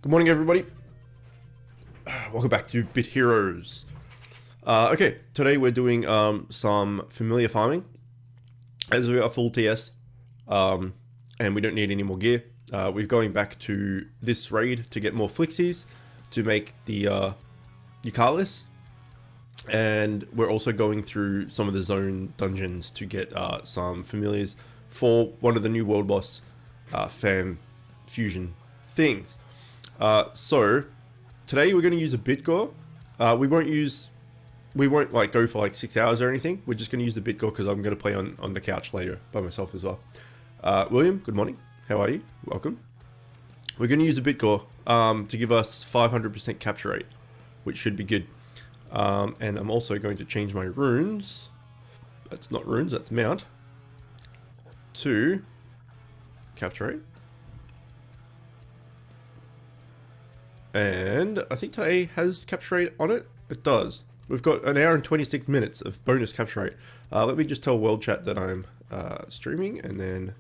Good morning, everybody. Welcome back to Bit Heroes. Okay, today we're doing some familiar farming as we are full TS, and we don't need any more gear. We're going back to this raid to get more flixies to make the Eucalyptus, and we're also going through some of the zone dungeons to get some familiars for one of the new world boss fam fusion things. So today we're going to use a bit gore. We won't like go for like 6 hours or anything. We're just going to use the bit gore because I'm going to play on the couch later by myself as well. William, good morning. How are you? Welcome. We're going to use a bit gore to give us 500% capture rate, which should be good. And I'm also going to change my runes. That's not runes, that's mount. To capture rate. And I think today has capture rate on it. It does. We've got an hour and 26 minutes of bonus capture rate. Let me just tell world chat that I'm streaming, and then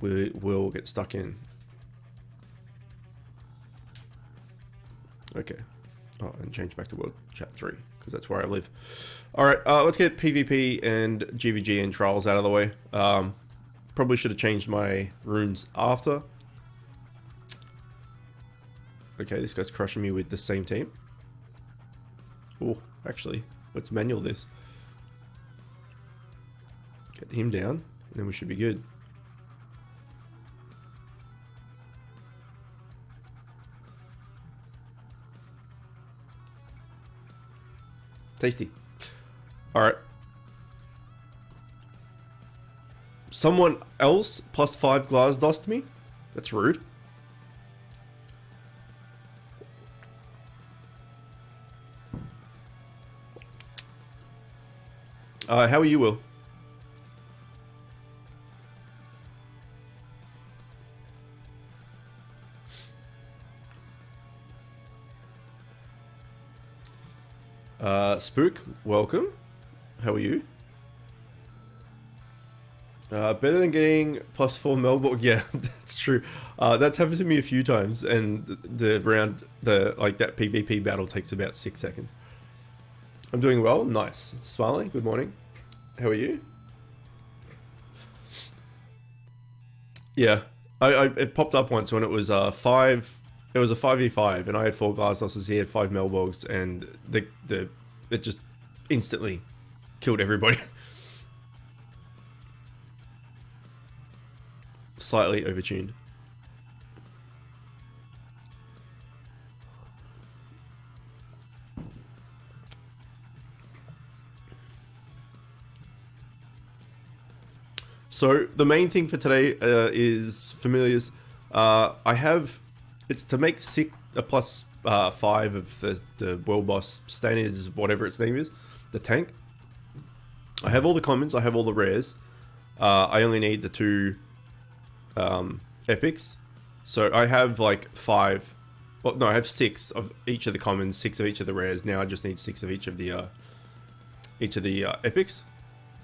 we will get stuck in. Okay. Oh, and change back to world chat 3 because that's where I live. All right, let's get PvP and GVG and trials out of the way. Probably should have changed my runes after. Okay, this guy's crushing me with the same team. Oh, actually, let's manual this. Get him down, and then we should be good. Tasty. Alright. Someone else plus 5 glass dust me? That's rude. How are you, Will? Spook, welcome. How are you? Better than getting plus 4 Melbourne. Yeah, that's true. That's happened to me a few times, and the round, that PvP battle takes about 6 seconds. I'm doing well. Nice. Smiley, good morning. How are you? Yeah, it popped up once when it was 5. It was a 5v5, and I had 4 glass losses. He had 5 Melbogs, and it just instantly killed everybody. Slightly overtuned. So the main thing for today is familiars. It's to make a plus 5 of the world boss Stanislaos, whatever its name is, the tank. I have all the commons, I have all the rares. I only need the 2 epics. So I have like 5. Well, no, I have 6 of each of the commons, 6 of each of the rares. Now I just need 6 of each of the epics,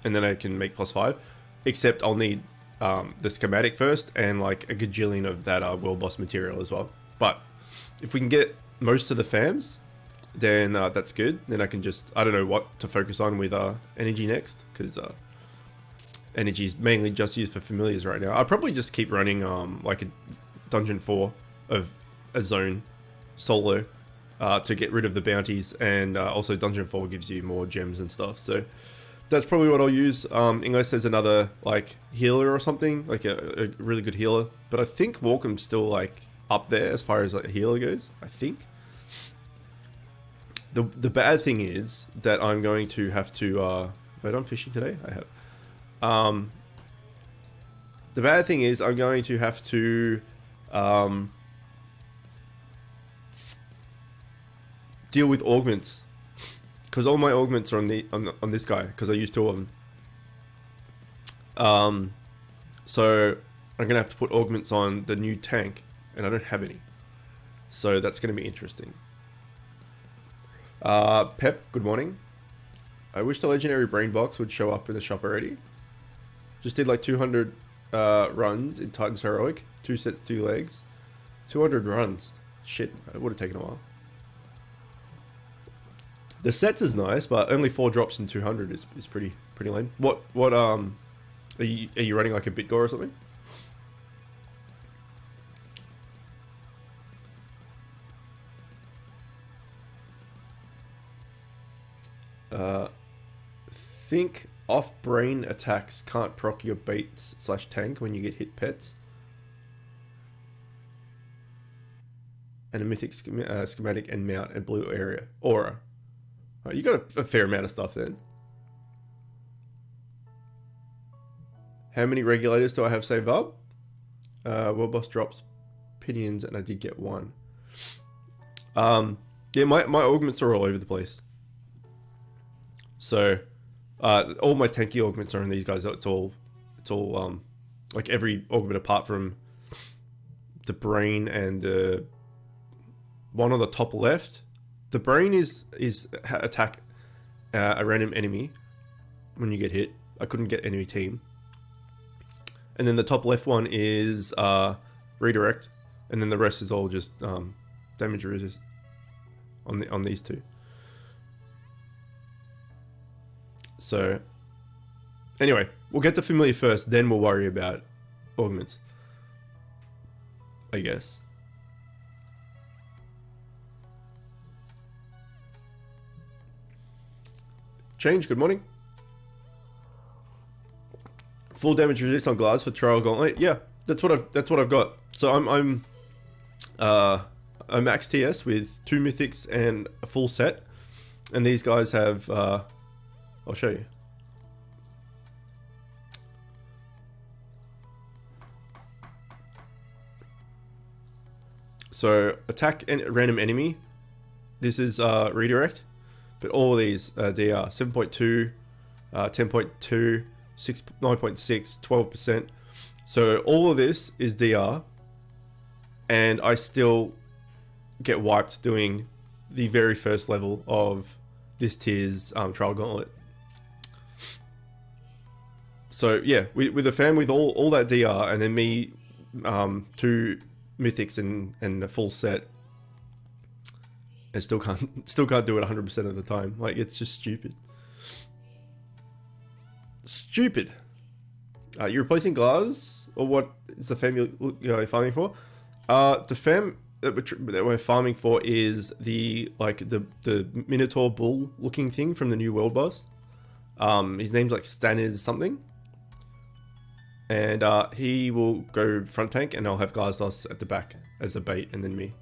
and then I can make plus 5. Except I'll need the schematic first and like a gajillion of that world boss material as well. But if we can get most of the fams, then that's good. Then I can just, I don't know what to focus on with energy next, because energy is mainly just used for familiars right now. I'll probably just keep running like a dungeon 4 of a zone solo to get rid of the bounties, and also dungeon 4 gives you more gems and stuff. So that's probably what I'll use, unless there's another like healer or something, like a really good healer. But I think Walkham's still like up there as far as like a healer goes, I think. The bad thing is that I'm going to have to vote on fishing today. I have. The bad thing is I'm going to have to deal with augments. Because all my augments are on this guy, because I used 2 of them. So I'm gonna have to put augments on the new tank, and I don't have any. So that's gonna be interesting. Pep, good morning. I wish the legendary brain box would show up in the shop already. Just did like 200 runs in Titan's Heroic, 2 sets, 2 legs. 200 runs. Shit, it would have taken a while. The sets is nice, but only 4 drops in 200 is pretty lame. What are you running like a BitGore or something? Think off-brain attacks can't proc your baits / tank when you get hit pets. And a mythic schematic and mount and blue area aura. Right, you got a fair amount of stuff then. How many regulators do I have saved up? World boss drops pinions, and I did get 1. Yeah, my augments are all over the place. So, all my tanky augments are in these guys. It's all like every augment apart from the brain and the one on the top left. The brain is attack a random enemy when you get hit. I couldn't get enemy team. And then the top left one is redirect, and then the rest is all just damage resist on these two. So, anyway, we'll get the familiar first, then we'll worry about augments, I guess. Change, good morning. Full damage resist on glass for trial gauntlet. Yeah, that's what I've got. So I'm a max TS with 2 mythics and a full set, and these guys have I'll show you. So attack a random enemy. This is redirect, but all of these DR 7.2, 10.2, 6, 9.6, 12%. So all of this is DR, and I still get wiped doing the very first level of this tier's trial gauntlet. So yeah, with a fan with all that DR, and then me 2 mythics and a full set, and still can't do it 100% of the time. Like, it's just stupid. Stupid. You're replacing glass, or what is the fam you're farming for? The fam that we're farming for is the Minotaur bull looking thing from the new world boss. His name's like Stanislaos something. And he will go front tank, and I'll have Stanislaos at the back as a bait, and then me.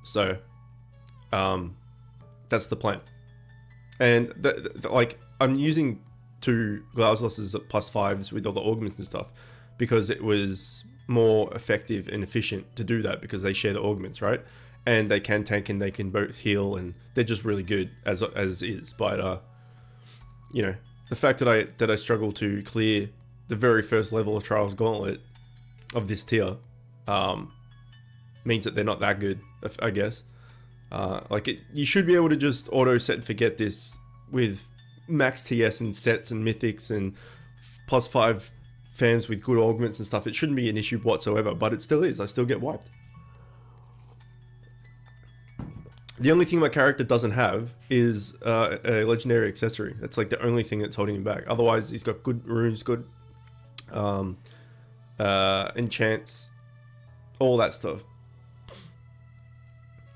So, that's the plan. And like, I'm using 2 Stanislaos at +5s with all the augments and stuff, because it was more effective and efficient to do that, because they share the augments, right? And they can tank and they can both heal, and they're just really good as is. But you know, the fact that I struggle to clear the very first level of Trials Gauntlet of this tier means that they're not that good, I guess. You should be able to just auto set and forget this with max TS and sets and mythics and +5 fans with good augments and stuff. It shouldn't be an issue whatsoever, but it still is. I still get wiped. The only thing my character doesn't have is a legendary accessory. That's like the only thing that's holding him back. Otherwise, he's got good runes, good enchants, all that stuff.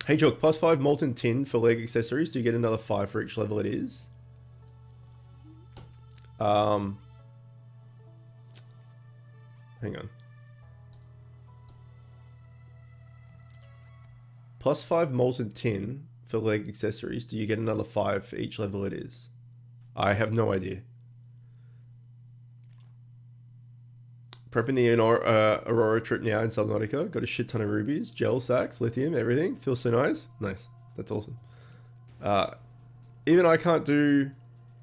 Hey Chook, +5 molten tin for leg accessories. Do you get another 5 for each level it is? Hang on. +5 molten tin for leg accessories. Do you get another 5 for each level it is? I have no idea. Prepping the Aurora trip now in Subnautica. Got a shit ton of rubies, gel sacks, lithium, everything. Feels so nice. Nice. That's awesome. Even I can't do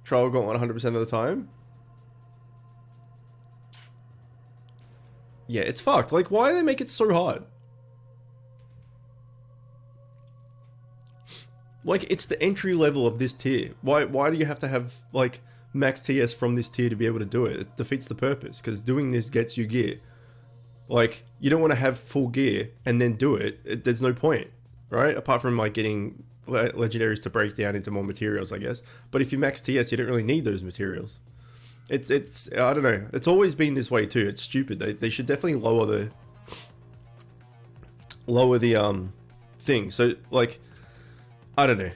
Trial Gauntlet 100% of the time. Yeah, it's fucked. Like, why do they make it so hard? Like, it's the entry level of this tier. Why do you have to have, like, max TS from this tier to be able to do it? It defeats the purpose, because doing this gets you gear. Like, you don't want to have full gear and then do it. There's no point, right? Apart from like getting legendaries to break down into more materials, I guess. But if you max TS, you don't really need those materials. It's I don't know. It's always been this way too. It's stupid. They should definitely lower the thing. So like, I don't know.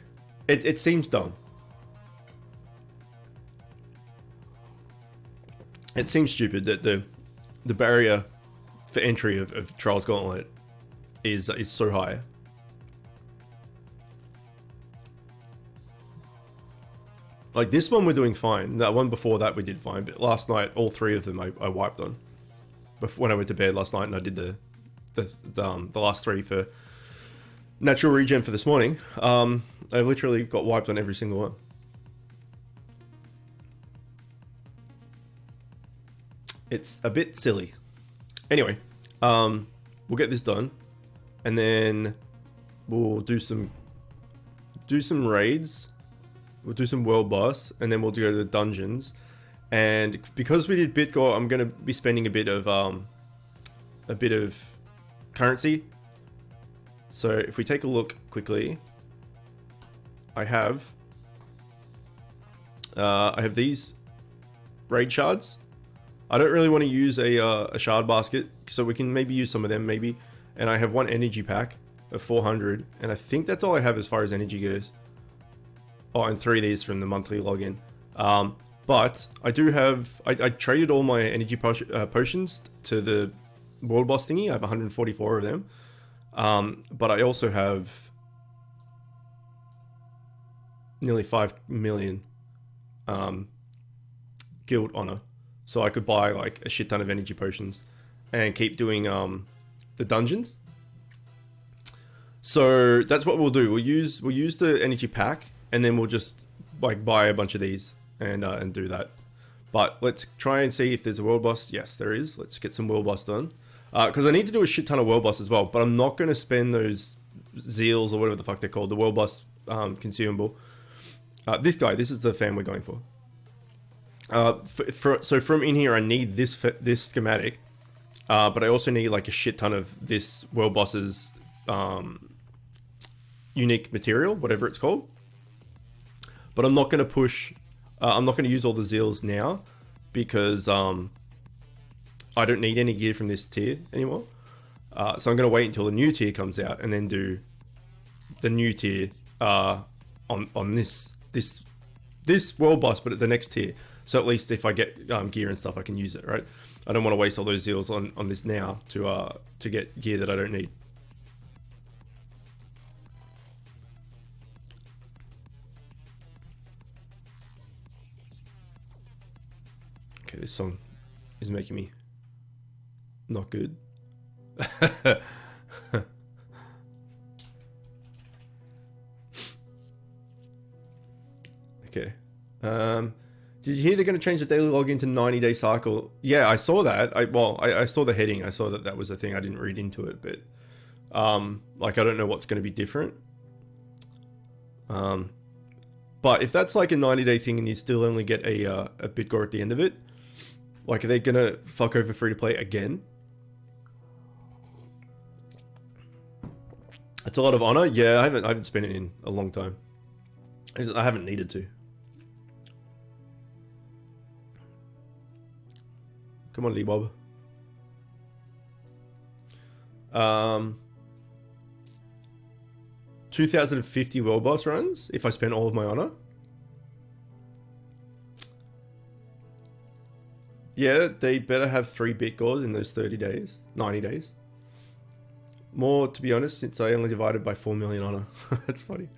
It seems dumb. It seems stupid that the barrier for entry of Trials Gauntlet is so high. Like this one we're doing fine. That one before that we did fine. But last night, all three of them I wiped on. Before, when I went to bed last night and I did the last three for natural regen for this morning, I literally got wiped on every single one. It's a bit silly. Anyway, we'll get this done, and then we'll do some raids. We'll do some world boss, and then we'll go to the dungeons. And because we did Bitgore, I'm gonna be spending a bit of currency. So if we take a look quickly, I have these raid shards. I don't really want to use a shard basket, so we can maybe use some of them, maybe. And I have one energy pack of 400, and I think that's all I have as far as energy goes. Oh, and 3 of these from the monthly login. But I do have, I traded all my energy potions to the world boss thingy. I have 144 of them. But I also have nearly 5 million guild honor. So I could buy like a shit ton of energy potions and keep doing the dungeons. So that's what we'll do. We'll use the energy pack, and then we'll just like buy a bunch of these and do that. But let's try and see if there's a world boss. Yes, there is. Let's get some world boss done. Because I need to do a shit ton of world boss as well, but I'm not going to spend those zeals or whatever the fuck they're called, the world boss consumable. This is the fan we're going for. So from in here, I need this schematic, but I also need like a shit ton of this world boss's unique material, whatever it's called. But I'm not going to push. I'm not going to use all the zeals now because I don't need any gear from this tier anymore. So I'm going to wait until the new tier comes out and then do the new tier on this world boss, but at the next tier. So at least if I get gear and stuff, I can use it, right? I don't want to waste all those zeals on this now to get gear that I don't need. Okay, this song is making me not good. Okay. Did you hear they're going to change the daily login to 90-day cycle? Yeah, I saw that. I saw the heading. I saw that was a thing. I didn't read into it, but like I don't know what's going to be different. But if that's like a 90-day thing and you still only get a Bitgore at the end of it, like are they going to fuck over free to play again? It's a lot of honor. Yeah, I haven't spent it in a long time. I haven't needed to. Come on, Lee Bob. 2050 world boss runs if I spend all of my honor. Yeah, they better have 3 Bitgores in those 30 days, 90 days. More, to be honest, since I only divided by 4 million honor. That's funny.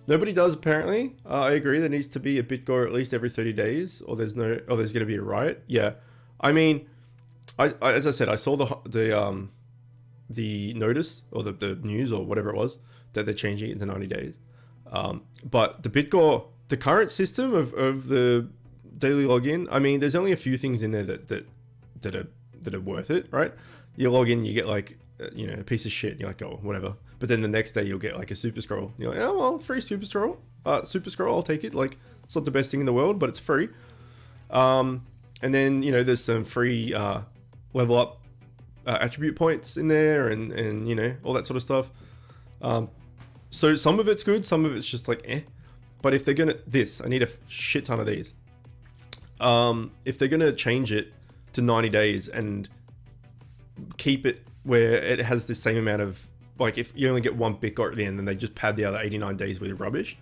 Nobody does, apparently. I agree, there needs to be a Bitgore at least every 30 days, or there's going to be a riot. Yeah. I mean, I as I said, I saw the notice or the news or whatever it was that they're changing it into 90 days. But the Bitgore, the current system of the daily login, I mean, there's only a few things in there that are worth it, right? You log in, you get like a piece of shit, and you're like, oh, whatever. But then the next day you'll get like a super scroll. You're like, oh well, free super scroll. Super scroll, I'll take it. Like, it's not the best thing in the world, but it's free. And then there's some free level up attribute points in there, and you know, all that sort of stuff. So some of it's good, some of it's just like eh. But if they're gonna I need a shit ton of these. If they're gonna change it to 90 days and keep it where it has the same amount of, like, if you only get one bit got at the end and they just pad the other 89 days with rubbish,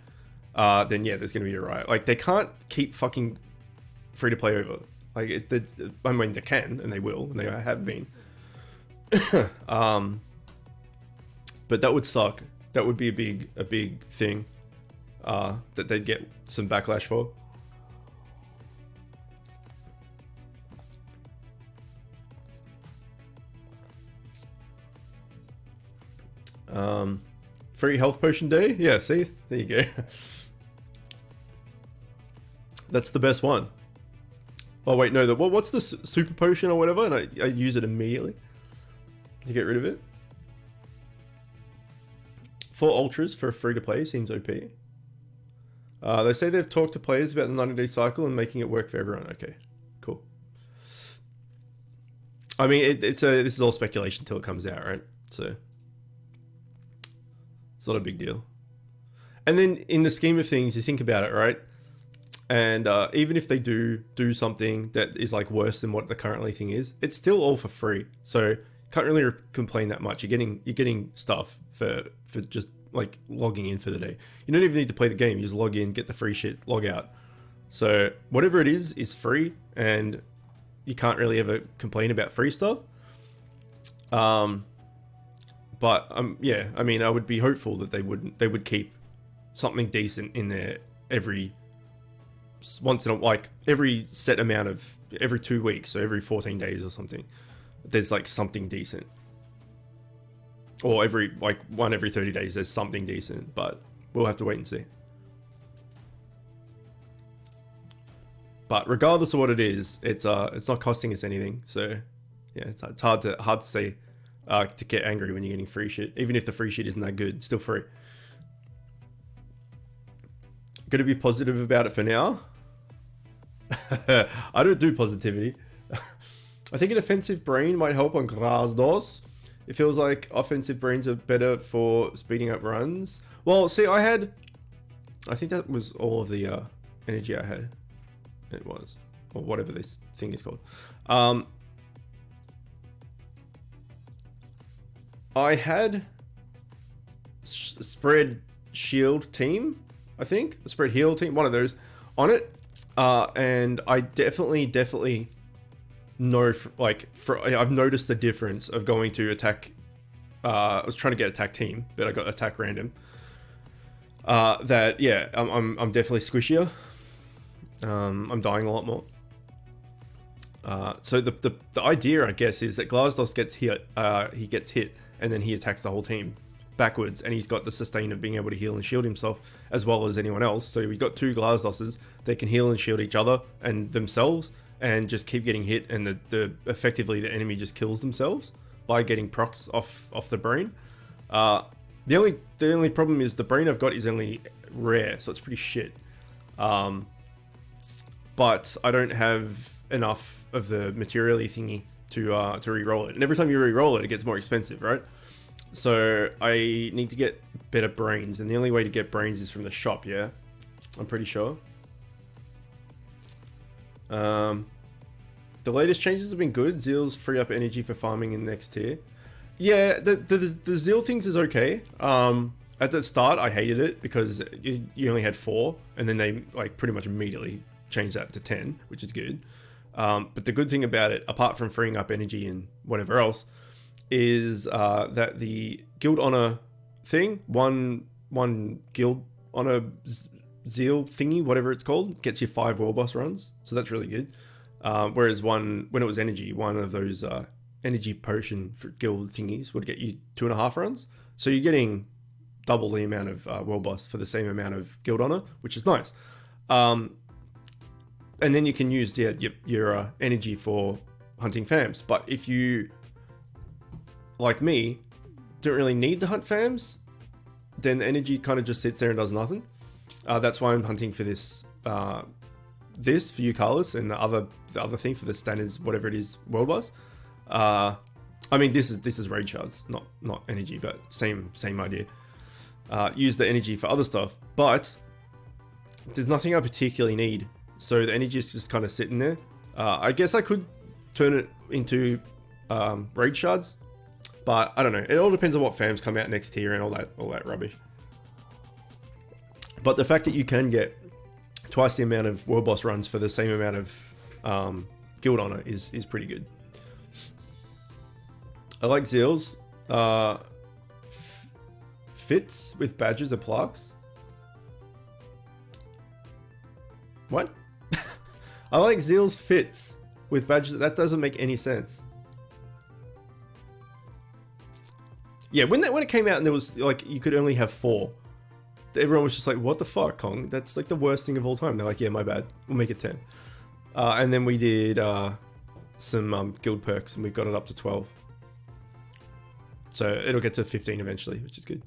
then yeah, there's gonna be a riot. Like, they can't keep fucking free to play over. Like, I mean, they can, and they will, and they have been. But that would suck. That would be a big thing that they'd get some backlash for. Free health potion day? Yeah, see? There you go. That's the best one. Oh wait, no, what's the super potion or whatever? And I use it immediately to get rid of it. 4 ultras for free to play seems OP. They say they've talked to players about the 90-day cycle and making it work for everyone. Okay, cool. I mean, this is all speculation until it comes out, right? So it's not a big deal. And then in the scheme of things, you think about it, right? And even if they do something that is like worse than what the currently thing is, it's still all for free. So can't really complain that much. You're getting stuff for just like logging in for the day. You don't even need to play the game. You just log in, get the free shit, log out. So whatever it is free, and you can't really ever complain about free stuff. But yeah, I mean, I would be hopeful that they would keep something decent in there every set amount of every 2 weeks, so every 14 days or something. There's like something decent, or every 30 days there's something decent, but we'll have to wait and see. But regardless of what it is, it's not costing us anything, so yeah, it's hard to say to get angry when you're getting free shit, even if the free shit isn't that good. It's still free. Gonna be positive about it for now. I don't do positivity. I think an offensive brain might help on Grazdos. It feels like offensive brains are better for speeding up runs. Well, see, I think that was all of the energy I had. It was, or whatever this thing is called. I had spread shield team, I think, a spread heal team, one of those on it, and I definitely know, I've noticed the difference of going to attack. I was trying to get attack team, but I got attack random. That yeah, I'm definitely squishier. I'm dying a lot more. So the idea, I guess, is that Glasdos gets hit. He gets hit, and then he attacks the whole team backwards, and he's got the sustain of being able to heal and shield himself as well as anyone else. So we've got 2 Glasdoses. They can heal and shield each other and themselves, and just keep getting hit, and effectively the enemy just kills themselves by getting procs off the brain. The only problem is the brain I've got is only rare, so it's pretty shit. But I don't have enough of the materially thingy to re-roll it, and every time you re-roll it, it gets more expensive, right? So I need to get better brains, and the only way to get brains is from the shop. Yeah, I'm pretty sure. The latest changes have been good. Zeals free up energy for farming in the next tier. Yeah, the Zeal things is okay. At the start, I hated it because you only had 4, and then they like pretty much immediately changed that to 10, which is good. But the good thing about it, apart from freeing up energy and whatever else, is that the guild honor thing, one guild honor zeal thingy, whatever it's called, gets you 5 world boss runs, so that's really good. Whereas when it was energy, one of those energy potion for guild thingies would get you 2.5 runs, so you're getting double the amount of world boss for the same amount of guild honor, which is nice. And then you can use your energy for hunting fams. But if you, like me, don't really need to hunt fams, then the energy kind of just sits there and does nothing. That's why I'm hunting for this for you, Carlos, and the other thing for the Stanislaos, whatever it is, world boss. I mean, this is raid shards, not energy, but same idea. Use the energy for other stuff, but there's nothing I particularly need. So the energy is just kind of sitting there. I guess I could turn it into raid shards, but I don't know. It all depends on what fams come out next tier and all that rubbish. But the fact that you can get twice the amount of world boss runs for the same amount of guild honor is pretty good. I like Zeals. Fits with badges or plaques. What? I like Zeal's fits with badges. That doesn't make any sense. Yeah, when it came out and there was like you could only have 4, everyone was just like, "What the fuck, Kong? That's like the worst thing of all time." They're like, "Yeah, my bad. We'll make it 10." And then we did some guild perks, and we got it up to 12. So it'll get to 15 eventually, which is good.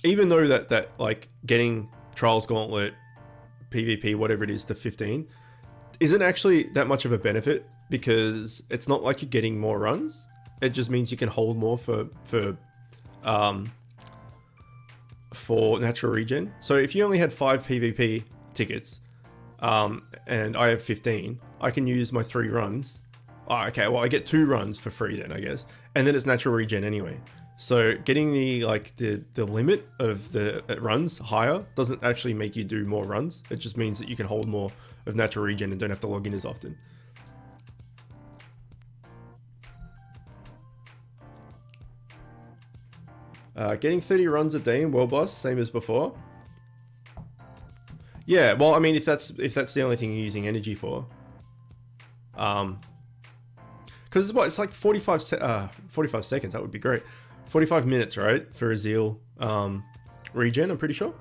Even though that like getting Trials Gauntlet, PvP, whatever it is, to 15 isn't actually that much of a benefit, because it's not like you're getting more runs. It just means you can hold more for natural regen. So if you only had 5 PvP tickets, and I have 15, I can use my 3 runs. Oh, okay, well I get 2 runs for free then, I guess, and then it's natural regen anyway. So getting the limit of the runs higher doesn't actually make you do more runs. It just means that you can hold more of natural regen and don't have to log in as often. Getting 30 runs a day in World Boss, same as before. Yeah, well, I mean, if that's the only thing you're using energy for, because it's like 45 seconds. That would be great. 45 minutes, right, for a Zeal regen, I'm pretty sure.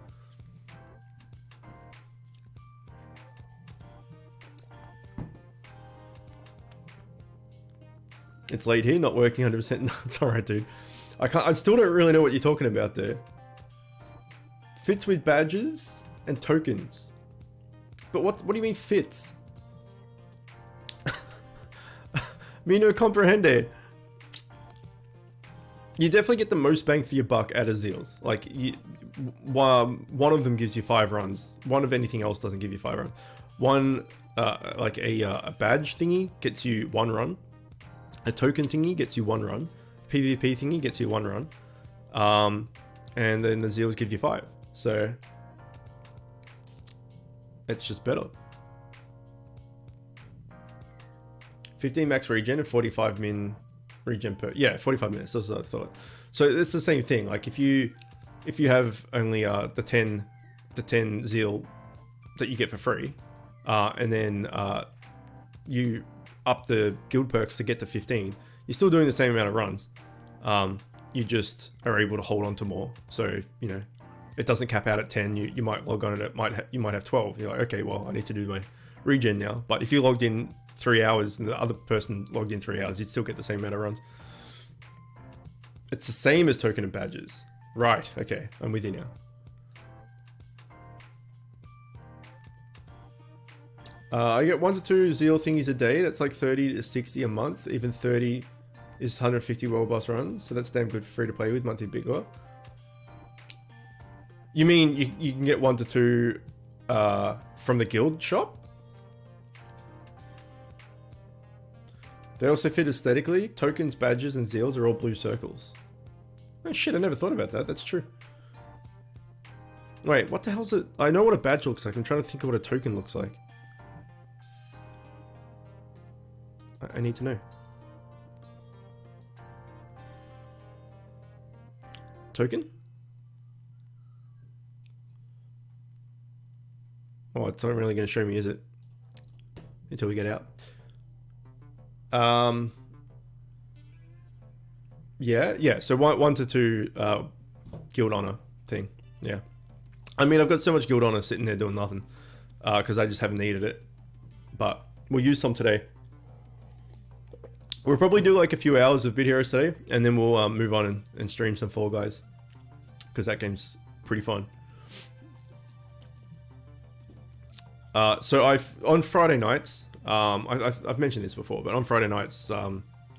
It's late here, not working 100%. No, it's alright, dude. I still don't really know what you're talking about there. Fits with badges and tokens. But what do you mean fits? Me no comprehende. You definitely get the most bang for your buck out of Zeals. Like, one of them gives you 5 runs. One of anything else doesn't give you 5 runs. One, like a badge thingy gets you 1 run. A token thingy gets you 1 run. PvP thingy gets you 1 run. And then the Zeals give you 5. So, it's just better. 15 max regen and 45 min regen per, yeah, 45 minutes, that's what I thought. So it's the same thing. Like if you have only the 10 Zeal that you get for free, and then you up the guild perks to get to 15, you're still doing the same amount of runs. You just are able to hold on to more. So, you know, it doesn't cap out at 10. You might log on and you might have 12. You're like, okay, well, I need to do my regen now. But if you logged in 3 hours and the other person logged in 3 hours, you'd still get the same amount of runs. It's the same as token and badges. Right, okay, I'm with you now. I get 1 to 2 Zeal thingies a day. That's like 30 to 60 a month. Even 30 is 150 World Boss runs. So that's damn good, free to play with, monthly bigger. You mean you can get 1 to 2 from the guild shop? They also fit aesthetically. Tokens, badges, and Zeals are all blue circles. Oh shit, I never thought about that. That's true. Wait, what the hell's it? I know what a badge looks like. I'm trying to think of what a token looks like. I need to know. Token? Oh, it's not really going to show me, is it? Until we get out. Yeah. So 1 to 2 guild honor thing. Yeah. I mean, I've got so much guild honor sitting there doing nothing because I just haven't needed it. But we'll use some today. We'll probably do like a few hours of Bit Heroes today, and then we'll move on and stream some Fall Guys because that game's pretty fun. So on Friday nights, I've mentioned this before, but on Friday nights,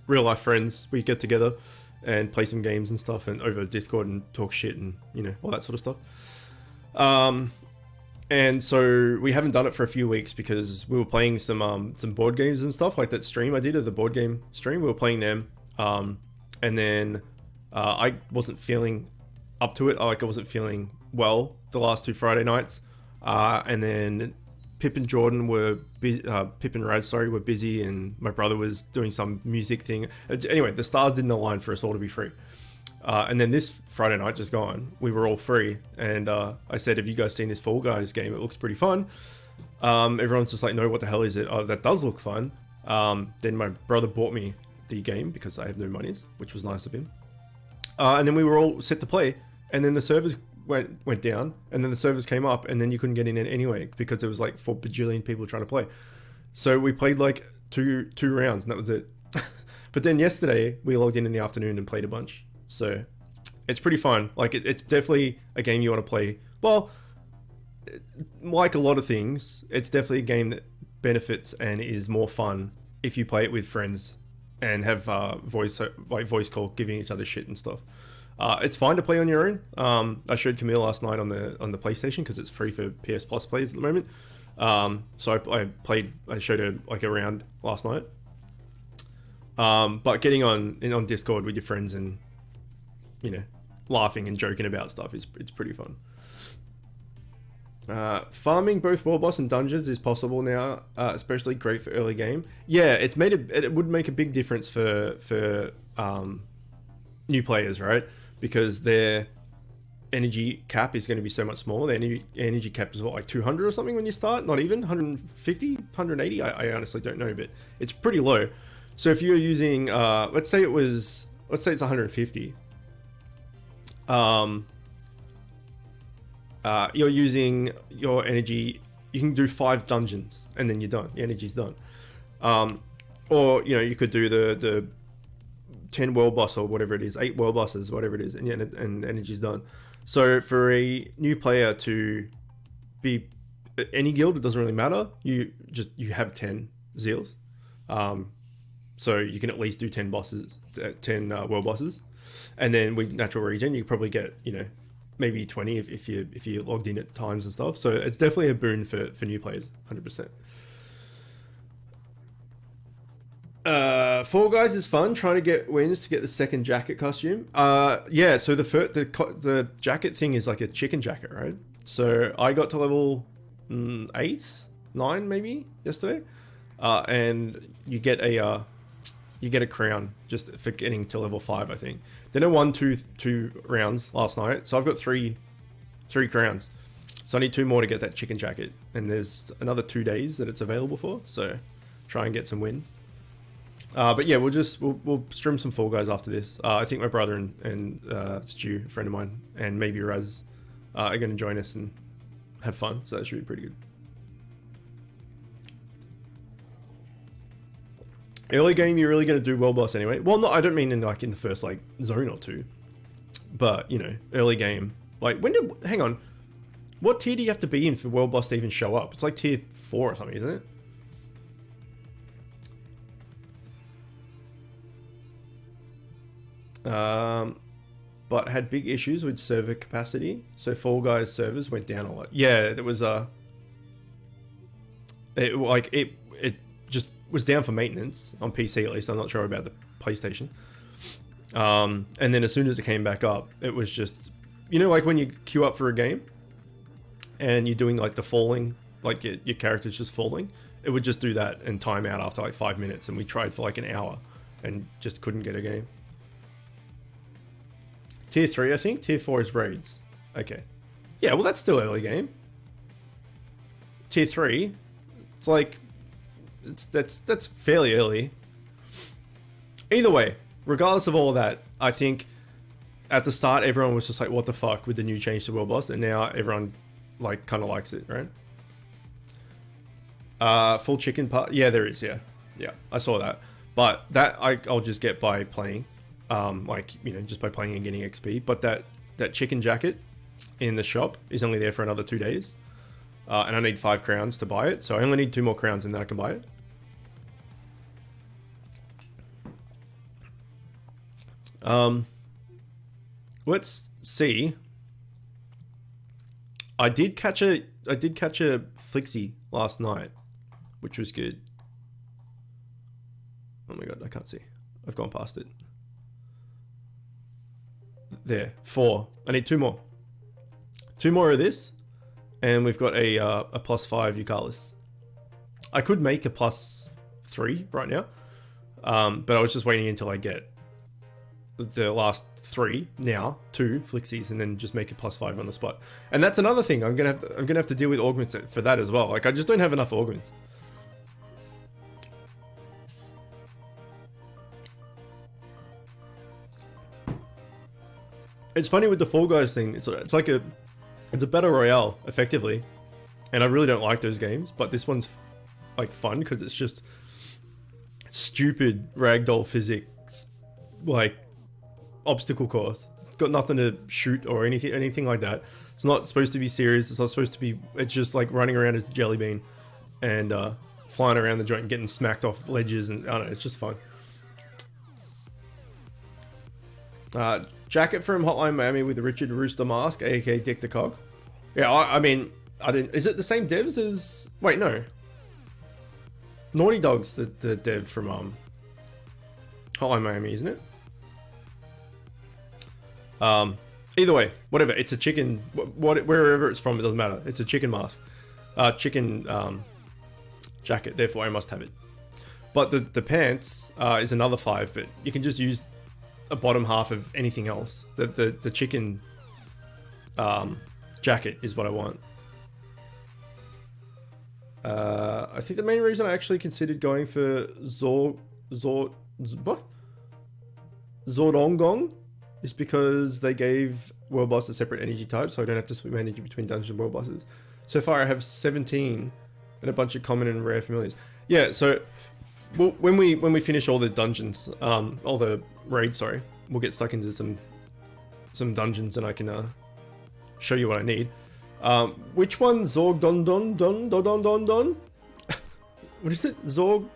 real life friends, we get together and play some games and stuff, and over Discord and talk shit and all that sort of stuff. And so we haven't done it for a few weeks because we were playing some board games and stuff, like that stream I did of the board game stream. We were playing them, and then I wasn't feeling up to it. Like I wasn't feeling well the last 2 Friday nights, and then Pip and Jordan were Pip and Rad, were busy, and my brother was doing some music thing. Anyway, the stars didn't align for us all to be free. And then this Friday night just gone, we were all free, and I said, have you guys seen this Fall Guys game? It looks pretty fun. Everyone's just like, no, what the hell is it? Oh, that does look fun. Then my brother bought me the game because I have no monies, which was nice of him. And then we were all set to play, and then the servers went down, and then the servers came up, and then you couldn't get in it anyway because there was like 4 bajillion people trying to play. So we played like two rounds, and that was it. But then yesterday we logged in the afternoon and played a bunch. So it's pretty fun. Like it's definitely a game you want to play. Well, like a lot of things, it's definitely a game that benefits and is more fun if you play it with friends and have voice call, giving each other shit and stuff. It's fine to play on your own. I showed Camille last night on the PlayStation because it's free for PS Plus players at the moment. So I showed her like a round last night. But getting on Discord with your friends and laughing and joking about stuff it's pretty fun. Farming both world boss and dungeons is possible now, especially great for early game. Yeah, it would make a big difference for new players, right? Because their energy cap is going to be so much smaller. Their energy cap is what, like 200 or something when you start? Not even 150, 180. I honestly don't know, but it's pretty low. So if you're using, let's say it's 150. You're using your energy. You can do 5 dungeons and then you're done. Your energy's done. Or you could do the 10 world boss or whatever it is, 8 world bosses, whatever it is, and energy's done. So for a new player to be any guild, it doesn't really matter. You have 10 zeals. So you can at least do 10 bosses, 10 world bosses, and then with natural regen, you probably get maybe 20 if you logged in at times and stuff. So it's definitely a boon for new players, 100%. Fall Guys is fun. Trying to get wins to get the second jacket costume. Yeah. So the jacket thing is like a chicken jacket, right? So I got to level 8, 9 maybe yesterday, and you get a crown just for getting to level 5, I think. Then I won two rounds last night, so I've got three crowns. So I need 2 more to get that chicken jacket, and there's another 2 days that it's available for. So try and get some wins. But yeah, we'll stream some Fall Guys after this. I think my brother and Stu, a friend of mine, and maybe Raz are going to join us and have fun. So that should be pretty good. Early game, you're really going to do world boss anyway. Well, no, I don't mean in the first zone or 2, but early game. Like hang on, what tier do you have to be in for world boss to even show up? It's like tier 4 or something, isn't it? But had big issues with server capacity, so Fall Guys servers went down a lot. Yeah, there was it just was down for maintenance on PC at least. I'm not sure about the PlayStation. And then as soon as it came back up, it was just like when you queue up for a game and you're doing the falling, your character's just falling. It would just do that and time out after 5 minutes, and we tried for an hour and just couldn't get a game. Tier 3, I think. Tier 4 is raids. Okay. Yeah, well, that's still early game. Tier 3, it's that's fairly early. Either way, regardless of all of that, I think at the start everyone was just like, what the fuck with the new change to world boss, and now everyone kind of likes it, right? Full chicken part. Yeah, there is. Yeah, I saw that. But that I'll just get by playing. Just by playing and getting XP. But that chicken jacket in the shop is only there for another 2 days, and I need 5 crowns to buy it. So I only need 2 more crowns and then I can buy it. Let's see. I did catch a Flixie last night, which was good. Oh my god, I can't see. I've gone past it. There, 4. I need 2 more. 2 more of this, and we've got a +5 Eucalyptus. I could make a +3 right now, but I was just waiting until I get the last 3 now, 2 Flixies, and then just make a +5 on the spot. And that's another thing. I'm gonna have to deal with augments for that as well. Like, I just don't have enough augments. It's funny with the Fall Guys thing. It's like a battle royale effectively, and I really don't like those games. But this one's like fun because it's just stupid ragdoll physics, like obstacle course. It's got nothing to shoot or anything like that. It's not supposed to be serious. It's not supposed to be. It's just like running around as a jelly bean and flying around the joint and getting smacked off ledges, and I don't know. It's just fun. Jacket from Hotline Miami with the Richard Rooster mask, aka Dick the Cog. Yeah, I mean, I didn't. Is it the same devs as? Wait, no. Naughty Dog's the dev from Hotline Miami, isn't it? Either way, whatever. It's a chicken. Wherever it's from, it doesn't matter. It's a chicken mask, chicken jacket. Therefore, I must have it. But the pants is another 5. But you can just use a bottom half of anything else. The chicken jacket is what I want. I think the main reason I actually considered going for Zordongong is because they gave world boss a separate energy type, so I don't have to switch energy between dungeon and world bosses. So far I have 17 and a bunch of common and rare familiars. Yeah, so when we finish all the dungeons, all the raids, sorry, we'll get stuck into some dungeons and I can show you what I need. Which one? Zorg Don Don Don Don Don Don Don? What is it? Zordongon.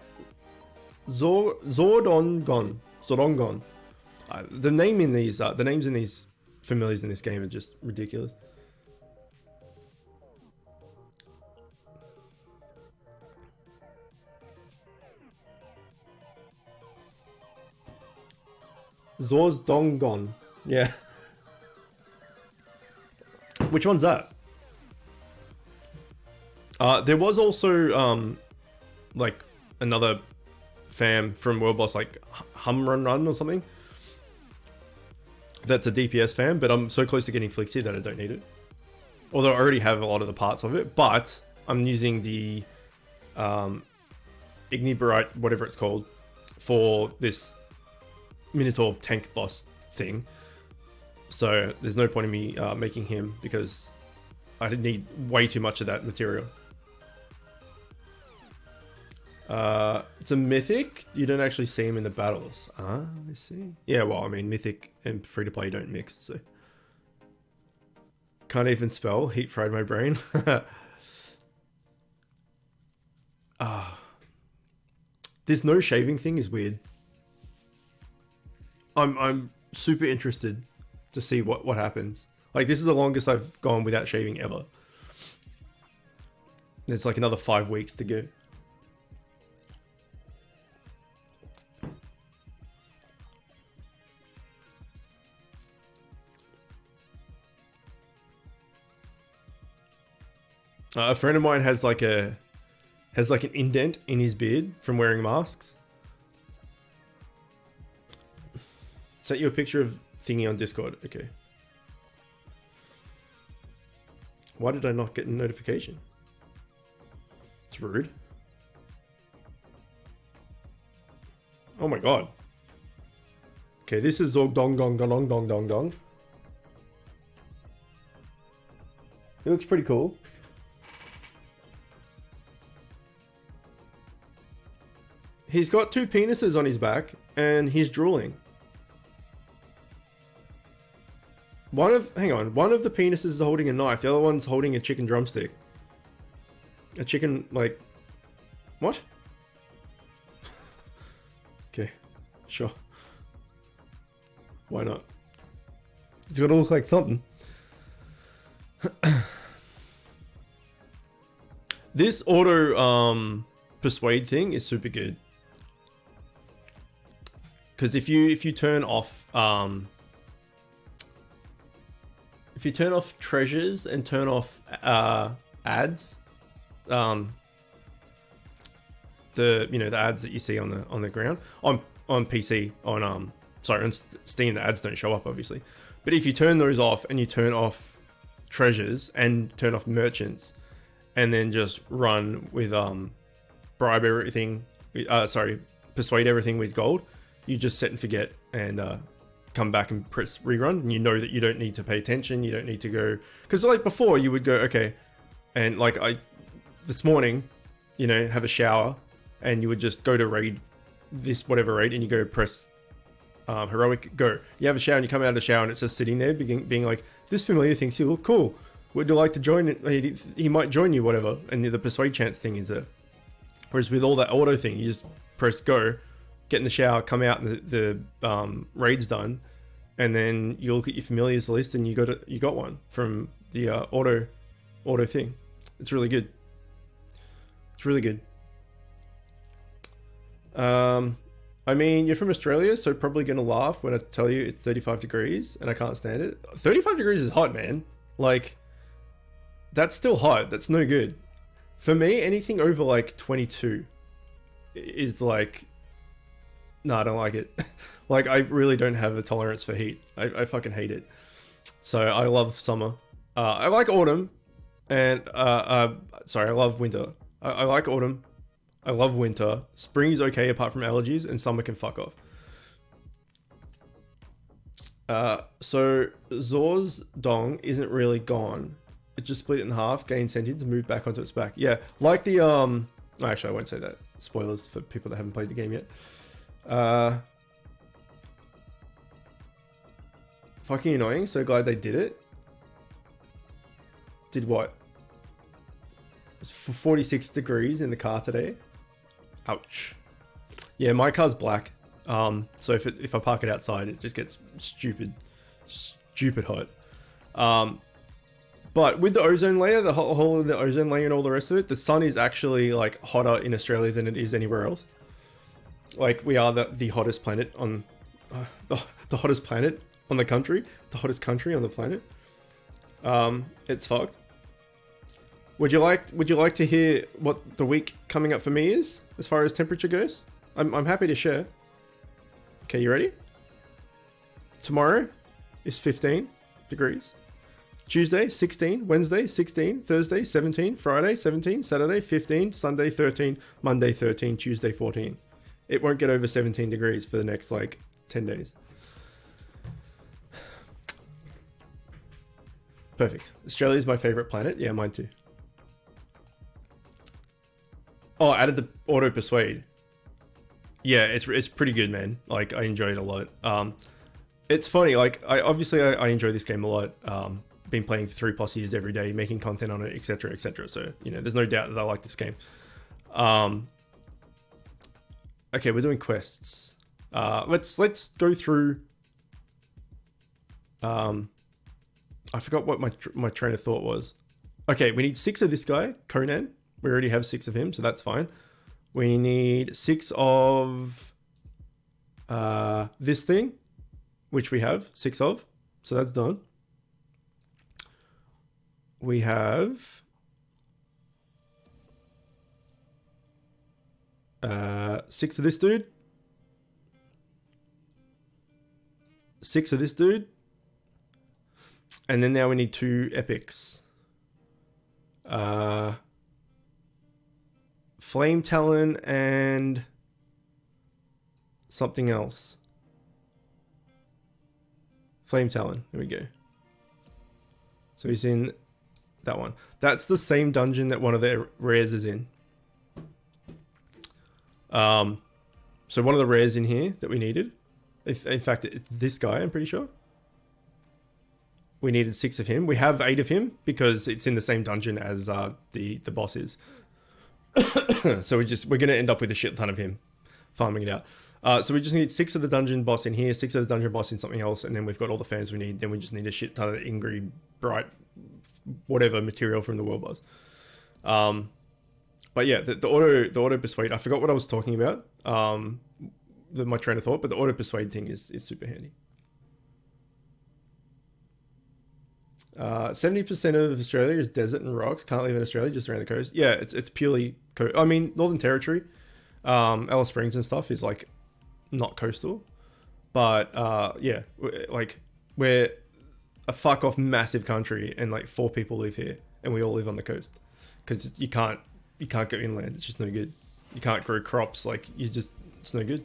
Zordongon. The names in these familiars in this game are just ridiculous. Zorsdongon. Yeah. Which one's that? There was also like another fam from World Boss, like Humrun Run or something. That's a DPS fam, but I'm so close to getting Flixie that I don't need it. Although I already have a lot of the parts of it, but I'm using the Ignibarite, whatever it's called, for this Minotaur tank boss thing. So there's no point in me making him because I didn't need way too much of that material. It's a mythic. You don't actually see him in the battles. Ah, I see. Yeah, well, I mean, mythic and free to play don't mix, so can't even spell. Heat fried my brain. This no shaving thing is weird. I'm super interested to see what happens. Like, this is the longest I've gone without shaving ever. There's like another 5 weeks to go. A friend of mine has like an indent in his beard from wearing masks. Sent you a picture of thingy on Discord. Okay. Why did I not get a notification? It's rude. Oh my god. Okay, this is Zog Dong Dong Dong Dong Dong Dong. It looks pretty cool. He's got 2 penises on his back and he's drooling. One of the penises is holding a knife, the other one's holding a chicken drumstick. A chicken, like, what? Okay, sure. Why not? It's got to look like something. This auto persuade thing is super good. Because if you turn off treasures and turn off ads, the ads that you see on the ground on PC on Steam, the ads don't show up obviously, but if you turn those off and you turn off treasures and turn off merchants and then just run with bribe everything, persuade everything with gold, you just set and forget and come back and press rerun, and you know that you don't need to pay attention, you don't need to go, because like before you would go okay, and like this morning, have a shower, and you would just go to raid this whatever raid, and you go press heroic, go. You have a shower and you come out of the shower and it's just sitting there being like, this familiar thinks you look cool. Would you like to join? He might join you, whatever. And the persuade chance thing is there. Whereas with all that auto thing, you just press go, get in the shower, come out, and the raid's done, and then you look at your familiars list and you got one from the auto thing. It's really good. It's really good. I mean, you're from Australia, so probably gonna laugh when I tell you it's 35 degrees and I can't stand it. 35 degrees is hot, man. Like, that's still hot. That's no good. For me, anything over like 22 is like, no, I don't like it. Like, I really don't have a tolerance for heat. I fucking hate it. So I love summer. I like autumn, and I love winter. I like autumn. I love winter. Spring is okay apart from allergies, and summer can fuck off. So Zor's dong isn't really gone. It just split it in half, gained sentience, and moved back onto its back. Yeah, like the actually I won't say that. Spoilers for people that haven't played the game yet. Fucking annoying. So glad they did it. Did what? It's 46 degrees in the car today. Ouch. Yeah, my car's black. So if I park it outside, it just gets stupid hot. But with the ozone layer, the whole of the ozone layer and all the rest of it, the sun is actually like hotter in Australia than it is anywhere else. Like, we are the hottest planet on the hottest planet on the country, the hottest country on the planet. It's fucked. Would you like to hear what the week coming up for me is as far as temperature goes? I'm happy to share. Okay, you ready? Tomorrow is 15 degrees. Tuesday 16, Wednesday 16, Thursday 17, Friday 17, Saturday 15, Sunday 13, Monday 13, Tuesday 14. It won't get over 17 degrees for the next like 10 days. Perfect. Australia is my favorite planet. Yeah, mine too. Oh, I added the auto persuade. Yeah, it's pretty good, man. Like, I enjoy it a lot. It's funny. Like, I enjoy this game a lot. Been playing for 3+ years every day, making content on it, etc., etc. So there's no doubt that I like this game. Okay, we're doing quests. Let's go through. I forgot what my train of thought was. Okay, we need 6 of this guy, Conan. We already have 6 of him, so that's fine. We need 6 of this thing, which we have 6 of. So that's done. We have 6 of this dude. 6 of this dude. And then now we need 2 epics. Flame Talon and something else. Flame Talon. There we go. So he's in that one. That's the same dungeon that one of the rares is in. So one of the rares in here that we needed. In fact, it's this guy, I'm pretty sure. We needed 6 of him. We have 8 of him because it's in the same dungeon as the boss is. So we're gonna end up with a shit ton of him, farming it out. So we just need 6 of the dungeon boss in here, 6 of the dungeon boss in something else, and then we've got all the fans we need. Then we just need a shit ton of Ingrid, bright, whatever material from the world boss. But yeah, the auto persuade. I forgot what I was talking about. My train of thought, but the auto persuade thing is super handy. 70% of Australia is desert and rocks. Can't live in Australia, just around the coast. Yeah, it's purely I mean, Northern Territory, Alice Springs and stuff is like not coastal, but yeah, like we're a fuck off massive country, and like 4 people live here, and we all live on the coast because you can't go inland. It's just no good. You can't grow crops. Like it's no good.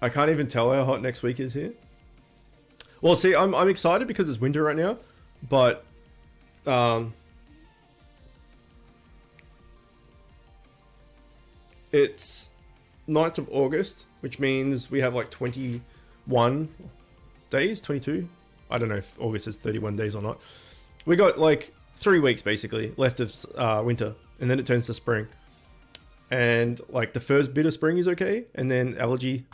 I can't even tell how hot next week is here. Well, see, I'm excited because it's winter right now, but it's 9th of August, which means we have like 21 days, 22. I don't know if August is 31 days or not. We got like 3 weeks basically left of winter, and then it turns to spring. And like the first bit of spring is okay, and then allergy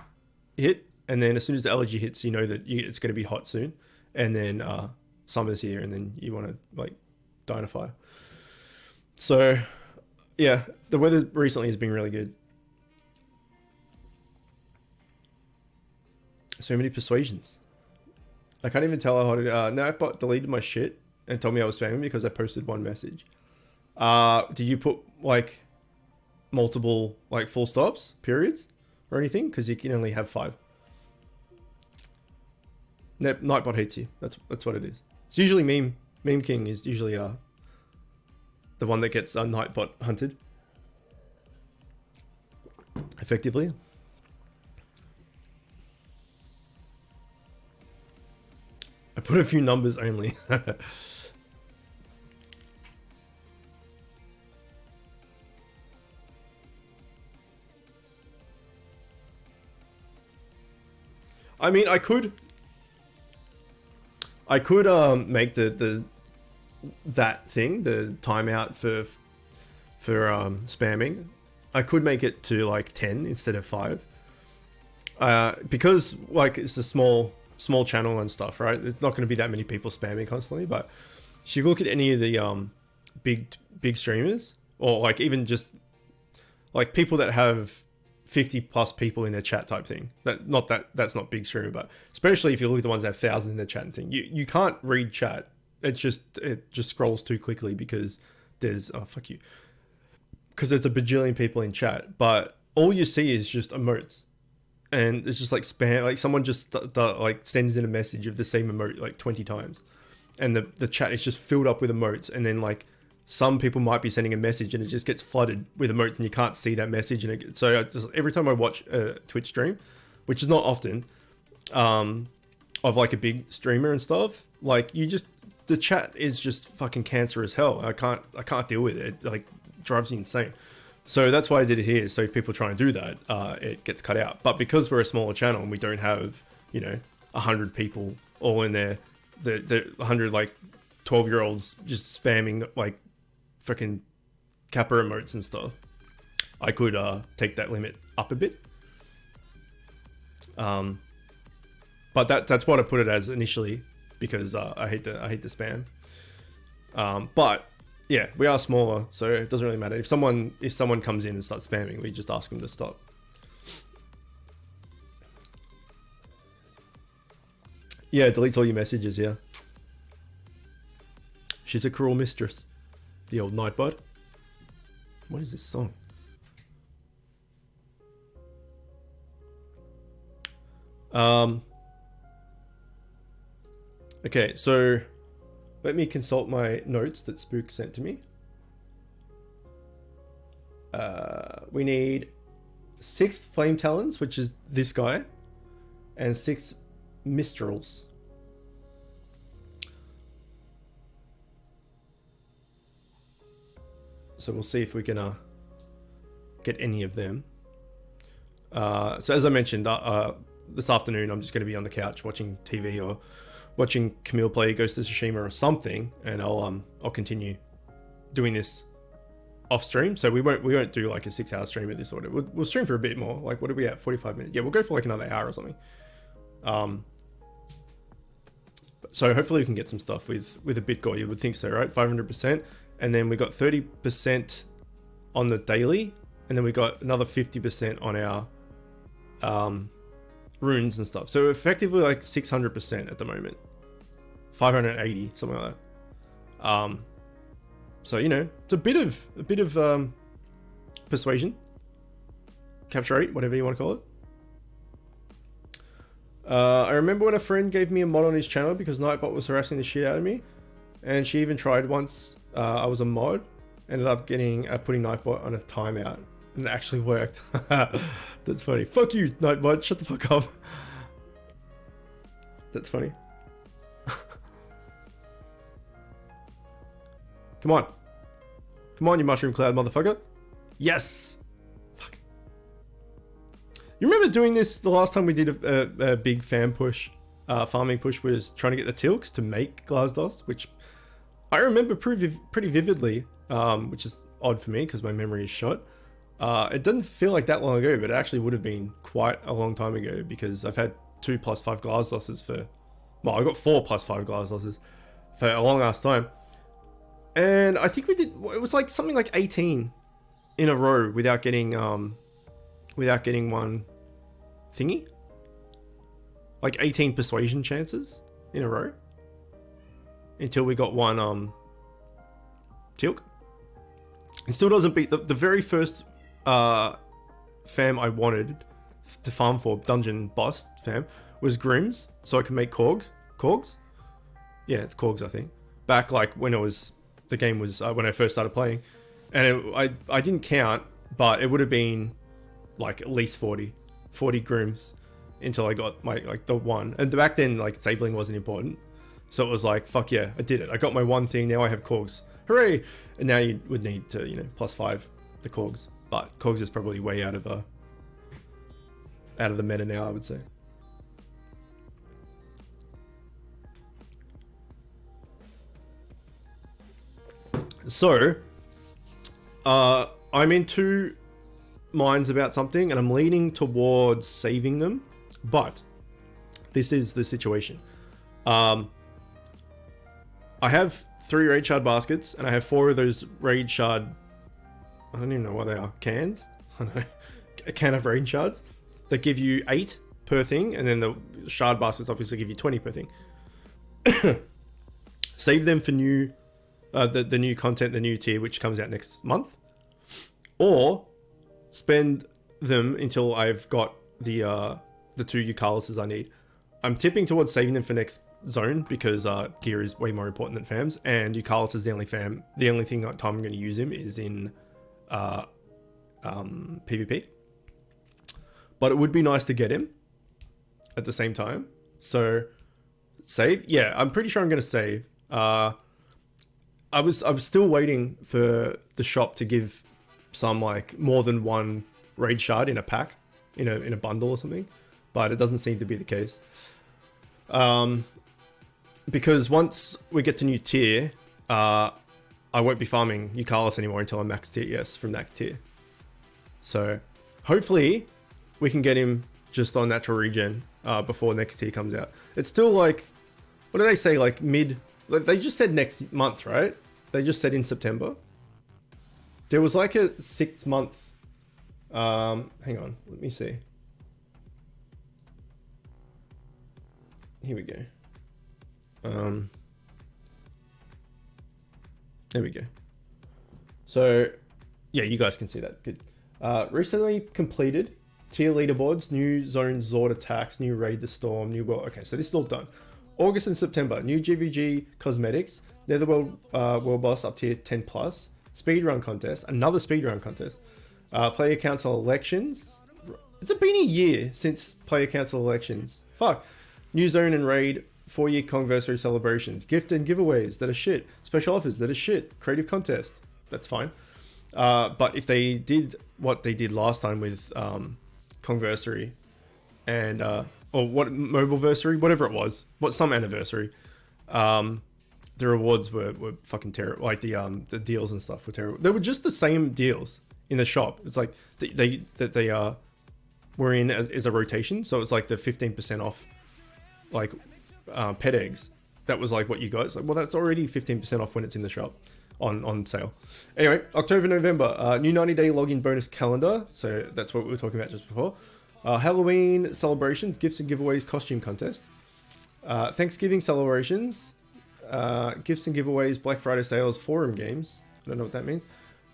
hit, and then as soon as the allergy hits, you know that it's going to be hot soon, and then summer's here, and then you want to like die in a fire. So yeah, the weather recently has been really good. So many persuasions. I can't even tell how hot it is. Nightbot deleted my shit and told me I was spamming because I posted one message. Did you put like multiple like full stops, periods, or anything? Because you can only have 5. Nightbot hates you. That's what it is. It's usually Meme King is usually the one that gets Nightbot hunted effectively. I put a few numbers only. I mean, I could make that thing, the timeout for spamming. I could make it to like 10 instead of 5. Because like it's a small channel and stuff, right? There's not going to be that many people spamming constantly, but if you look at any of the big streamers, or like even just like people that have 50 plus people in their chat type thing, that's not big streamer, but especially if you look at the ones that have thousands in their chat and thing, you can't read chat. It just scrolls too quickly because there's because there's a bajillion people in chat, but all you see is just emotes. And it's just like spam, like someone just like sends in a message of the same emote like 20 times, and the chat is just filled up with emotes, and then like some people might be sending a message and it just gets flooded with emotes and you can't see that message. And so every time I watch a Twitch stream, which is not often, of like a big streamer and stuff, like the chat is just fucking cancer as hell. I can't deal with it. It like drives me insane. So that's why I did it here. So if people try and do that, it gets cut out. But because we're a smaller channel and we don't have, 100 people all in there, the 100 like 12-year-olds just spamming like freaking Kappa emotes and stuff, I could take that limit up a bit. But that's what I put it as initially, because I hate the spam. But yeah, we are smaller, so it doesn't really matter. If someone comes in and starts spamming, we just ask them to stop. Yeah, deletes all your messages, yeah. She's a cruel mistress. The old Nightbot. What is this song? Okay, so let me consult my notes that Spook sent to me. We need 6 Flame Talons, which is this guy, and 6 Mistrals. So we'll see if we can get any of them. So as I mentioned, this afternoon I'm just going to be on the couch watching TV or watching Camille play Ghost of Tsushima or something, and I'll continue doing this off stream, so we won't do like a 6-hour stream with this order. We'll stream for a bit more. Like, what are we at? 45 minutes. Yeah, we'll go for like another hour or something. So hopefully we can get some stuff with a Bitcoin. You would think so, right? 500%, and then we got 30% on the daily, and then we got another 50% on our runes and stuff. So effectively like 600% at the moment. 580, something like that. So, you know, it's a bit of persuasion, capture rate, whatever you want to call it. I remember when a friend gave me a mod on his channel because Nightbot was harassing the shit out of me, and she even tried once. I was a mod, ended up getting putting Nightbot on a timeout, and it actually worked. That's funny. Fuck you, Nightbot. Shut the fuck up. That's funny. Come on. Come on, you mushroom cloud motherfucker. Yes. Fuck. You remember doing this the last time we did a big fan push, farming push, was trying to get the Tilks to make Glasdos, which I remember pretty vividly, which is odd for me because my memory is shot. It doesn't feel like that long ago, but it actually would have been quite a long time ago because I've had 2 + 5 Glasdoses for, well, I got 4 + 5 Glasdoses for a long ass time. And I think we did, it was like something like 18 in a row without getting one thingy. Like 18 persuasion chances in a row. Until we got one Tilk. It still doesn't beat the very first fam I wanted to farm for, dungeon boss fam, was Grims, so I could make Korgs. Yeah, it's Korgs, I think. Back like when it was, the game was when I first started playing, and I didn't count, but it would have been like at least 40 Grims until I got my like the one. And back then, like, sabling wasn't important, so it was like, fuck yeah, I did it. I got my one thing. Now I have Korgs. Hooray! And now you would need to, you know, +5 the Korgs, but Korgs is probably way out of the meta now, I would say. So, I'm in 2 minds about something, and I'm leaning towards saving them, but this is the situation. I have 3 raid shard baskets, and I have 4 of those raid shard, I don't even know what they are, cans? I don't know, a can of raid shards that give you 8 per thing, and then the shard baskets obviously give you 20 per thing. Save them for new, the new content, the new tier, which comes out next month, or spend them until I've got the 2 Eucalypses I need. I'm tipping towards saving them for next zone because gear is way more important than fams, and Eucalyptus is the only time I'm going to use him is in PvP. But it would be nice to get him at the same time. So save, yeah, I'm pretty sure I'm going to save. I was still waiting for the shop to give some like more than 1 raid shard in a pack, in a bundle or something, but it doesn't seem to be the case. Because once we get to new tier, I won't be farming Eucalyptus anymore until I'm max tier yes from that tier. So hopefully we can get him just on natural regen before next tier comes out. It's still like, what do they say, like mid, they just said next month, right? They just said in September. There was like a 6-month, hang on, let me see. Here we go. There we go. So yeah, you guys can see that. Good. Recently completed tier leaderboards, new zone Zord attacks, new raid the storm, new world. Okay, so this is all done. August and September, new GVG cosmetics, Netherworld world boss up tier 10 plus, speedrun contest, another speedrun contest, player council elections. It's been a year since player council elections. Fuck. New zone and raid 4-year conversary celebrations, gift and giveaways that are shit, special offers that are shit, creative contest, that's fine. But if they did what they did last time with conversary and or what mobileversary, whatever it was, some anniversary, the rewards were fucking terrible. Like the deals and stuff were terrible. They were just the same deals in the shop. It's like they were in as a rotation. So it's like the 15% off, like pet eggs. That was like what you got. It's like, well, that's already 15% off when it's in the shop on sale. Anyway, October, November, new 90-day login bonus calendar. So that's what we were talking about just before. Halloween celebrations, gifts and giveaways, costume contest. Thanksgiving celebrations, gifts and giveaways, Black Friday sales, forum games. I don't know what that means.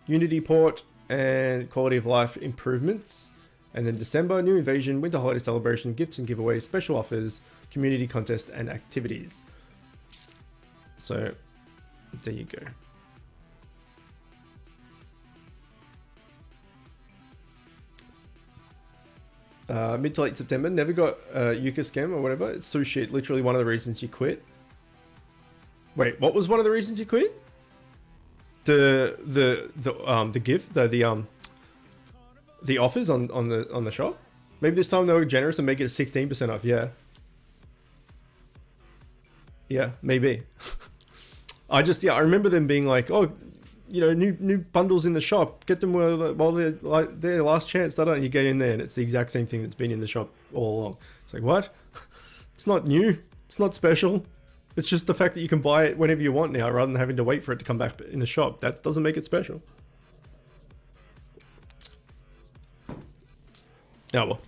Unity port and quality of life improvements. And then December, new invasion, winter holiday celebration, gifts and giveaways, special offers, community contest, and activities. So there you go. Mid to late September, never got Yuka scam or whatever. It's so shit. Literally one of the reasons you quit. Wait, what was one of the reasons you quit? The gift, the offers on the shop. Maybe this time they were generous and make it 16% off. Yeah, maybe. I remember them being like, oh, you know, new bundles in the shop. Get them while they're like their last chance. And you get in there and it's the exact same thing that's been in the shop all along. It's like, what? It's not new. It's not special. It's just the fact that you can buy it whenever you want now, rather than having to wait for it to come back in the shop. That doesn't make it special. Oh well.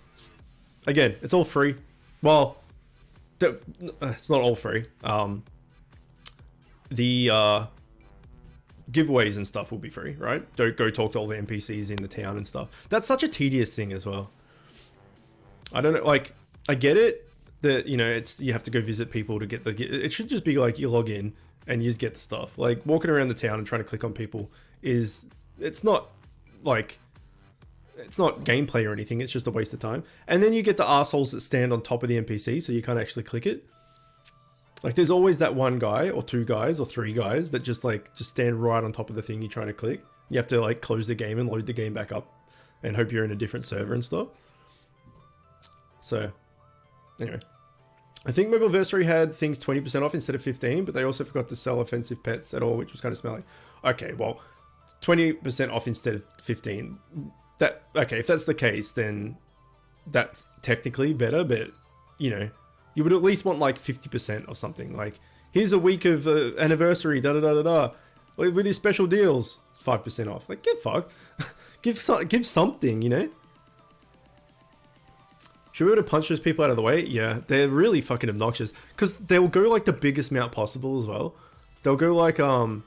Again, it's all free. Well, it's not all free. The giveaways and stuff will be free, right? Don't go talk to all the NPCs in the town and stuff. That's such a tedious thing as well. I don't know, like, I get it that, you know, it's, you have to go visit people to get it should just be like you log in and you just get the stuff. Like walking around the town and trying to click on people it's not gameplay or anything, it's just a waste of time. And then you get the assholes that stand on top of the NPC so you can't actually click it. Like there's always that one guy or two guys or three guys that just stand right on top of the thing you're trying to click. You have to like close the game and load the game back up and hope you're in a different server and stuff. So anyway, I think Mobileversary had things 20% off instead of 15, but they also forgot to sell offensive pets at all, which was kind of smelly. Okay, well, 20% off instead of 15. Okay, if that's the case, then that's technically better, but you know, you would at least want like 50% or something. Like, here's a week of anniversary, with these special deals, 5% off. Like, get fucked. give something, you know. Should we be able to punch those people out of the way? Yeah, they're really fucking obnoxious because they'll go like the biggest mount possible as well. They'll go like the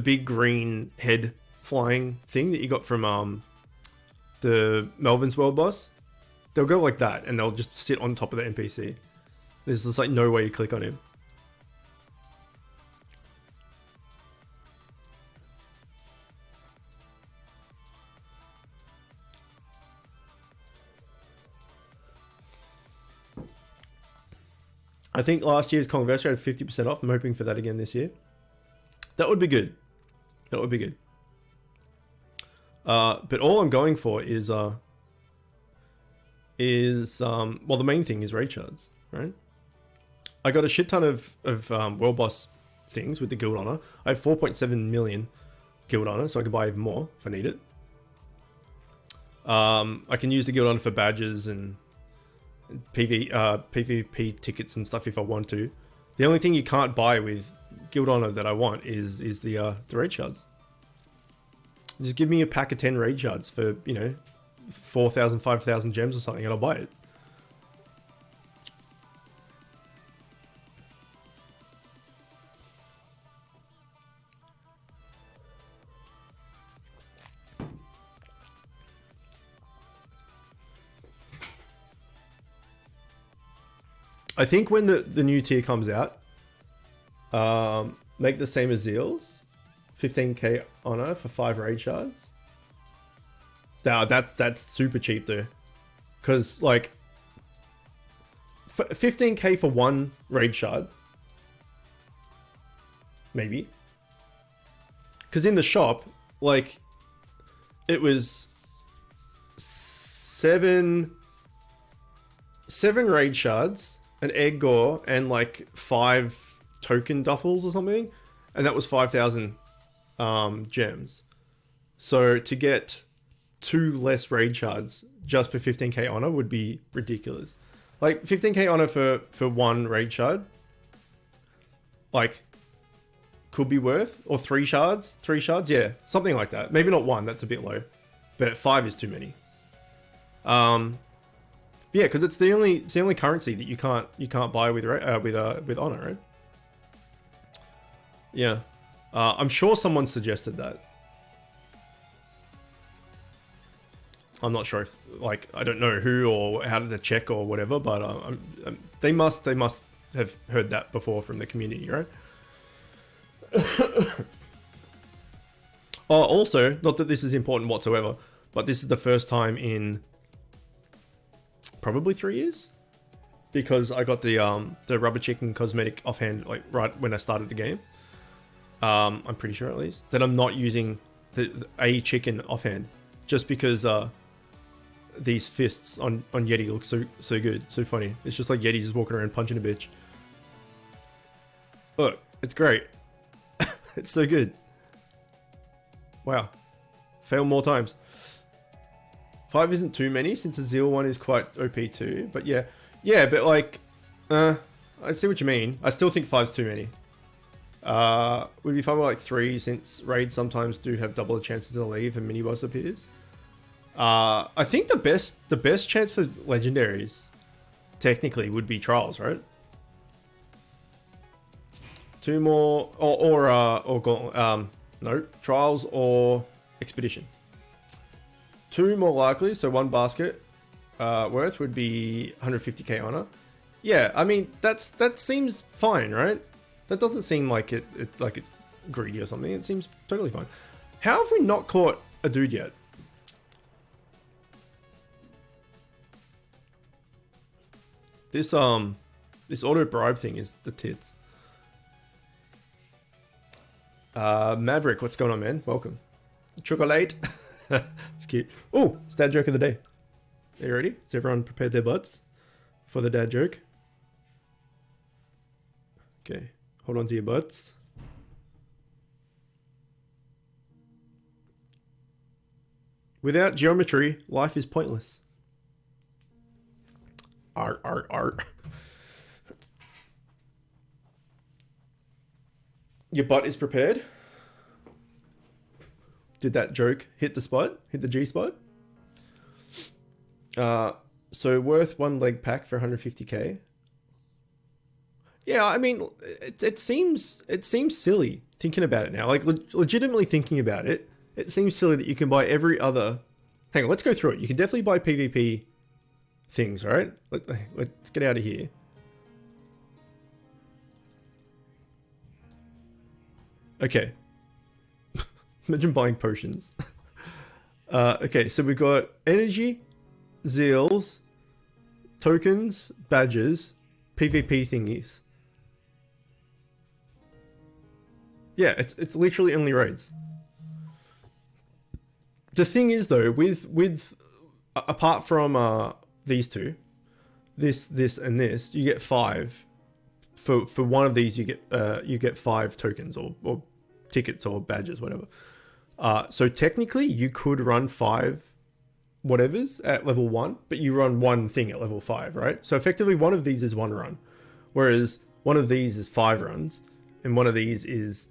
big green head flying thing that you got from the Melvin's World boss. They'll go like that and they'll just sit on top of the NPC. There's just like no way to click on him. I think last year's Conversary had 50% off. I'm hoping for that again this year. That would be good. That would be good. But all I'm going for is well, the main thing is raid shards, right? I got a shit ton of world boss things with the guild honor. I have 4.7 million guild honor, so I can buy even more if I need it. I can use the guild honor for badges and PvP tickets and stuff if I want to. The only thing you can't buy with guild honor that I want is the raid shards. Just give me a pack of 10 raid shards for, you know, 4,000, 5,000 gems or something and I'll buy it. I think when the new tier comes out, make the same as Zeal's, 15k honor for 5 raid shards. Now that's super cheap though, because like 15k for 1 raid shard, maybe. Because in the shop, like it was 7 raid shards an egg gore and like 5 token duffels or something, and that was 5,000 gems. So to get 2 less raid shards just for 15k honor would be ridiculous. Like 15k honor for 1 raid shard, like, could be worth, or 3 shards, yeah, something like that. Maybe not 1, that's a bit low, but 5 is too many. Yeah, because it's the only currency that you can't buy with honor, right? Yeah, I'm sure someone suggested that. I'm not sure if, like, I don't know who or how to check or whatever, but they must have heard that before from the community, right? Oh, also, not that this is important whatsoever, but this is the first time in probably 3 years, because I got the rubber chicken cosmetic offhand, like right when I started the game. I'm pretty sure at least that I'm not using a chicken offhand, just because these fists on Yeti look so good, so funny. It's just like Yeti just walking around punching a bitch. Look, it's great. It's so good. Wow. Fail more times. 5 isn't too many, since the Zeal one is quite OP too. But yeah. Yeah, but like, I see what you mean. I still think 5's too many. Would be fun with like 3, since raids sometimes do have double the chances to leave and mini boss appears. I think the best chance for legendaries technically would be trials, right? 2 more, no, trials or expedition. 2 more likely, so 1 basket worth would be 150k honor. Yeah, I mean that seems fine, right? That doesn't seem like it's greedy or something. It seems totally fine. How have we not caught a dude yet? This auto bribe thing is the tits. Maverick, what's going on, man? Welcome. Chocolate. It's cute. Oh, it's dad joke of the day. Are you ready? Has everyone prepared their butts for the dad joke? Okay, hold on to your butts. Without geometry, life is pointless. Art. Your butt is prepared. Did that joke hit the spot? Hit the G spot? So worth 1 leg pack for 150k. Yeah, I mean, it seems silly thinking about it now. Like, legitimately thinking about it, it seems silly that you can buy every other... Hang on, let's go through it. You can definitely buy PvP things, right? Let's get out of here. Okay. Imagine buying potions. Okay, so we've got energy, zeals, tokens, badges, PvP thingies. Yeah, it's literally only raids. The thing is though, with apart from these 2, this and this, you get 5. For one of these, you get 5 tokens or tickets or badges, whatever. So technically, you could run 5 whatevers at level 1, but you run 1 thing at level 5, right? So effectively, one of these is 1 run, whereas one of these is 5 runs, and one of these is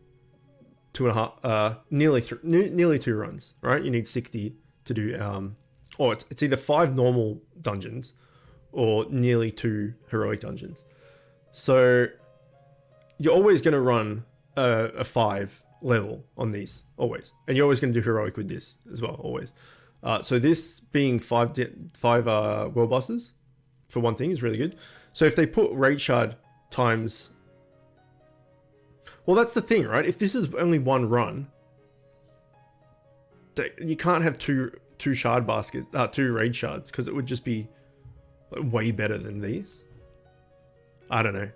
2.5, nearly 2 runs, right? You need 60 to do, or it's either 5 normal dungeons or nearly 2 heroic dungeons. So you're always going to run a 5 level on these, always, and you're always going to do heroic with this as well, always. So this being 5 world bosses for one thing is really good. So if they put raid shard times, well, that's the thing, right? If this is only 1 run, you can't have two shard basket, 2 raid shards, because it would just be way better than these. I don't know.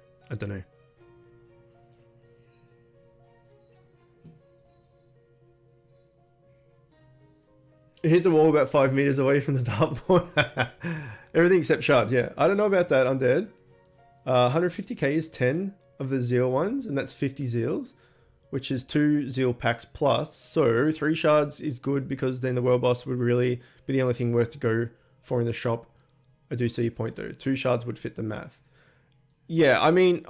It hit the wall about 5 meters away from the dartboard. Everything except shards, yeah. I don't know about that, undead. 150k is 10 of the zeal ones, and that's 50 zeals, which is 2 zeal packs plus. So 3 shards is good because then the world boss would really be the only thing worth to go for in the shop. I do see your point though. 2 shards would fit the math. Yeah, I mean,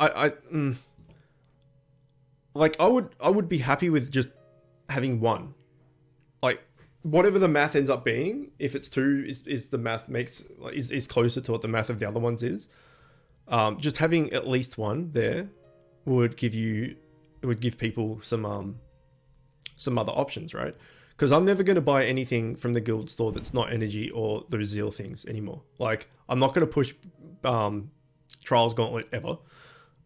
like I would be happy with just having 1. Like whatever the math ends up being, if it's 2, is the math is closer to what the math of the other ones is. Just having at least 1 there would give people some other options, right? Because I'm never going to buy anything from the guild store that's not energy or those zeal things anymore. Like I'm not going to push Trials Gauntlet ever.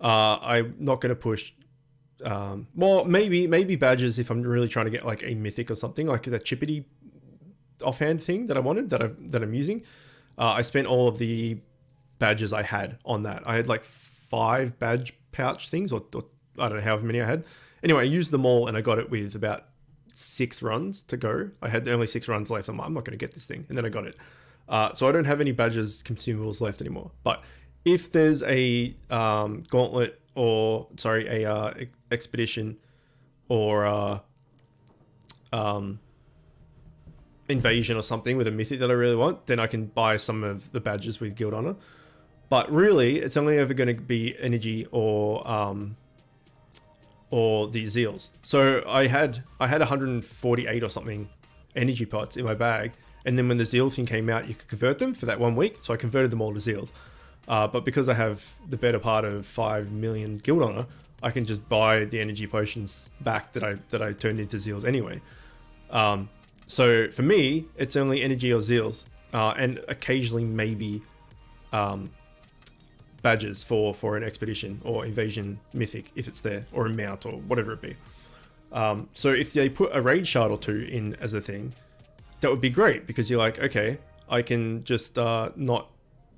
I'm not going to push. Well, maybe badges if I'm really trying to get like a mythic or something, like that chippity offhand thing that I wanted that I'm using. I spent all of the badges I had on that. I had like 5 badge pouch things, or I don't know how many I had. Anyway, I used them all and I got it with about 6 runs to go. I had only 6 runs left. I'm like, I'm not going to get this thing, and then I got it. So I don't have any badges, consumables left anymore. But if there's a gauntlet, or sorry, a expedition, or invasion or something with a mythic that I really want, then I can buy some of the badges with guild honor. But really, it's only ever going to be energy or the zeals. So I had 148 or something energy pots in my bag, and then when the zeal thing came out, you could convert them for that 1 week. So I converted them all to zeals. But because I have the better part of 5 million guild honor, I can just buy the energy potions back that I turned into zeals anyway. So for me, it's only energy or zeals, and occasionally maybe badges for an expedition or invasion mythic if it's there, or a mount or whatever it be. So if they put a raid shard or 2 in as a thing, that would be great, because you're like, okay, I can just not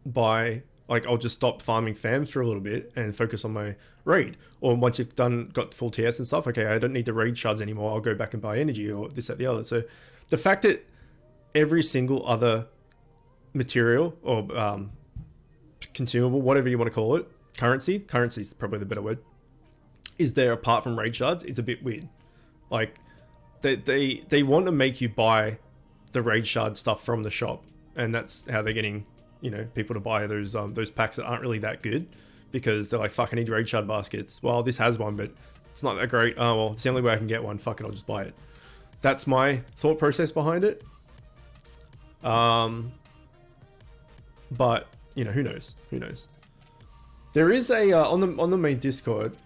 buy, like I'll just stop farming fams for a little bit and focus on my raid. Or once you've got full TS and stuff, okay, I don't need the raid shards anymore, I'll go back and buy energy or this, that, the other. So the fact that every single other material or consumable, whatever you want to call it, currency is probably the better word, is there apart from raid shards, it's a bit weird. Like they want to make you buy the raid shard stuff from the shop, and that's how they're getting, people to buy those packs that aren't really that good, because they're like, fuck, I need raid shard baskets. Well, this has one, but it's not that great. Oh well, it's the only way I can get one, fuck it, I'll just buy it. That's my thought process behind it. But who knows? There is a on the main Discord,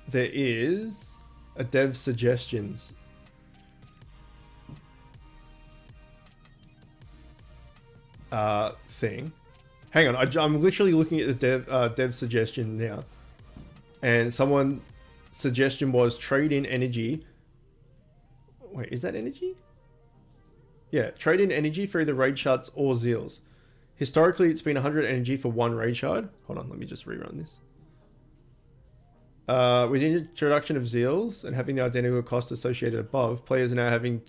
there is a dev suggestions thing. Hang on, I'm literally looking at the dev suggestion now, and someone suggestion was trade in energy. Wait, is that energy? Yeah, trade in energy for either raid shards or zeals. Historically, it's been 100 energy for 1 raid shard. Hold on, let me just rerun this. With the introduction of zeals and having the identical cost associated above, players are now having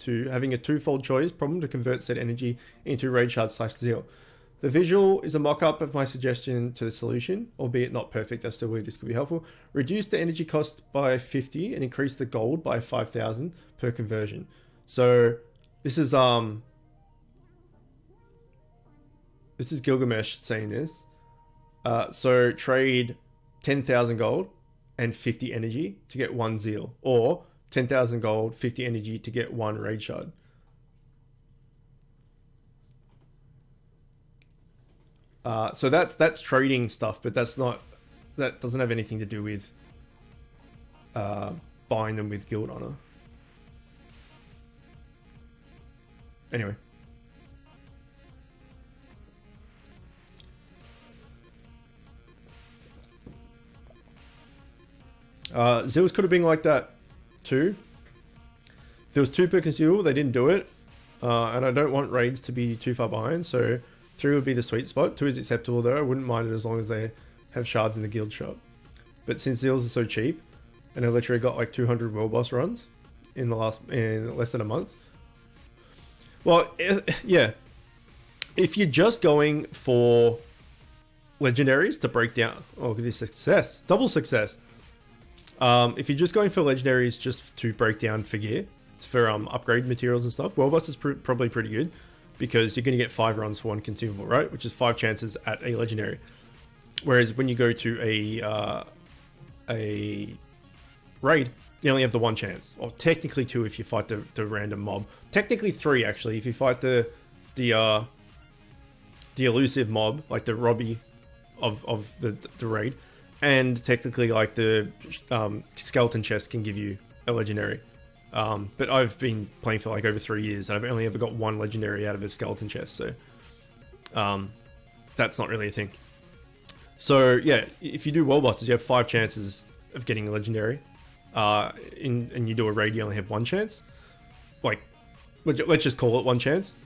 a twofold choice problem to convert said energy into raid shard / zeal. The visual is a mock-up of my suggestion to the solution, albeit not perfect. I still believe this could be helpful. Reduce the energy cost by 50 and increase the gold by 5,000 per conversion. So this is Gilgamesh saying this. So trade 10,000 gold and 50 energy to get 1 zeal, or 10,000 gold, 50 energy to get 1 raid shard. So that's trading stuff, but that doesn't have anything to do with buying them with guild honor. Anyway. Zeals could have been like that too. If there was 2 per consumable, they didn't do it. And I don't want raids to be too far behind, so 3 would be the sweet spot. 2 is acceptable though. I wouldn't mind it as long as they have shards in the guild shop. But since Zeals are so cheap, and I literally got like 200 world boss runs in less than a month. Well, yeah. If you're just going for legendaries to break down. Oh, look at this success. Double success. If you're just going for legendaries just to break down for gear, for upgrade materials and stuff, World Boss is probably pretty good because you're going to get 5 runs for 1 consumable, right? Which is 5 chances at a legendary. Whereas when you go to a raid, you only have the 1 chance, or technically 2 if you fight the random mob. Technically 3 actually if you fight the elusive mob, like the Robbie of the raid, and technically like the skeleton chest can give you a legendary. But I've been playing for like over 3 years and I've only ever got 1 legendary out of a skeleton chest, so that's not really a thing. So yeah, if you do world bosses, you have 5 chances of getting a legendary. And you do a raid, you only have 1 chance. Like, let's just call it 1 chance.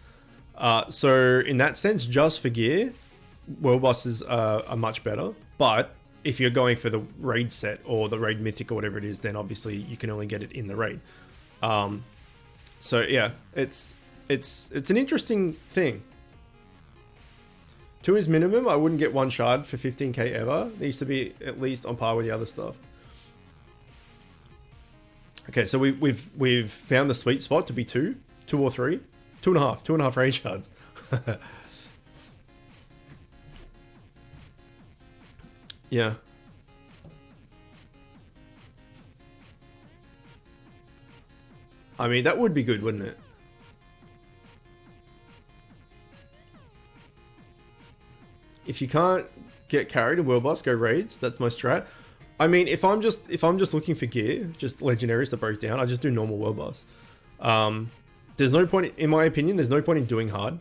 So in that sense, just for gear, world bosses are much better. But if you're going for the raid set or the raid mythic or whatever it is, then obviously you can only get it in the raid. So yeah, it's an interesting thing. 2 is minimum. I wouldn't get 1 shard for 15k ever. It needs to be at least on par with the other stuff. Okay, so we've found the sweet spot to be 2 or 3, 2.5 raid shards. Yeah. I mean, that would be good, wouldn't it? If you can't get carried in world boss, go raids. That's my strat. I mean, if I'm just looking for gear, just legendaries to break down, I just do normal world boss. There's no point, in my opinion, there's no point in doing hard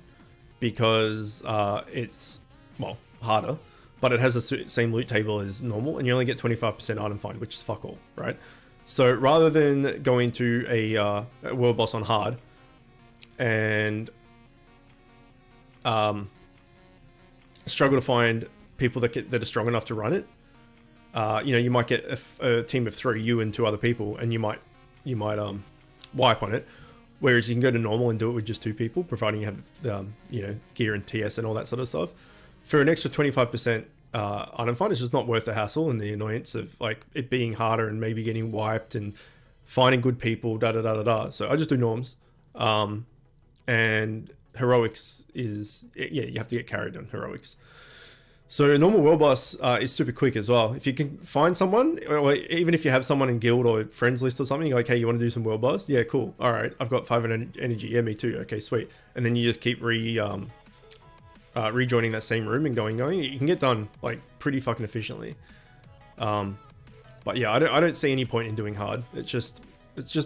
because it's, well, harder, but it has the same loot table as normal, and you only get 25% item find, which is fuck all, right? So rather than going to a world boss on hard and struggle to find people that are strong enough to run it, you know, you might get a team of 3, you and 2 other people, and you might wipe on it. Whereas you can go to normal and do it with just 2 people, providing you have you know, gear and TS and all that sort of stuff. For an extra 25% item find, it's just not worth the hassle and the annoyance of like it being harder and maybe getting wiped and finding good people. So I just do norms, and heroics is, yeah, you have to get carried on heroics. So a normal world boss is super quick as well. If you can find someone, or even if you have someone in guild or friends list or something, you're like, hey, you want to do some world boss? Yeah, cool. All right, I've got 500 energy. Yeah, me too. Okay, sweet. And then you just keep rejoining that same room and going. You can get done like pretty fucking efficiently. But yeah, I don't see any point in doing hard. It's just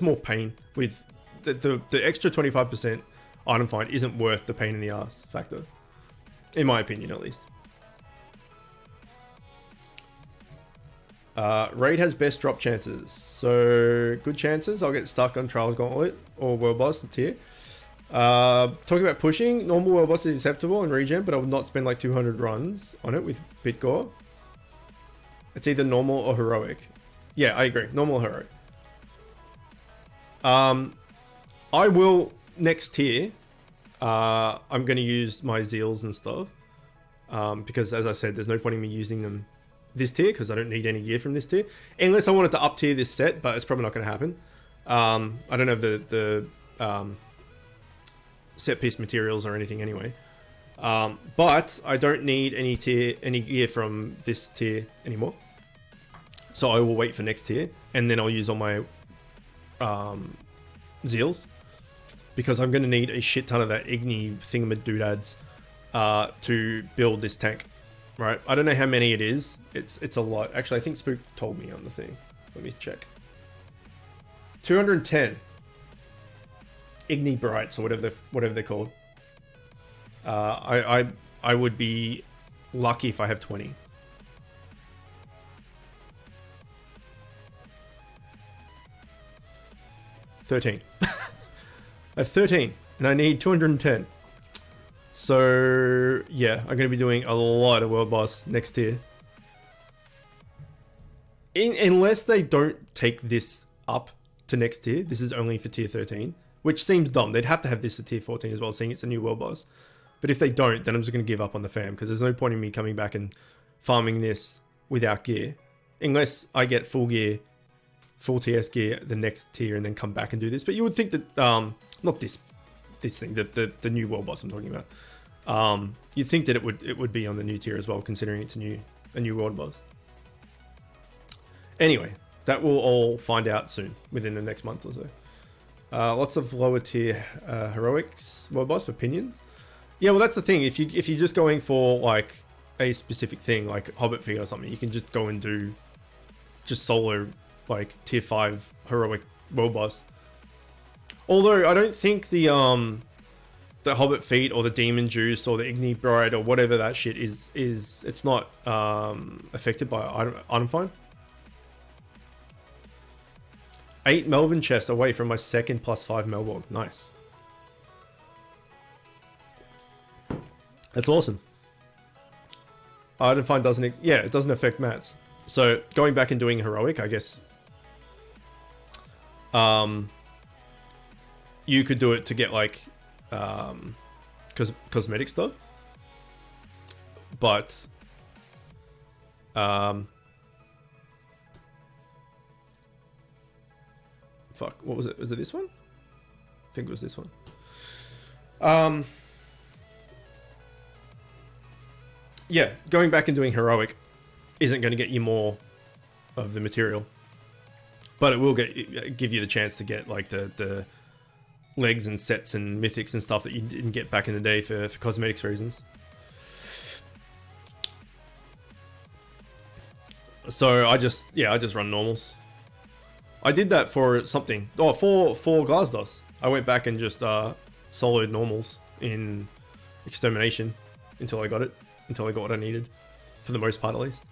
more pain. With the extra 25% item find isn't worth the pain in the ass factor, in my opinion, at least. Raid has best drop chances, so good chances I'll get stuck on Trials Gauntlet or World Boss tier. Talking about pushing, normal World Boss is acceptable and regen, but I would not spend like 200 runs on it with Bitgore. It's either normal or heroic. Yeah, I agree, normal or heroic. I will, next tier, I'm going to use my Zeals and stuff, because as I said, there's no point in me using them this tier because I don't need any gear from this tier unless I wanted to up tier this set, but it's probably not going to happen. I don't have the set piece materials or anything anyway, but I don't need any gear from this tier anymore, so I will wait for next tier and then I'll use all my Zeals, because I'm going to need a shit ton of that Igni thingamadoodads to build this tank. Right, I don't know how many it is. It's a lot. Actually, I think Spook told me on the thing. Let me check. 210 Igni Brights or whatever they're called. I would be lucky if I have 20. I have 13, and I need 210. So yeah, I'm going to be doing a lot of world boss next tier. Unless they don't take this up to next tier, this is only for tier 13, which seems dumb. They'd have to have this at tier 14 as well, seeing it's a new world boss. But if they don't, then I'm just going to give up on the fam, because there's no point in me coming back and farming this without gear, unless I get full gear, full TS gear, the next tier, and then come back and do this. But you would think that not this thing, the new world boss I'm talking about. You'd think that it would be on the new tier as well, considering it's a new world boss. Anyway, that we'll all find out soon, within the next month or so. Lots of lower tier heroics world boss for pinions. Yeah, well that's the thing. If you're just going for like a specific thing, like Hobbit feet or something, you can just go and do just solo like tier 5 heroic world boss. Although I don't think the Hobbit feet or the demon juice or the Igni Bride or whatever that shit is it's not affected by item find. 8 Melbourne chests away from my second +5 Melbourne. Nice. That's awesome. Item find doesn't... Yeah, it doesn't affect mats. So, going back and doing heroic, I guess... you could do it to get, like... cosmetic stuff. But... fuck, what was it? Was it this one? I think it was this one. Yeah, going back and doing heroic isn't going to get you more of the material, but it will give you the chance to get like the legs and sets and mythics and stuff that you didn't get back in the day for cosmetics reasons. So I just run normals. I did that for something. Oh, for Glasdos. I went back and just soloed normals in Extermination until I got it. Until I got what I needed. For the most part, at least.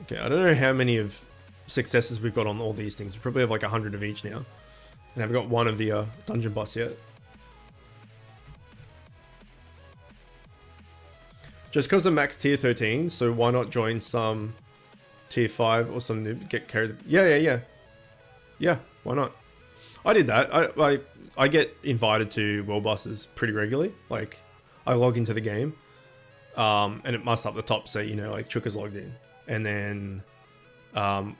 Okay, I don't know how many of successes we've got on all these things. We probably have like 100 of each now. And I haven't got one of the dungeon boss yet. Just because I'm max tier 13, so why not join some... tier 5 or something to get carried. Yeah, why not? I did that. I get invited to world bosses pretty regularly. Like I log into the game and it must up the top say, you know, like Chook is logged in, and then I'm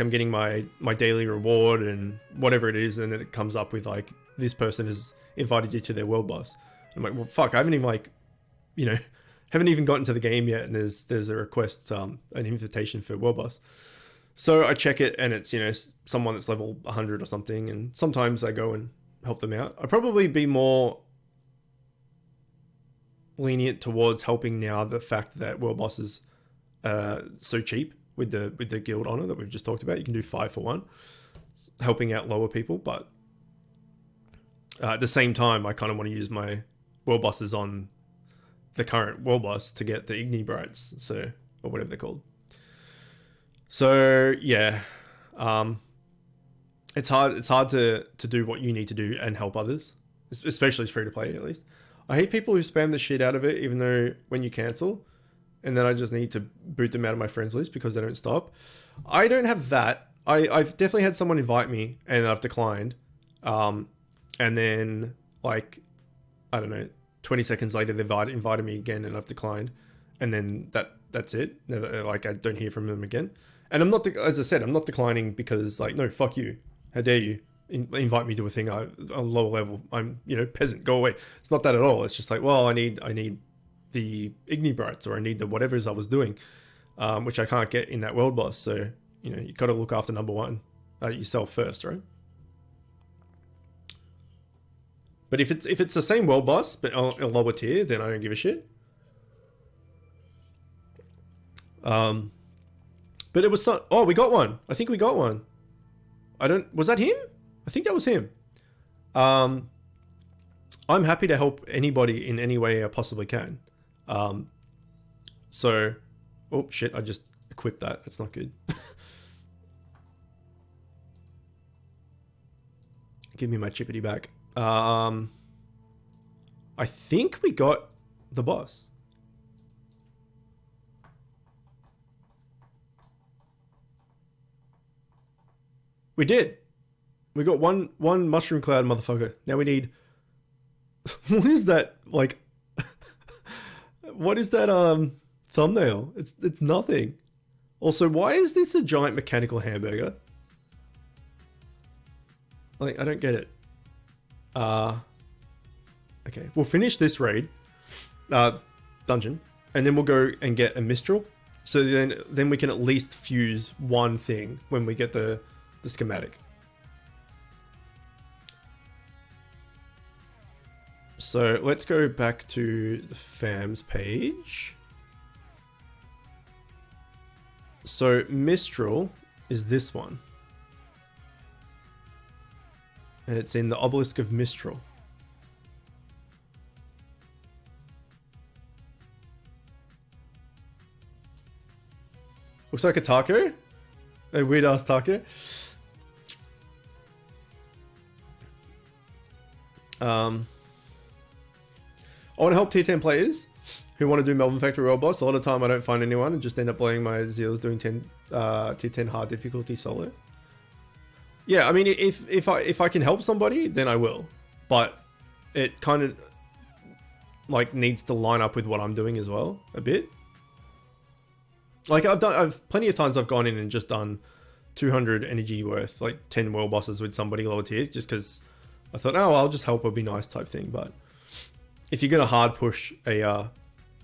getting my daily reward and whatever it is, and then it comes up with like, this person has invited you to their world boss. I'm like, well fuck, I haven't even like, you know, haven't even gotten to the game yet, and there's a request, an invitation for world boss. So I check it, and it's, you know, someone that's level 100 or something, and sometimes I go and help them out. I'd probably be more lenient towards helping now the fact that world boss is so cheap with the guild honor that we've just talked about. You can do 5 for 1, helping out lower people, but at the same time, I kind of want to use my world bosses on the current world boss to get the Igni Brides, so, or whatever they're called. So yeah, it's hard to do what you need to do and help others, especially free to play at least. I hate people who spam the shit out of it, even though when you cancel, and then I just need to boot them out of my friends list because they don't stop. I don't have that. I've definitely had someone invite me and I've declined, and then like, I don't know, 20 seconds later, they've invited me again and I've declined. And then that's it. Never, like, I don't hear from them again. And I'm not, as I said, I'm not declining because, like, no, fuck you. How dare you invite me to a thing on a lower level? I'm, you know, peasant, go away. It's not that at all. It's just like, well, I need the Igni Brights, or I need the whatever's I was doing, which I can't get in that world boss. So, you know, you got to look after number one, yourself first, right? But if it's the same world boss but on a lower tier, then I don't give a shit. But it was oh, we got one. I think we got one. Was that him? I think that was him. I'm happy to help anybody in any way I possibly can. So, oh shit, I just equipped that. That's not good. Give me my chippity back. I think we got the boss. We did. We got one mushroom cloud motherfucker. Now we need... What is that? Like... What is that thumbnail? It's nothing. Also, why is this a giant mechanical hamburger? Like, I don't get it. Okay, we'll finish this raid, dungeon, and then we'll go and get a Mistral. So then we can at least fuse one thing when we get the schematic. So let's go back to the FAMS page. So Mistral is this one. And it's in the Obelisk of Mistral. Looks like a taco. A weird ass taco. I want to help tier 10 players who want to do Melbourne Factory World Boss. A lot of time I don't find anyone and just end up blowing my zeals doing tier 10 hard difficulty solo. Yeah, I mean, if I can help somebody, then I will. But it kind of like needs to line up with what I'm doing as well a bit. Like I've plenty of times I've gone in and just done 200 energy worth, like 10 world bosses with somebody lower tier, just because I thought, oh, I'll just help, it'll be nice type thing. But if you're gonna hard push a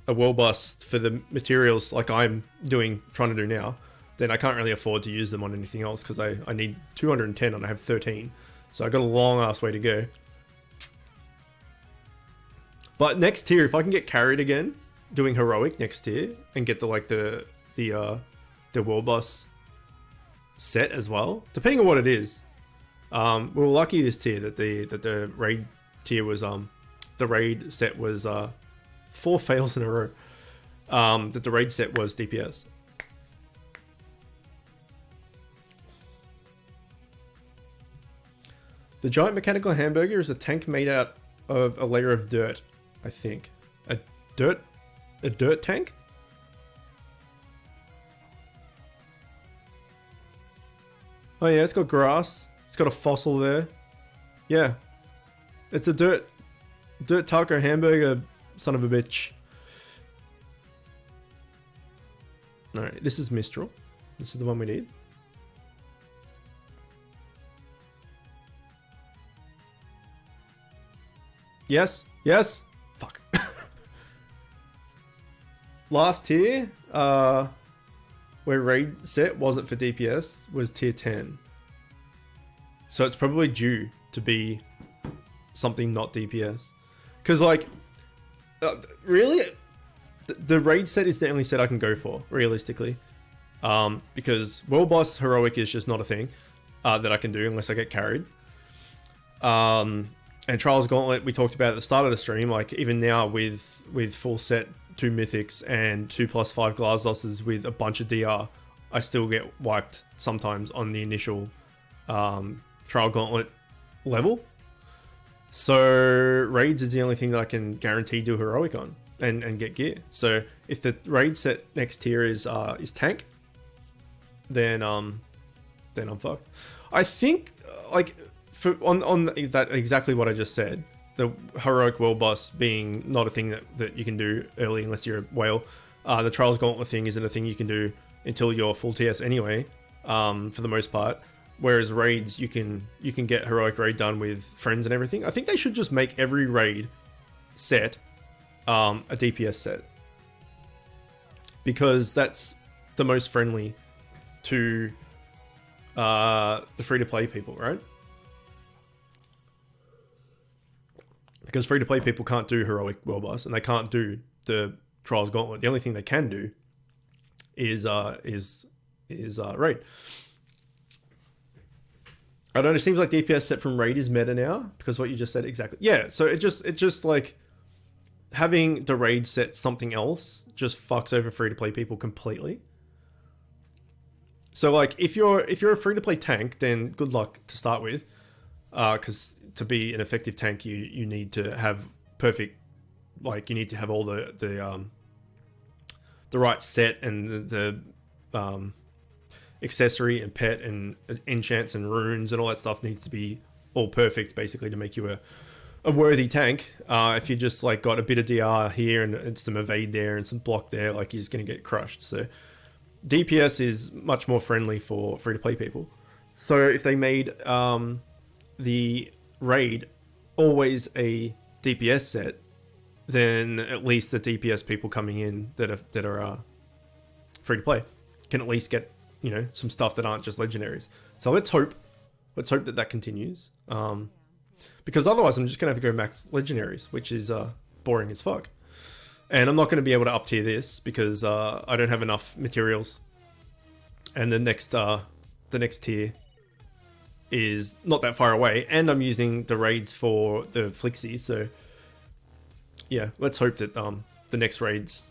world boss for the materials like I'm trying to do now, then I can't really afford to use them on anything else because I need 210 and I have 13, so I got a long ass way to go. But next tier, if I can get carried again, doing heroic next tier and get the world boss set as well, depending on what it is. We were lucky this tier that the raid tier was the raid set was 4 fails in a row. That the raid set was DPS. The giant mechanical hamburger is a tank made out of a layer of dirt, I think. A dirt tank? Oh yeah, it's got grass. It's got a fossil there. Yeah. It's a dirt taco hamburger, son of a bitch. Alright, this is Mistral. This is the one we need. Yes, yes. Fuck. Last tier, where raid set wasn't for DPS, was tier 10. So it's probably due to be something not DPS. Because, like, really, the raid set is the only set I can go for, realistically. Because World Boss Heroic is just not a thing that I can do unless I get carried. And Trials Gauntlet, we talked about at the start of the stream, like, even now with full set 2 Mythics and 2+5 Glass Losses with a bunch of DR, I still get wiped sometimes on the initial Trial Gauntlet level. So raids is the only thing that I can guarantee do heroic on and get gear. So if the raid set next tier is tank, then I'm fucked. I think like on that exactly what I just said, the heroic world boss being not a thing that you can do early unless you're a whale. The Trials Gauntlet thing isn't a thing you can do until you're full TS anyway, for the most part. Whereas raids, you can get heroic raid done with friends and everything. I think they should just make every raid set a DPS set, because that's the most friendly to the free-to-play people, right? Because free-to-play people can't do heroic world boss and they can't do the Trials Gauntlet. The only thing they can do is raid. I don't know, it seems like DPS set from raid is meta now, because what you just said exactly. Yeah, so it just like having the raid set something else just fucks over free-to-play people completely. So like if you're a free-to-play tank, then good luck to start with, because to be an effective tank, you need to have perfect, like you need to have all the right set and the accessory and pet and enchants and runes and all that stuff needs to be all perfect basically to make you a worthy tank. If you just like got a bit of DR here and some evade there and some block there, like you're just gonna get crushed. So DPS is much more friendly for free to play people. So if they made the raid always a DPS set, then at least the DPS people coming in that are free to play can at least get, you know, some stuff that aren't just legendaries. So let's hope that continues. Because otherwise I'm just gonna have to go max legendaries, which is boring as fuck. And I'm not going to be able to up tier this because I don't have enough materials. And the next tier is not that far away, and I'm using the raids for the Flixie. So yeah, let's hope that the next raids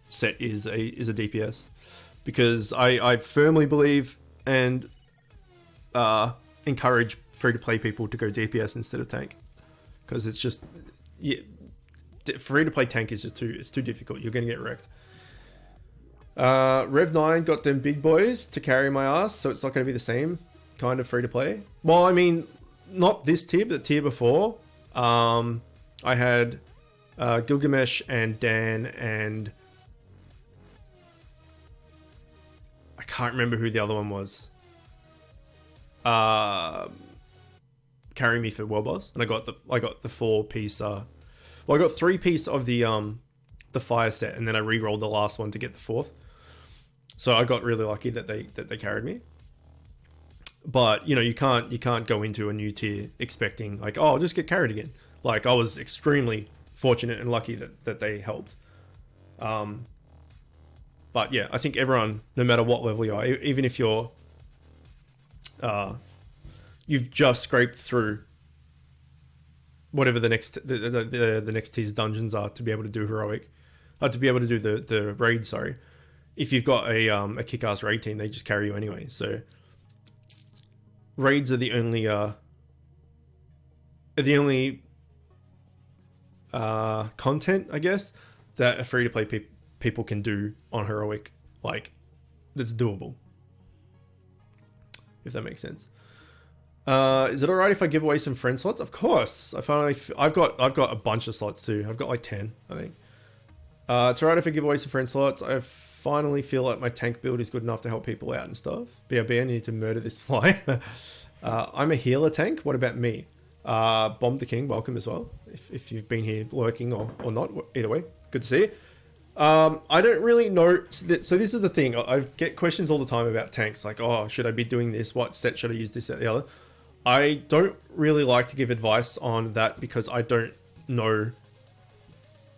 set is a DPS, because I firmly believe and encourage free to play people to go DPS instead of tank, because it's just, yeah, free to play tank is just too difficult. You're gonna get wrecked. Rev 9 got them big boys to carry my ass, so it's not gonna be the same kind of free to play. Well, I mean, not this tier, but the tier before. I had Gilgamesh and Dan, and I can't remember who the other one was. Carry me for World Boss, and I got the 4-piece. Well, I got 3-piece of the fire set, and then I re-rolled the last one to get the 4th. So I got really lucky that they carried me. But you know, you can't go into a new tier expecting like, oh, I'll just get carried again. Like, I was extremely fortunate and lucky that they helped. But yeah, I think everyone, no matter what level you are, even if you're you've just scraped through whatever the next tier's dungeons are to be able to do heroic, to be able to do the raid. Sorry, if you've got a kick-ass raid team, they just carry you anyway. So raids are the only content, I guess, that a free to play people can do on heroic, like, that's doable, if that makes sense. Is it alright if I give away some friend slots? Of course. I've got a bunch of slots too. I've got like 10, I think. It's alright if I give away some friend slots. I finally feel like my tank build is good enough to help people out and stuff. BRB, I need to murder this fly. I'm a healer tank. What about me? Bomb the King, welcome as well. If you've been here lurking or not, either way, good to see you. I don't really know. So this is the thing. I get questions all the time about tanks. Like, oh, should I be doing this? What set should I use, this, that, the other? I don't really like to give advice on that because I don't know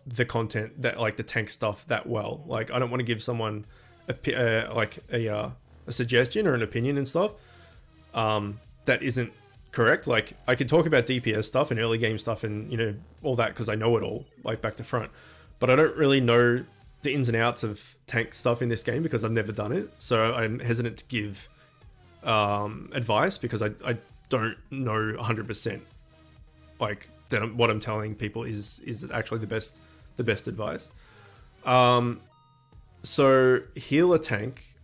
the content, that like the tank stuff, that well. Like, I don't want to give someone a suggestion or an opinion and stuff that isn't correct. Like, I can talk about DPS stuff and early game stuff and, you know, all that because I know it all, like, back to front. But I don't really know the ins and outs of tank stuff in this game because I've never done it. So I'm hesitant to give advice because I don't know 100% like that what I'm telling people is actually the best advice. So healer tank,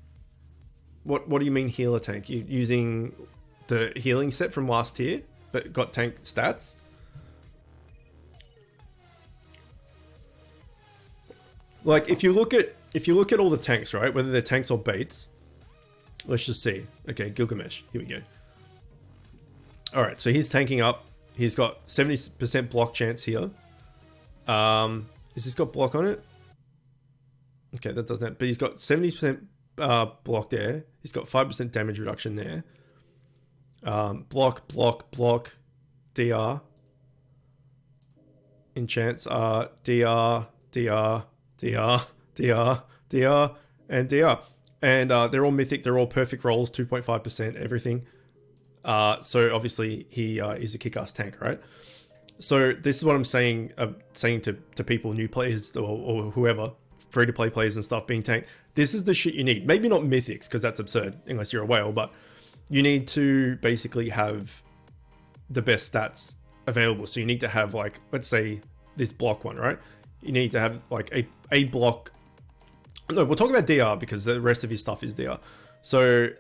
what do you mean healer tank? You using the healing set from last tier but got tank stats? Like, if you look at all the tanks, right, whether they're tanks or baits, let's just see. Okay, Gilgamesh, here we go. All right, so he's tanking up. He's got 70% block chance here. Has this got block on it? Okay, that doesn't. But he's got 70% block there. He's got 5% damage reduction there. Block, DR. Enchants are DR, and DR. And they're all mythic. They're all perfect rolls, 2.5%, everything. So obviously he is a kick-ass tank, right? So this is what I'm saying to people, new players or whoever, free-to-play players and stuff being tanked. This is the shit you need. Maybe not mythics, because that's absurd, unless you're a whale, but you need to basically have the best stats available. So you need to have, like, let's say this block one, right? You need to have like a block. No, we'll talk about DR because the rest of his stuff is DR. So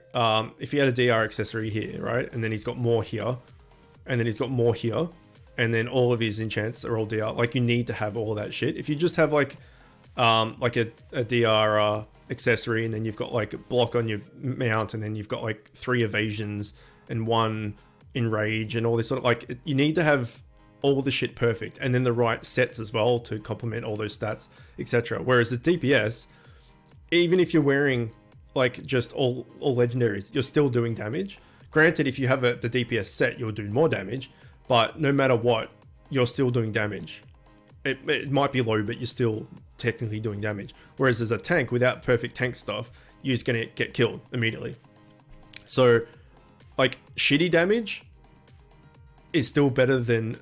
if he had a DR accessory here, right, and then he's got more here, and then he's got more here, and then all of his enchants are all DR. Like, you need to have all that shit. If you just have like a DR accessory, and then you've got like a block on your mount, and then you've got like 3 evasions and 1 enrage and all this sort of, like, you need to have all the shit perfect, and then the right sets as well to complement all those stats, etc. Whereas the DPS, even if you're wearing like just all legendaries, you're still doing damage. Granted, if you have the DPS set, you'll do more damage, but no matter what, you're still doing damage. It might be low, but you're still technically doing damage. Whereas as a tank, without perfect tank stuff, you're just gonna get killed immediately. So, like, shitty damage is still better than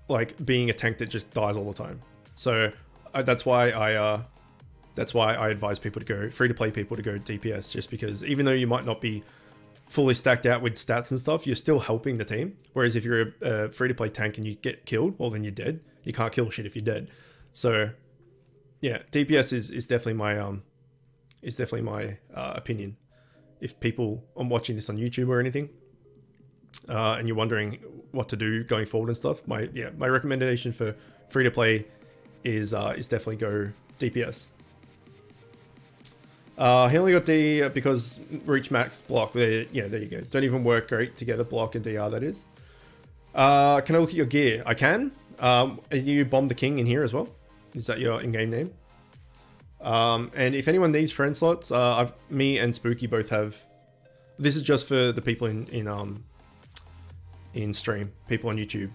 like being a tank that just dies all the time. So that's why I advise people to go free-to-play, people to go DPS, just because even though you might not be fully stacked out with stats and stuff, you're still helping the team. Whereas if you're a free-to-play tank and you get killed, well, then you're dead. You can't kill shit if you're dead. So yeah, DPS is definitely my opinion. If people are watching this on YouTube or anything, and you're wondering what to do going forward and stuff, my recommendation for free-to-play is definitely go DPS. He only got D because reach max block. There you go. Don't even work great together, block and DR, that is. Can I look at your gear? I can. You bomb the king in here as well? Is that your in-game name? And if anyone needs friend slots, me and Spooky both have. This is just for the people in stream, people on YouTube.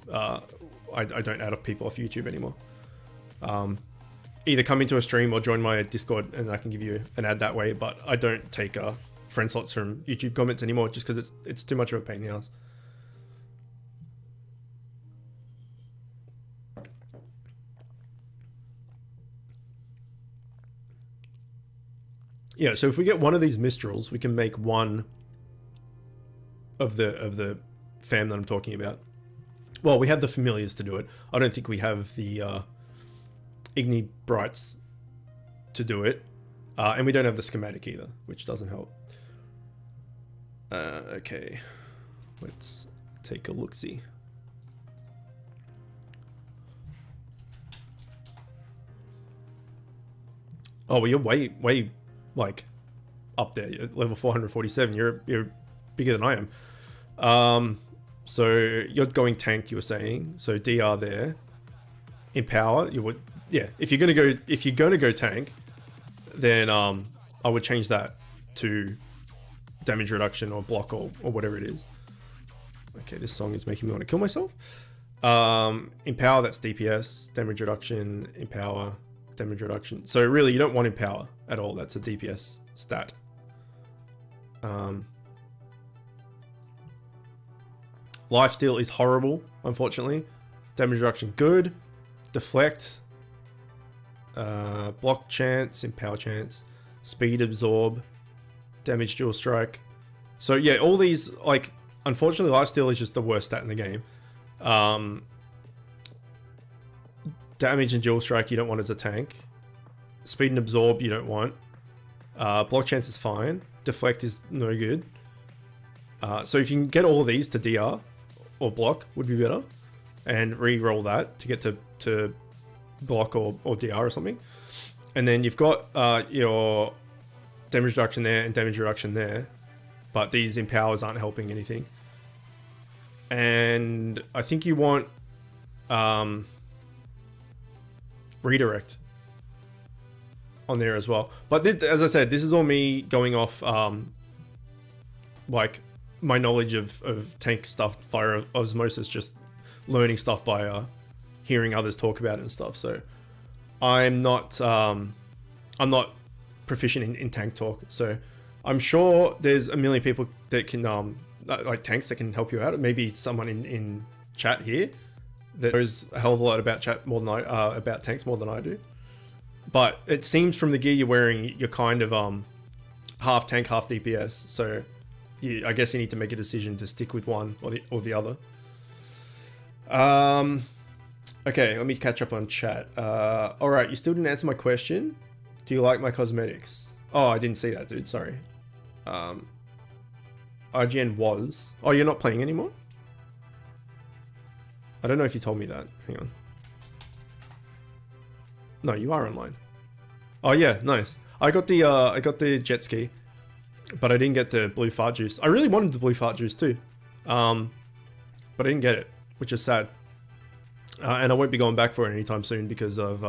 I don't add up people off YouTube anymore. Either come into a stream or join my Discord, and I can give you an ad that way. But I don't take friend slots from YouTube comments anymore, just because it's too much of a pain in the ass. Yeah, so if we get one of these Mistrals, we can make one of the fam that I'm talking about. Well, we have the familiars to do it. I don't think we have the Igni Brights to do it. And we don't have the schematic either, which doesn't help. Okay. Let's take a look-see. Oh, well, you're way like up there. You're level 447. You're bigger than I am. So you're going tank, you were saying. So DR there. Empower, you would, yeah. If you're gonna go tank, then I would change that to damage reduction or block or whatever it is. Okay, this song is making me want to kill myself. Empower, that's DPS, damage reduction, empower, damage reduction. So really, you don't want empower at all. That's a DPS stat. Lifesteal is horrible, unfortunately. Damage reduction, good. Deflect, block chance, empower chance, speed absorb, damage dual strike. So yeah, all these, like, unfortunately, lifesteal is just the worst stat in the game. Damage and dual strike you don't want as a tank. Speed and absorb you don't want. Block chance is fine. Deflect is no good. So if you can get all of these to DR or block would be better, and re-roll that to get to block or DR or something. And then you've got your damage reduction there and damage reduction there, but these empowers aren't helping anything. And I think you want redirect on there as well. But this, as I said, this is all me going off like my knowledge of tank stuff via osmosis, just learning stuff by hearing others talk about it and stuff. So I'm not proficient in tank talk. So I'm sure there's a million people that can like tanks that can help you out. Maybe someone in chat here that knows a hell of a lot about about tanks more than I do. But it seems from the gear you're wearing, you're kind of half tank, half DPS. So I guess you need to make a decision to stick with one or the other. Okay, let me catch up on chat. All right, you still didn't answer my question. Do you like my cosmetics? Oh, I didn't see that, dude. Sorry. IGN was. Oh, you're not playing anymore? I don't know if you told me that. Hang on. No, you are online. Oh yeah, nice. I got the jet ski, but I didn't get the blue fart juice. I really wanted the blue fart juice too, but I didn't get it, which is sad. And I won't be going back for it anytime soon because of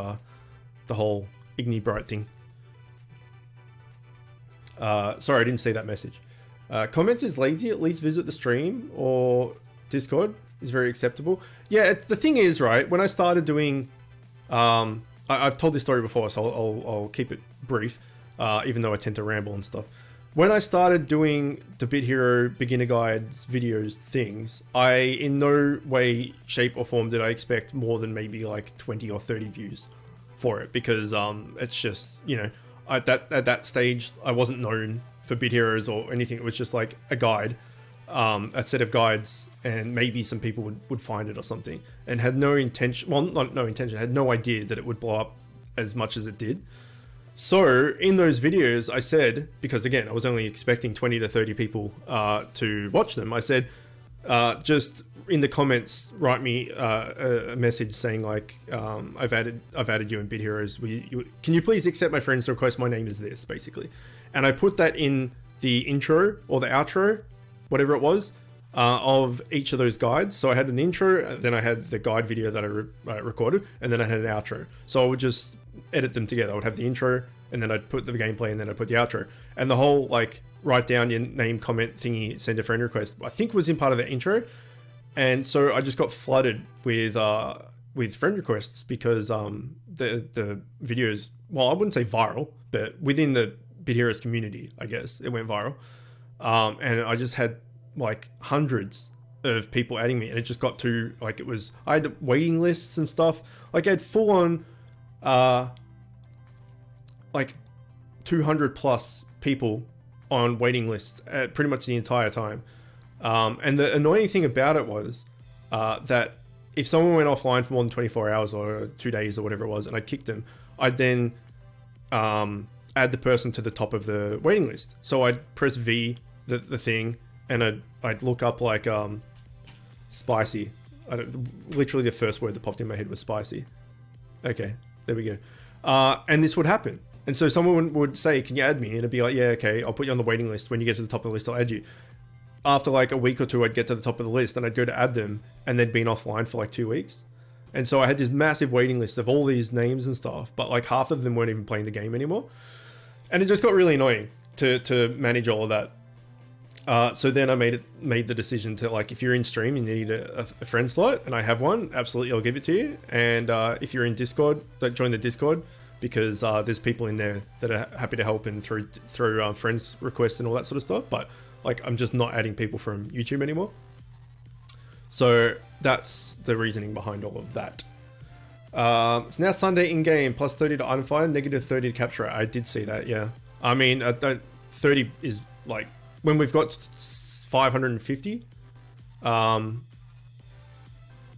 the whole Igni Bright thing. Sorry, I didn't see that message. Comments is lazy. At least visit the stream or Discord is very acceptable. Yeah, the thing is, right, when I started doing... I've told this story before, so I'll keep it brief, even though I tend to ramble and stuff. When I started doing the Bit Hero beginner guides, videos, things, I in no way, shape or form did I expect more than maybe like 20 or 30 views for it, because it's just, you know, at that stage I wasn't known for Bit Heroes or anything. It was just like a guide, a set of guides, and maybe some people would find it or something, and had no intention, well, not no intention, had no idea that it would blow up as much as it did. So in those videos I said, because again I was only expecting 20 to 30 people to watch them, I said just in the comments write me a message saying like, I've added you in Bit Heroes, can you please accept my friend's request, my name is this, basically. And I put that in the intro or the outro, whatever it was, of each of those guides. So I had an intro, then I had the guide video that I recorded, and then I had an outro. So I would just edit them together. I would have the intro, and then I'd put the gameplay, and then I'd put the outro. And the whole like write down your name, comment thingy, send a friend request, I think was in part of the intro. And so I just got flooded with friend requests because the videos, well, I wouldn't say viral, but within the Bit Heroes community, I guess it went viral. And I just had like hundreds of people adding me, and it just got to like, I had waiting lists and stuff. Like I had full on like 200 plus people on waiting lists at pretty much the entire time. And the annoying thing about it was that if someone went offline for more than 24 hours or 2 days or whatever it was, and I kicked them, I'd then add the person to the top of the waiting list. So I'd press V, the thing, and I'd look up like spicy. Literally the first word that popped in my head was spicy. Okay, there we go. And this would happen. And so someone would say, can you add me? And it'd be like, yeah, okay, I'll put you on the waiting list. When you get to the top of the list, I'll add you. After like a week or two, I'd get to the top of the list and I'd go to add them, and they'd been offline for like 2 weeks. And so I had this massive waiting list of all these names and stuff, but like half of them weren't even playing the game anymore. And it just got really annoying to manage all of that. So then I made the decision to, like, if you're in stream, you need a friend slot, and I have one, absolutely, I'll give it to you. And if you're in Discord, join the Discord, because there's people in there that are happy to help and through friends requests and all that sort of stuff. But like, I'm just not adding people from YouTube anymore. So that's the reasoning behind all of that. It's now Sunday in game, plus 30 to item find, negative 30 to capture it. I did see that, yeah. I mean, 30 is like, when we've got 550,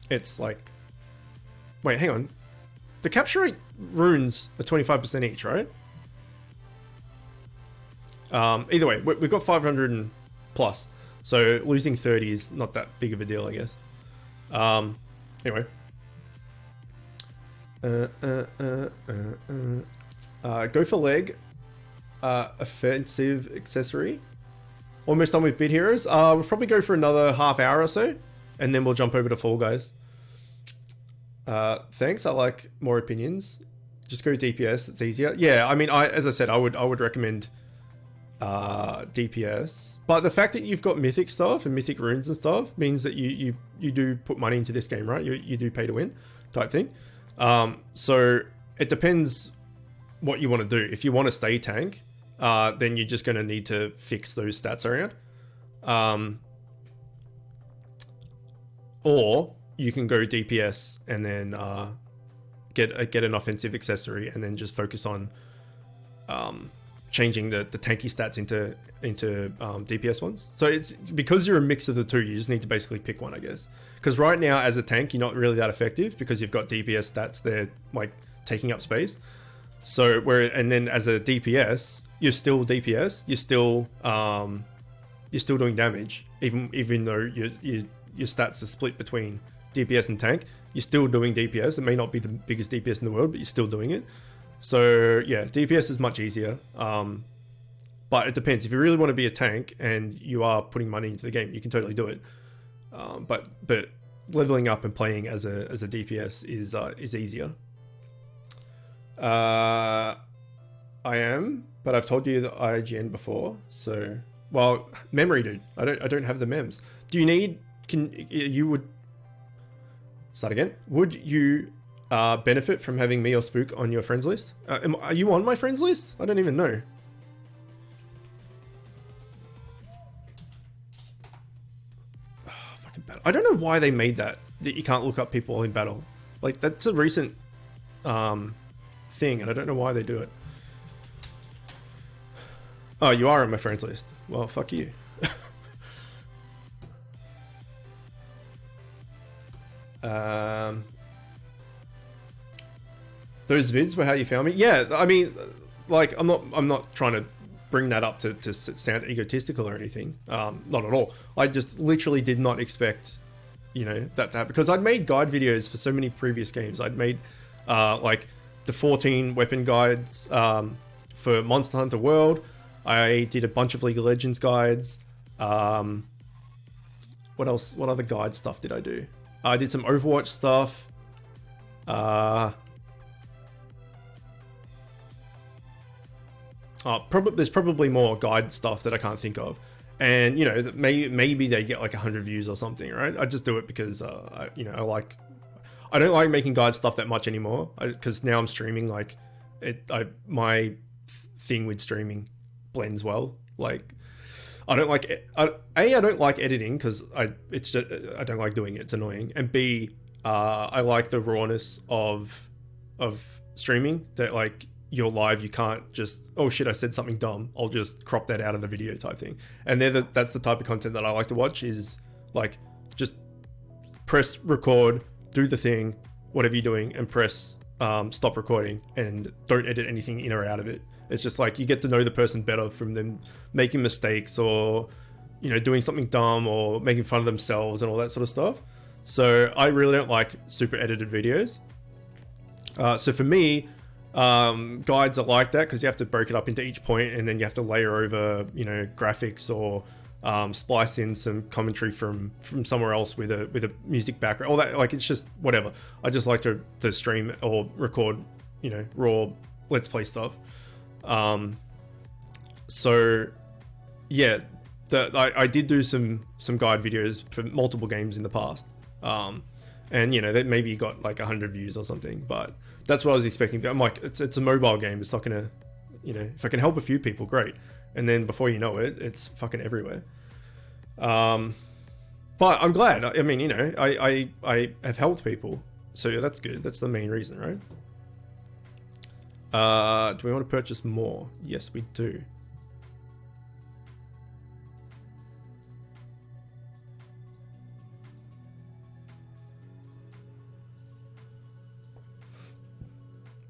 it's like, wait, hang on. The capture rate runes are 25% each, right? Either way, we've got 500 and plus, so losing 30 is not that big of a deal, I guess. Anyway. Go for leg. Offensive accessory. Almost done with Bit Heroes. We'll probably go for another half hour or so, and then we'll jump over to Fall Guys. Thanks. I like more opinions. Just go DPS. It's easier. Yeah, I mean, as I said, I would recommend DPS. But the fact that you've got mythic stuff and mythic runes and stuff means that you do put money into this game, right? You do pay to win type thing. So it depends what you want to do. If you want to stay tank, then you're just going to need to fix those stats around. Or you can go DPS and then get an offensive accessory, and then just focus on changing the tanky stats into DPS ones. So it's because you're a mix of the two, you just need to basically pick one, I guess. Because right now as a tank, you're not really that effective because you've got DPS stats there like taking up space. So and then as a DPS, you're still DPS. You're still doing damage, even though your stats are split between DPS and tank, you're still doing DPS. It may not be the biggest DPS in the world, but you're still doing it. So yeah, DPS is much easier. But it depends. If you really want to be a tank and you are putting money into the game, you can totally do it. But leveling up and playing as a DPS is easier. I am, but I've told you the IGN before. So, well, memory, dude. I don't have the mems. Do you need? You would start again? Would you benefit from having me or Spook on your friends list? Are you on my friends list? I don't even know. Fucking battle. I don't know why they made that you can't look up people in battle. Like, that's a recent thing, and I don't know why they do it. Oh, you are on my friends list. Well, fuck you. Those vids were how you found me. Yeah, I mean, like, I'm not trying to bring that up to sound egotistical or anything. Not at all. I just literally did not expect, you know, that to happen, because I'd made guide videos for so many previous games. I'd made like the 14 weapon guides for Monster Hunter World. I did a bunch of League of Legends guides. What else? What other guide stuff did I do? I did some Overwatch stuff. There's probably more guide stuff that I can't think of. And, you know, maybe they get like 100 views or something, right? I just do it because, I don't like making guide stuff that much anymore, because now I'm streaming. Like, my thing with streaming blends well. Like, I don't like I don't like editing because I don't like doing it. It's annoying. And B, I like the rawness of streaming. That, like, you're live, you can't just, oh shit, I said something dumb, I'll just crop that out of the video type thing. And that's the type of content that I like to watch, is like, just press record, do the thing, whatever you're doing, and press stop recording, and don't edit anything in or out of it. It's just like, you get to know the person better from them making mistakes, or, you know, doing something dumb, or making fun of themselves and all that sort of stuff. So I really don't like super edited videos. So for me, guides are like that, because you have to break it up into each point, and then you have to layer over, you know, graphics, or splice in some commentary from somewhere else with a music background, all that. Like, it's just whatever. I just like to stream or record, you know, raw let's play stuff. So yeah, I did do some guide videos for multiple games in the past, and, you know, that maybe got like 100 views or something, but that's what I was expecting. I'm like, it's a mobile game, it's not gonna, you know, if I can help a few people, great. And then before you know it, it's fucking everywhere. But I'm glad. I mean, you know, I have helped people, so yeah, that's good. That's the main reason, right? Do we want to purchase more? Yes, we do.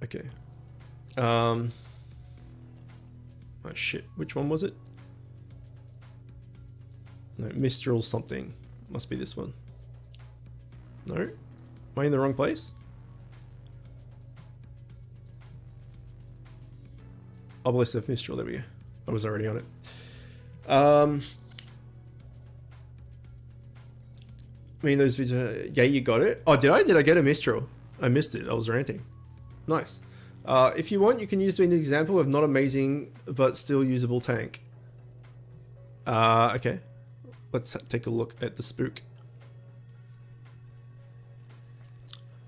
Okay. Oh shit, which one was it? No, Mistral something. Must be this one. No? Am I in the wrong place? Obelisk of Mistral, there we go. I was already on it. I mean, those videos, yeah, you got it. Oh, did I get a Mistral? I missed it, I was ranting. Nice. If you want, you can use me as an example of not amazing but still usable tank. Okay. Let's take a look at the Spook.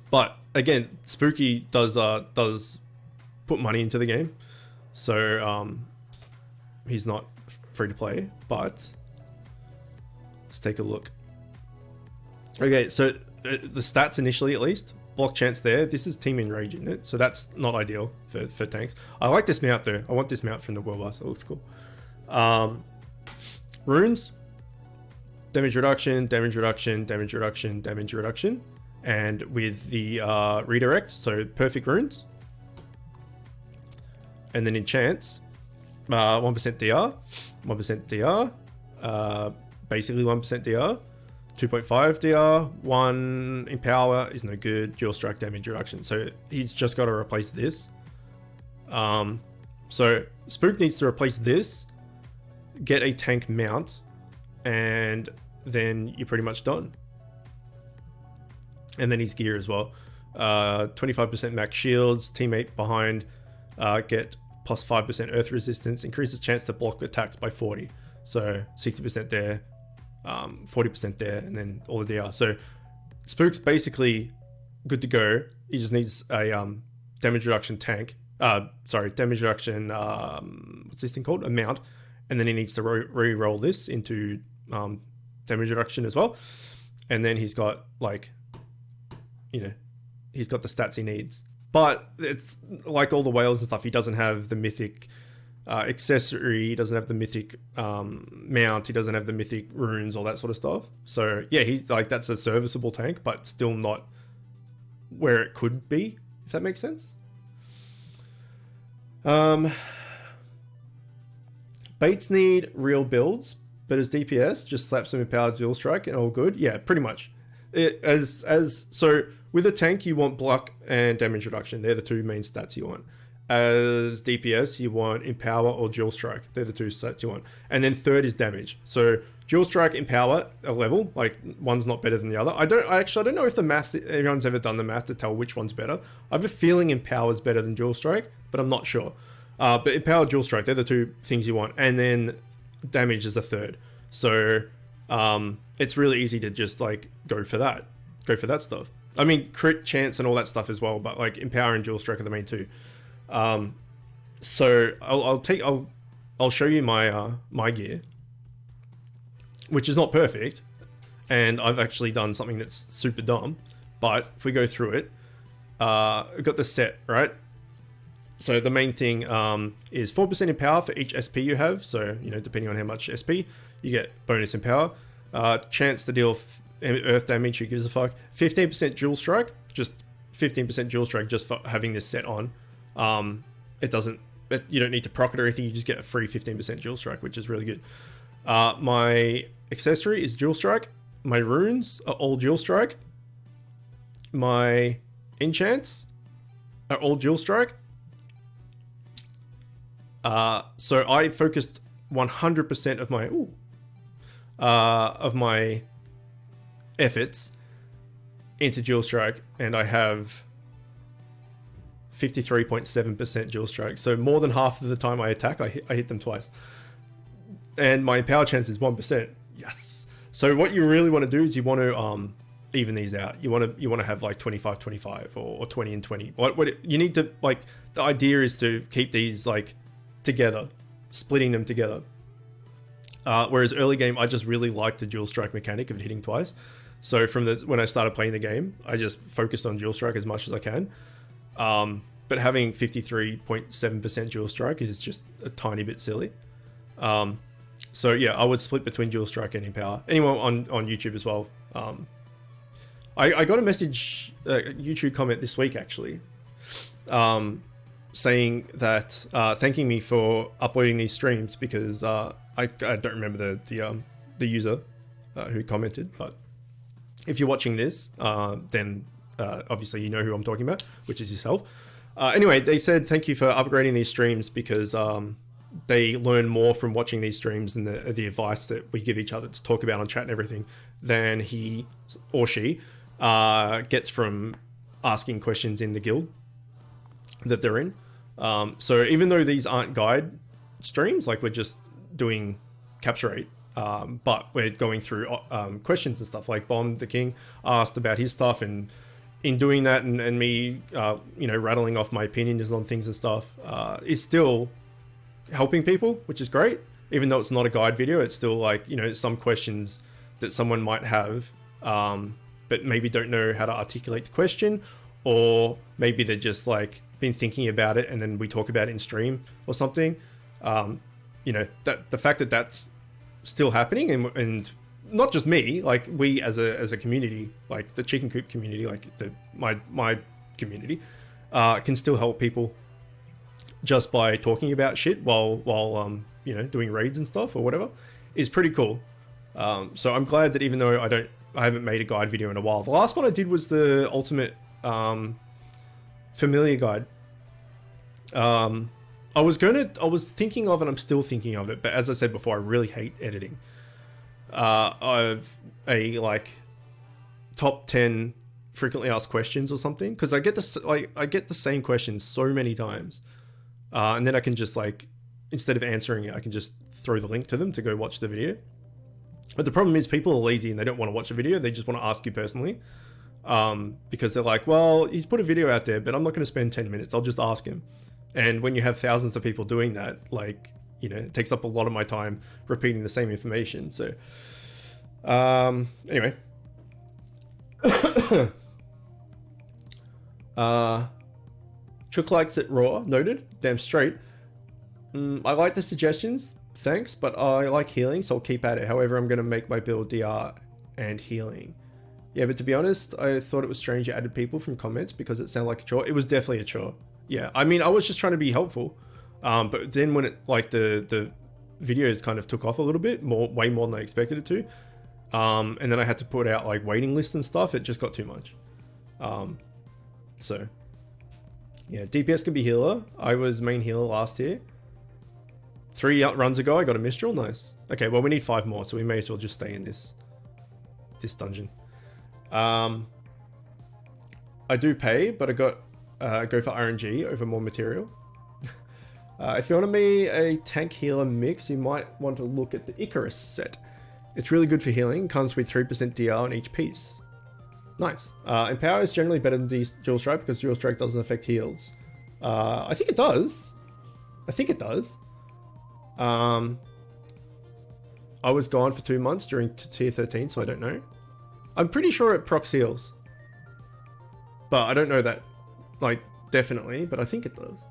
But again, Spooky does put money into the game, so he's not free to play. But let's take a look. Okay, so the stats initially, at least. Block chance there. This is Team Enrage, isn't it? So that's not ideal for tanks. I like this mount though. I want this mount from the World Boss. It looks cool. Runes. Damage reduction, damage reduction, damage reduction, damage reduction. And with the redirect, so perfect runes. And then enchants. 1% DR. 1% DR. Basically 1% DR. 2.5 DR, 1 Empower is no good, dual strike damage reduction. So he's just got to replace this. So Spook needs to replace this, get a tank mount, and then you're pretty much done. And then his gear as well. 25% max shields, teammate behind, get plus 5% earth resistance, increases chance to block attacks by 40. So 60% there, 40% there, and then all the DR. So Spook's basically good to go. He just needs a damage reduction tank. Damage reduction, what's this thing called? A mount. And then he needs to re-roll this into damage reduction as well. And then he's got like, he's got the stats he needs. But it's like all the whales and stuff, he doesn't have the mythic accessory, he doesn't have the mythic mount, he doesn't have the mythic runes, all that sort of stuff. So yeah, he's like, that's a serviceable tank, but still not where it could be, if that makes sense. Baits need real builds, but as DPS, just slap some empowered dual strike and all good. Yeah, pretty much. So with a tank, you want block and damage reduction. They're the two main stats you want. As DPS, you want empower or dual strike. They're the two stats you want. And then third is damage. So dual strike, empower a level, like one's not better than the other. I don't know if the math, everyone's ever done the math to tell which one's better. I have a feeling empower is better than dual strike, but I'm not sure. But empower, dual strike, they're the two things you want. And then damage is the third. So it's really easy to just like go for that stuff. I mean, crit chance and all that stuff as well, but like empower and dual strike are the main two. So I'll show you my gear, which is not perfect, and I've actually done something that's super dumb. But if we go through it, I've got the set right. So the main thing is 4% in power for each SP you have. So depending on how much SP, you get bonus in power. Chance to deal earth damage, who gives a fuck. 15% dual strike, just 15% dual strike just for having this set on. You don't need to proc it or anything, you just get a free 15% dual strike, which is really good. My accessory is dual strike. My runes are all dual strike. My enchants are all dual strike. So I focused 100% of my efforts into dual strike, and I have 53.7% dual strike. So more than half of the time I attack, I hit them twice. And my power chance is 1%. Yes. So what you really want to do is you want to even these out. You want to have like 25-25 or 20 and 20. You need to, like, the idea is to keep these like together, splitting them together. Whereas early game, I just really liked the dual strike mechanic of hitting twice. So when I started playing the game, I just focused on dual strike as much as I can. But having 53.7% dual strike is just a tiny bit silly. So yeah, I would split between dual strike and empower. Anyone on YouTube as well. I got a message, YouTube comment this week actually, saying that thanking me for uploading these streams because I don't remember the user who commented, but if you're watching this, then obviously you know who I'm talking about, which is yourself. Anyway, they said thank you for upgrading these streams because they learn more from watching these streams and the advice that we give each other to talk about on chat and everything than he or she gets from asking questions in the guild that they're in. So even though these aren't guide streams, like we're just doing capture rate, but we're going through questions and stuff, like Bomb the King asked about his stuff, and in doing that and me rattling off my opinions on things and stuff is still helping people, which is great. Even though it's not a guide video, it's still like, some questions that someone might have but maybe don't know how to articulate the question, or maybe they're just like been thinking about it and then we talk about it in stream or something. That the fact that that's still happening, and not just me, like we as a community, like the Chicken Coop community, like my community, can still help people just by talking about shit while doing raids and stuff or whatever, is pretty cool. So I'm glad that even though I don't made a guide video in a while. The last one I did was the ultimate familiar guide. I was thinking of, and I'm still thinking of it, but as I said before, I really hate editing. I've a like top 10 frequently asked questions or something, because I get the same questions so many times, and then I can just like, instead of answering it, I can just throw the link to them to go watch the video. But the problem is people are lazy and they don't want to watch a video. They just want to ask you personally, because they're like, well, he's put a video out there, but I'm not going to spend 10 minutes. I'll just ask him. And when you have thousands of people doing that, like, you know, it takes up a lot of my time repeating the same information. So, anyway. Chook likes it raw. Noted. Damn straight. I like the suggestions. Thanks, but I like healing, so I'll keep at it. However, I'm going to make my build DR and healing. Yeah, but to be honest, I thought it was strange you added people from comments because it sounded like a chore. It was definitely a chore. Yeah, I mean, I was just trying to be helpful. But then when it, like, the videos kind of took off a little bit, way more than I expected it to. And then I had to put out, like, waiting lists and stuff. It just got too much. So, yeah, DPS can be healer. I was main healer last year. 3 runs ago, I got a Mistral. Nice. Okay, well, we need 5 more, so we may as well just stay in this dungeon. I do pay, but I got go for RNG over more material. If you want to be a tank healer mix, you might want to look at the Icarus set. It's really good for healing. Comes with 3% DR on each piece. Nice. Empower is generally better than Dual Strike because Dual Strike doesn't affect heals. I think it does. I was gone for 2 months during tier 13, so I don't know. I'm pretty sure it procs heals, but I don't know that, like, definitely, but I think it does.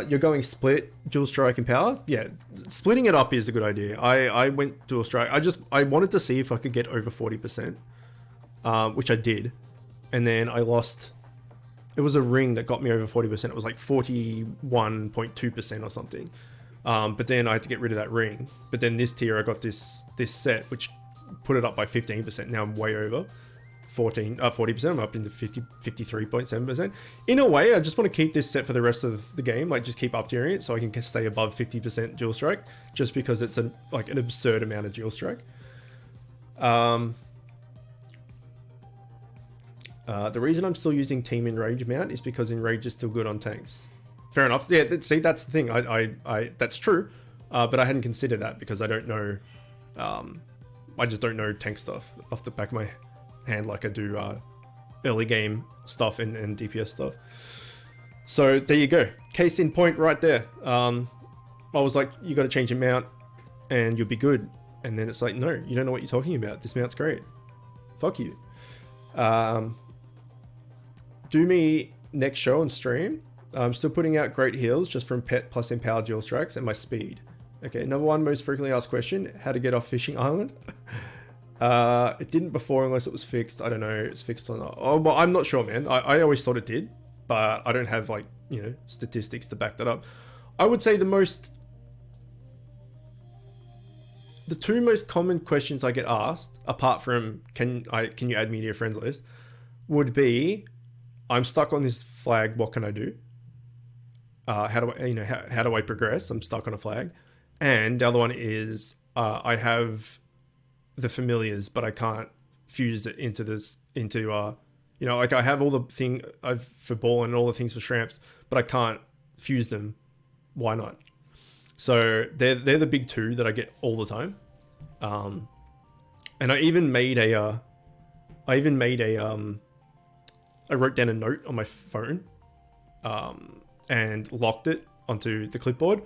You're going split, dual strike and power? Yeah, splitting it up is a good idea. I went dual strike. I wanted to see if I could get over 40%, which I did. And then I lost, it was a ring that got me over 40%. It was like 41.2% or something. But then I had to get rid of that ring. But then this tier, I got this set, which put it up by 15%. Now I'm way over 40%. I'm up into 53.7%. In a way, I just want to keep this set for the rest of the game. Like, just keep up tiering it so I can stay above 50% dual strike, just because it's an absurd amount of dual strike. The reason I'm still using team Enrage mount is because Enrage is still good on tanks. Fair enough. Yeah, see, that's the thing. I that's true, but I hadn't considered that because I don't know. I just don't know tank stuff off the back of my hand like I do early game stuff and DPS stuff. So there you go. Case in point right there. I was like, you got to change your mount and you'll be good. And then it's like, no, you don't know what you're talking about. This mount's great. Fuck you. Do me next show on stream. I'm still putting out great heals just from pet plus empowered dual strikes and my speed. Okay, number 1 most frequently asked question, how to get off fishing island. It didn't before unless it was fixed. I don't know if it's fixed or not. Oh, well, I'm not sure, man. I always thought it did, but I don't have, like, you know, statistics to back that up. I would say the 2 most common questions I get asked, apart from can you add me to your friends list, would be, I'm stuck on this flag, what can I do? How do I progress? I'm stuck on a flag. And the other one is, I have the familiars, but I can't fuse it into like I have all the thing for ball and all the things for shramps, but I can't fuse them. Why not? So they're the big 2 that I get all the time. And I wrote down a note on my phone, and locked it onto the clipboard.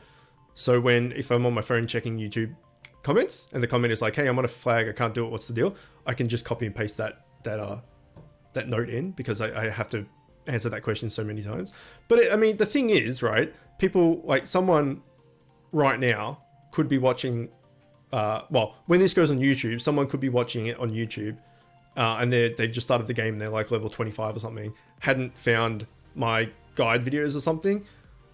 So if I'm on my phone checking YouTube comments and the comment is like, hey, I'm on a flag, I can't do it, what's the deal? I can just copy and paste that note in, because I have to answer that question so many times. But I mean, the thing is, right, people, like, someone right now could be watching, well, when this goes on YouTube, someone could be watching it on YouTube, and they've just started the game and they're like level 25 or something, hadn't found my guide videos or something,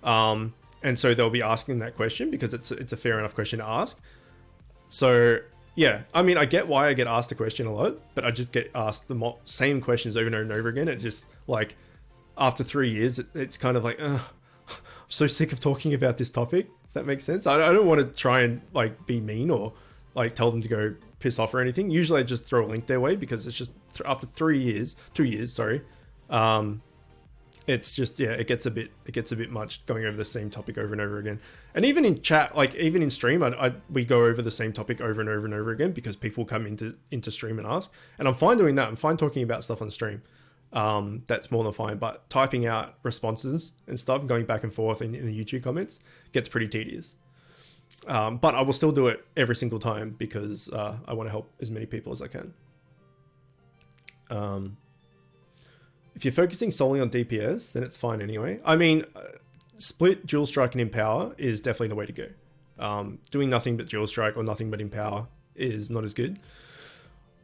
and so they'll be asking that question because it's a fair enough question to ask. So Yeah, I mean, I get why I get asked the question a lot, but I just get asked the same questions over and over again. It just like after 3 years, it's kind of like, ugh, I'm so sick of talking about this topic. If that makes sense. I don't want to try and like be mean or like tell them to go piss off or anything. Usually I just throw a link their way because it's just after 2 years, sorry. It's just, yeah, it gets a bit much going over the same topic over and over again. And even in chat, like even in stream, we go over the same topic over and over and over again because people come into stream and ask, and I'm fine doing that. I'm fine talking about stuff on stream. That's more than fine, but typing out responses and stuff, going back and forth in the YouTube comments gets pretty tedious. But I will still do it every single time because I want to help as many people as I can. If you're focusing solely on DPS, then it's fine anyway. I mean, split dual strike and empower is definitely the way to go. Doing nothing but dual strike or nothing but empower is not as good.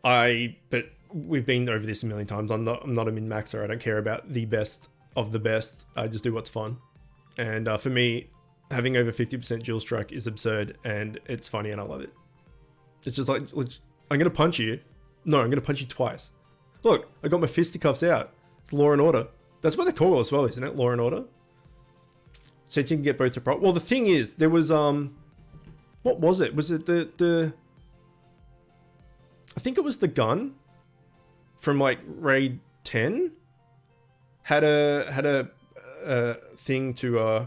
But we've been over this a million times. I'm not a min-maxer. I don't care about the best of the best. I just do what's fun. And for me, having over 50% dual strike is absurd, and it's funny, and I love it. It's just like, I'm going to punch you. No, I'm going to punch you twice. Look, I got my fisticuffs out. It's law and order. That's what they call it as well, isn't it? Law and order. So you can get both to prop. Well, the thing is, there was, what was it? Was it the I think it was the gun from like raid 10 had a thing to,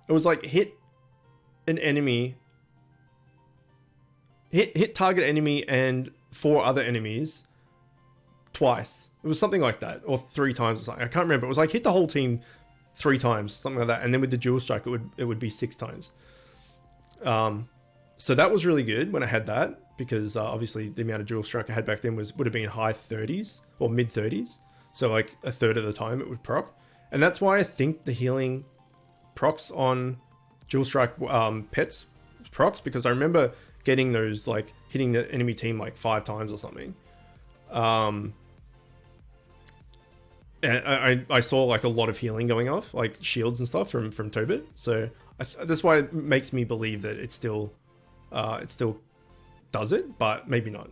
it was like hit an enemy, hit target enemy and 4 other enemies twice. It was something like that, or 3 times or something. I can't remember. It was like hit the whole team 3 times, something like that. And then with the dual strike, it would be 6 times. So that was really good when I had that, because obviously the amount of dual strike I had back then would have been high 30s or mid 30s. So like a third of the time it would proc. And that's why I think the healing procs on dual strike pets procs, because I remember getting those, like hitting the enemy team like 5 times or something. And I saw like a lot of healing going off, like shields and stuff from Tobit. So that's why it makes me believe that it still does it, but maybe not.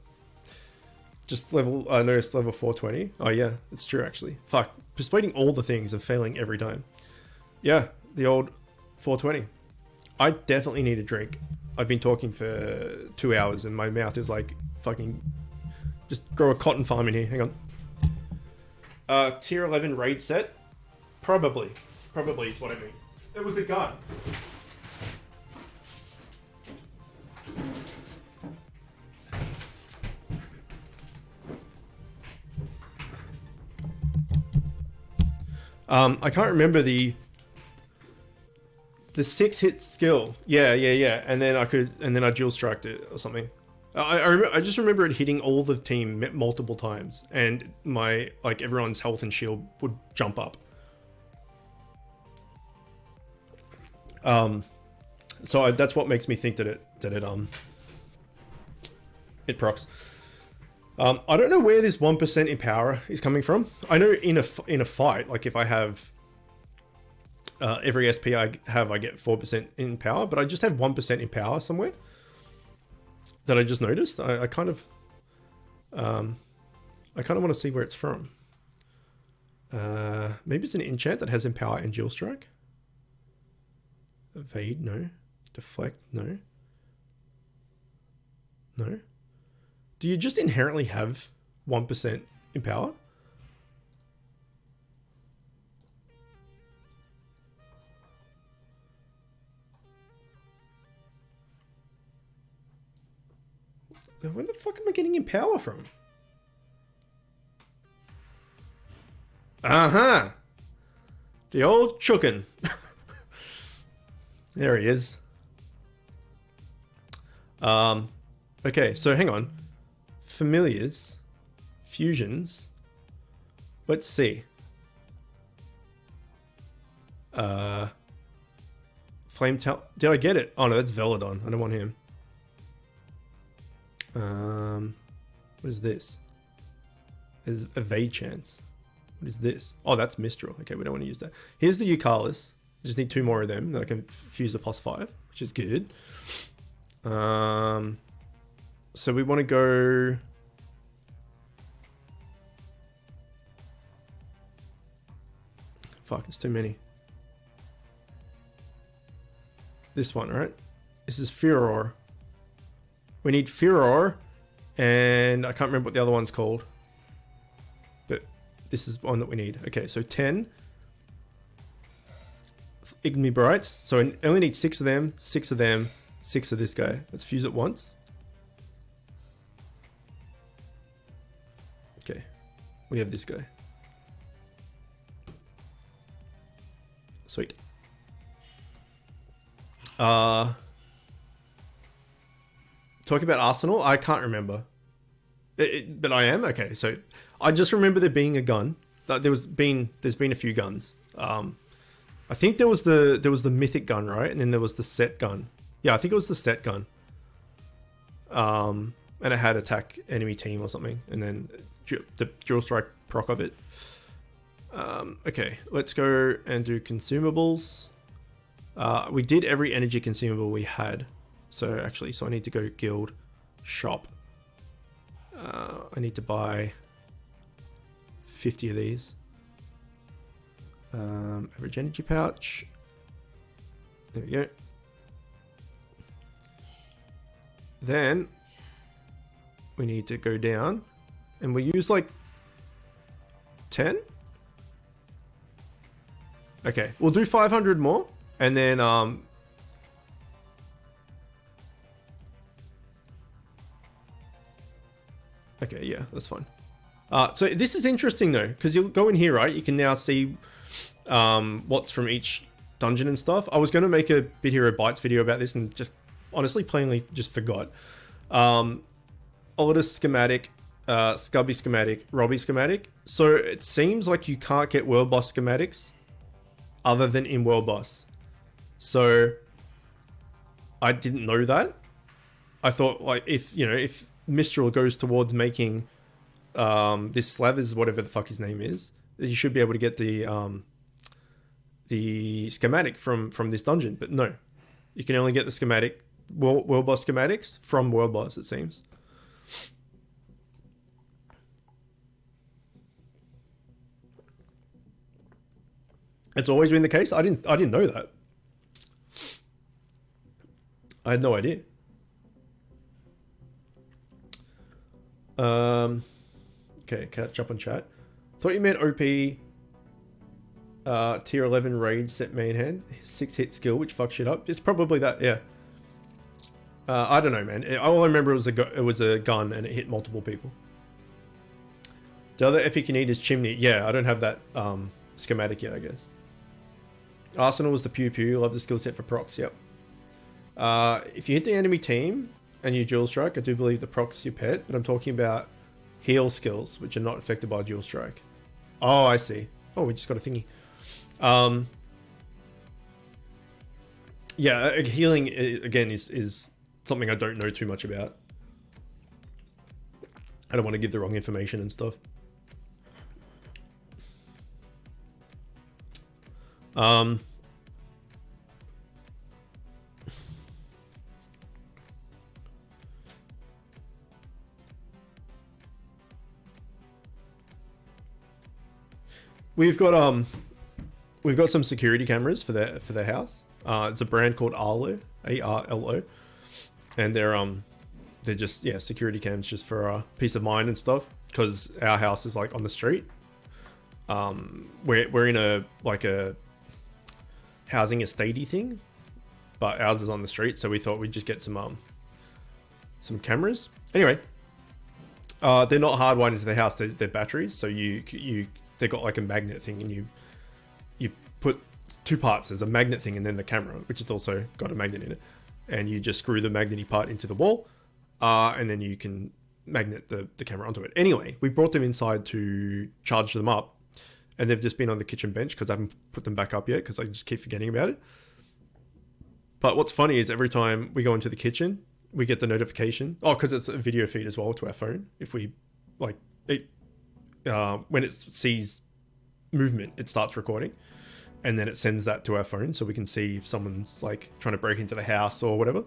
Just I noticed level 420. Oh yeah, it's true actually. Fuck, persuading all the things and failing every time. Yeah, the old 420. I definitely need a drink. I've been talking for 2 hours and my mouth is like fucking, just grow a cotton farm in here. Hang on. Tier 11 raid set? Probably is what I mean. It was a gun. I can't remember the 6 hit skill. Yeah. And then I dual striked it or something. I just remember it hitting all the team multiple times, and everyone's health and shield would jump up. So that's what makes me think that it procs. I don't know where this 1% in power is coming from. I know in a fight, like if I have every SP I get 4% in power, but I just have 1% in power somewhere that I just noticed. I kind of want to see where it's from. Maybe it's an enchant that has empower and dual strike. Evade, no. Deflect, no. No. Do you just inherently have 1% in power? Where the fuck am I getting in power from? Uh-huh. The old Chookin. There he is. Okay, so hang on. Familiars. Fusions. Let's see. Flame Tal. Did I get it? Oh no, that's Veladon. I don't want him. What is this? There's evade chance. What is this? Oh, that's Mistral. Okay, we don't want to use that. Here's the Eucalyptus. Just need 2 more of them. Then I can fuse the +5, which is good. So we want to go. Fuck, it's too many. This one, right? This is Furor. We need Furor, and I can't remember what the other one's called. But this is one that we need. Okay, so 10. Igni Brights. So I only need 6 of them, 6 of them, 6 of this guy. Let's fuse it once. Okay, we have this guy. Sweet. Talk about Arsenal? I can't remember. But I am? Okay, so I just remember there being a gun. There's been a few guns. I think there was the mythic gun, right? And then there was the set gun. Yeah, I think it was the set gun. And it had attack enemy team or something. And then the dual strike proc of it. Okay, let's go and do consumables. We did every energy consumable we had. So actually, I need to go guild shop. I need to buy 50 of these. Average energy pouch. There we go. Then we need to go down and we use like 10. Okay, we'll do 500 more and then okay, yeah, that's fine. So this is interesting though, because you'll go in here, right? You can now see what's from each dungeon and stuff. I was going to make a Bit Hero Bytes video about this and just honestly plainly just forgot. Oldest schematic, Scubby schematic, Robbie schematic. So it seems like you can't get world boss schematics other than in world boss. So I didn't know that. I thought like if Mistral goes towards making this Slavers, whatever the fuck his name is, you should be able to get the schematic from this dungeon. But no, you can only get the schematic world boss schematics from world boss, it seems. It's always been the case. I didn't know that. I had no idea. Okay, catch up on chat. Thought you meant OP tier 11 raid set main hand 6 hit skill, which fucks shit up. It's probably that, yeah. I don't know, man. All I remember was it was a gun and it hit multiple people. The other epic you need is Chimney. Yeah, I don't have that schematic yet, I guess. Arsenal was the pew pew. Love the skill set for procs. Yep. If you hit the enemy team and you dual strike, I do believe the proc's your pet, but I'm talking about heal skills, which are not affected by dual strike. Oh, I see. Oh, we just got a thingy. Yeah, healing again is something I don't know too much about. I don't want to give the wrong information and stuff. We've got some security cameras for the house. It's a brand called Arlo, ARLO, and they're just security cams just for peace of mind and stuff, because our house is like on the street. We're in a housing estatey thing, but ours is on the street, so we thought we'd just get some cameras. Anyway, they're not hardwired into the house. They're batteries, so they got like a magnet thing, and you put two parts. There's a magnet thing and then the camera, which has also got a magnet in it, and you just screw the magnety part into the wall, and then you can magnet the camera onto it. Anyway, we brought them inside to charge them up, and they've just been on the kitchen bench because I haven't put them back up yet because I just keep forgetting about it. But what's funny is every time we go into the kitchen, we get the notification. Oh, because it's a video feed as well to our phone. If we when it sees movement, it starts recording, and then it sends that to our phone so we can see if someone's like trying to break into the house or whatever.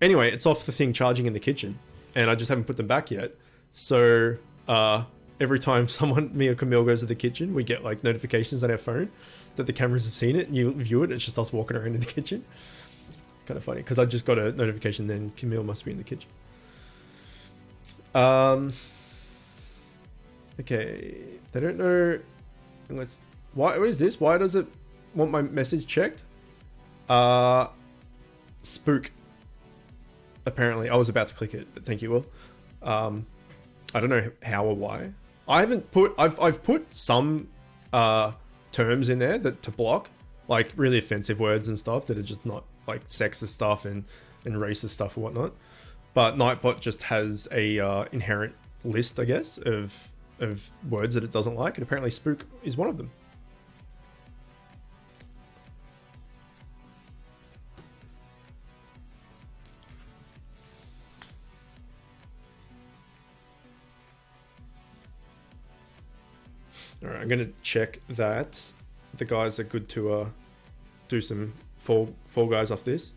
anyway, it's off the thing charging in the kitchen, and I just haven't put them back yet. So every time me or Camille goes to the kitchen, we get like notifications on our phone that the cameras have seen it, and you view it. It's just us walking around in the kitchen. It's kind of funny because I just got a notification. Then Camille must be in the kitchen. Okay, they don't know. What is this? Why does it want my message checked? Spook. Apparently, I was about to click it, but thank you, Will. I don't know how or why. I haven't put. I've put some terms in there that to block, like really offensive words and stuff that are just not like sexist stuff and racist stuff or whatnot. But Nightbot just has a inherent list, I guess, of words that it doesn't like, and apparently spook is one of them. All right, I'm gonna check that the guys are good to do some Fall Guys off this.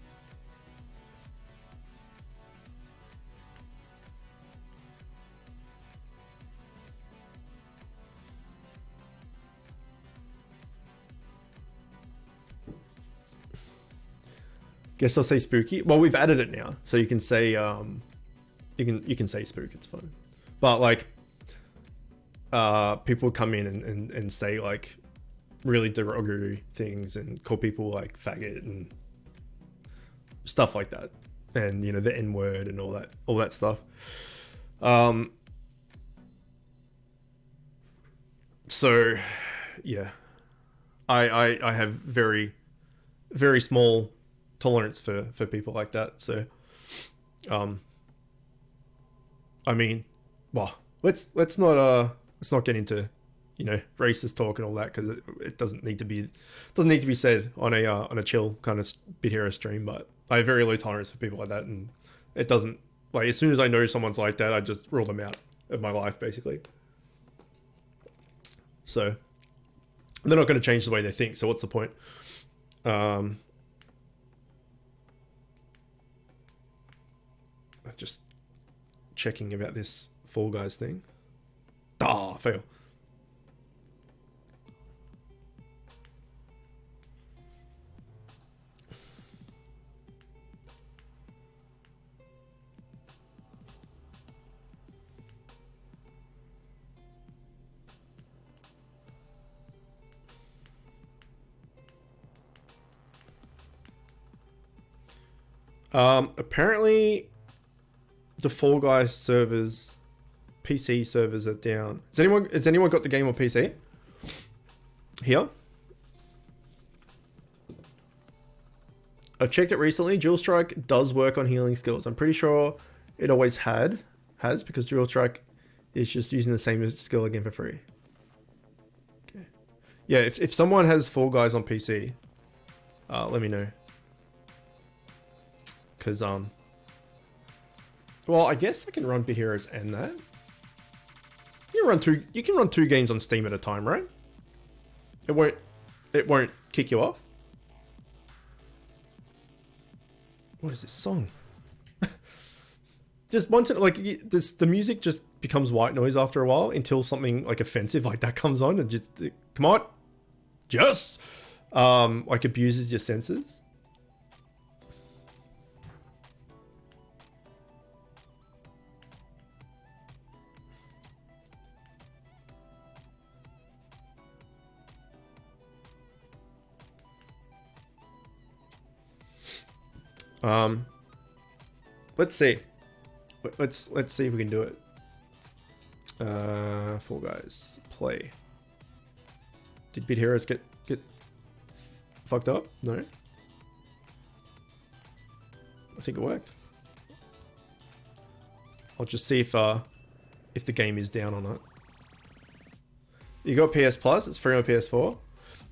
Guess I'll say spooky. Well, we've added it now, so you can say you can say spook. It's fine, but like people come in and say like really derogatory things and call people like faggot and stuff like that, and you know the N word and all that stuff. So yeah, I have very small tolerance for people like that. So I mean, well, let's not get into, you know, racist talk and all that, because it doesn't need to be said on a chill kind of Bit Hero stream. But I have very low tolerance for people like that, and it doesn't, like, as soon as I know someone's like that, I just rule them out of my life basically. So they're not going to change the way they think, so what's the point? Just checking about this Fall Guys thing. Ah, fail. Apparently the Fall Guys servers, PC servers are down. Has anyone got the game on PC? Here? I checked it recently. Dual Strike does work on healing skills. I'm pretty sure it always has, because Dual Strike is just using the same skill again for free. Okay. Yeah, if someone has Fall Guys on PC, let me know. Because, well, I guess I can run Bit Heroes and that. You can run two games on Steam at a time, right? It won't kick you off. What is this song? Just once it, like, the music just becomes white noise after a while until something like offensive like that comes on and just, come on, just like abuses your senses. Let's see. Let's see if we can do it. Fall Guys play. Did Bit Heroes get fucked up? No. I think it worked. I'll just see if the game is down or not. You got PS Plus? It's free on PS4.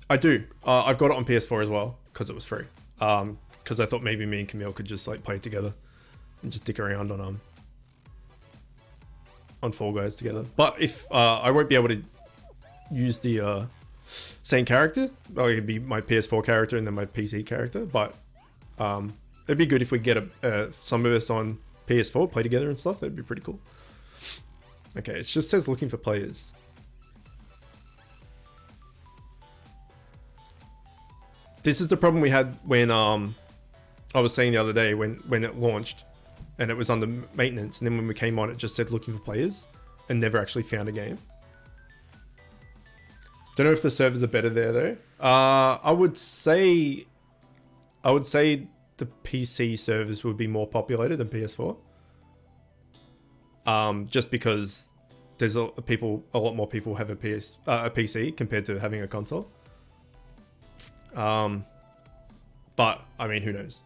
I do. I've got it on PS4 as well because it was free. Because I thought maybe me and Camille could just like play together and just dick around on Fall Guys together. But if I won't be able to use the same character, well, it could be my PS4 character and then my PC character. But It'd be good if we get some of us on PS4 play together and stuff. That'd be pretty cool. Okay, it just says looking for players. This is the problem we had when I was saying the other day when it launched and it was under maintenance, and then when we came on it just said looking for players and never actually found a game. Don't know if the servers are better there though. I would say the PC servers would be more populated than PS4. Just because there's a lot more people have a PC compared to having a console. But I mean, who knows?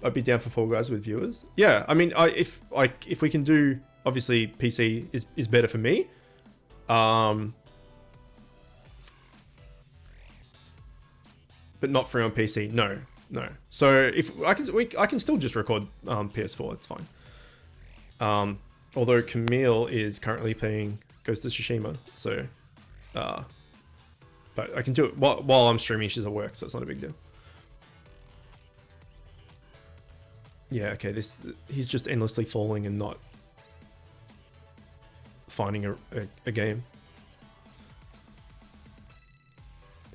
I'd be down for Fall Guys with viewers. Yeah, I mean, if we can do, obviously PC is better for me. But not free on PC. No. So if I can still just record PS4. It's fine. Although Camille is currently playing Ghost of Tsushima, so but I can do it while I'm streaming. She's at work, so it's not a big deal. Yeah, okay. He's just endlessly falling and not finding a game.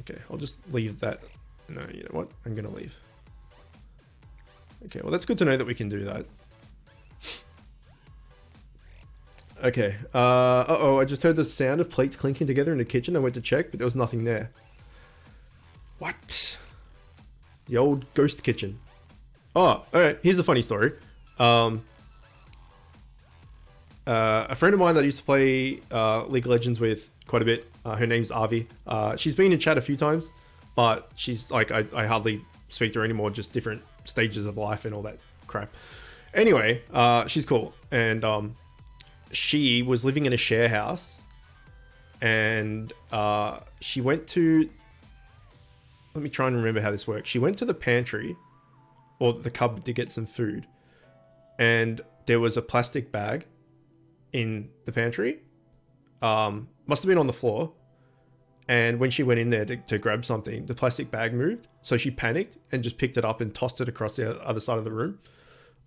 Okay, I'll just leave that. No, you know what? I'm gonna leave. Okay, well that's good to know that we can do that. Okay. Uh-oh, I just heard the sound of plates clinking together in the kitchen. I went to check, but there was nothing there. What? The old ghost kitchen. Oh, alright, here's a funny story. A friend of mine that I used to play League of Legends with quite a bit, her name's Avi. She's been in chat a few times, but she's like, I hardly speak to her anymore, just different stages of life and all that crap. Anyway, she's cool. And she was living in a share house, and she went to, let me try and remember how this works. She went to the pantry or the cupboard to get some food, and there was a plastic bag in the pantry. Must have been on the floor. And when she went in there to grab something, the plastic bag moved. So she panicked and just picked it up and tossed it across the other side of the room.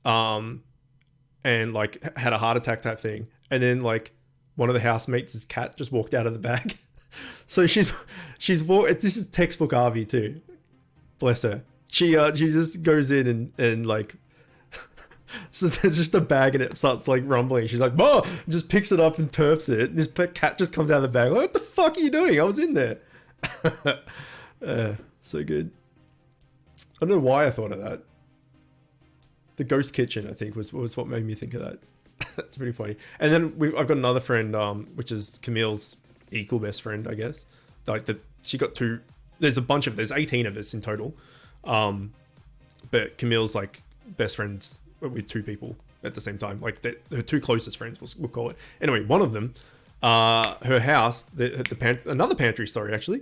And like had a heart attack type thing. And then like one of the housemates' cat just walked out of the bag. So she's this is textbook RV too. Bless her. She just goes in and like, so there's just a bag and it starts like rumbling. She's like, "Oh!" Just picks it up and turfs it. And this cat just comes out of the bag. Like, what the fuck are you doing? I was in there. So good. I don't know why I thought of that. The ghost kitchen, I think, was what made me think of that. That's pretty funny. And then I've got another friend, which is Camille's equal best friend, I guess. Like she got two. There's 18 of us in total. But Camille's like best friends with two people at the same time, like her two closest friends, we'll call it. Anyway, one of them, her house, another pantry story actually.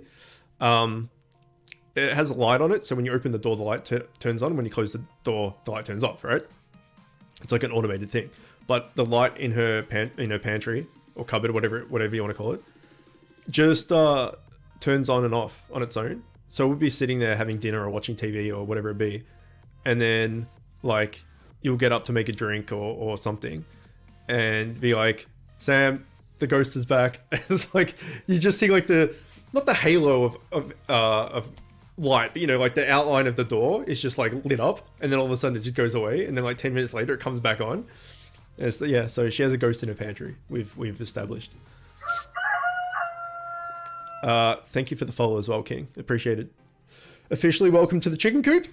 It has a light on it, so when you open the door, the light turns on. When you close the door, the light turns off. Right? It's like an automated thing. But the light in her pantry or cupboard, whatever you want to call it, just turns on and off on its own. So we'll be sitting there having dinner or watching TV or whatever it be, and then like you'll get up to make a drink or something, and be like, "Sam, the ghost is back." It's like you just see like not the halo of light, but you know, like the outline of the door is just like lit up, and then all of a sudden it just goes away, and then like 10 minutes later it comes back on. And so she has a ghost in her pantry. We've established. Thank you for the follow as well, King. Appreciate it. Officially welcome to the chicken coop.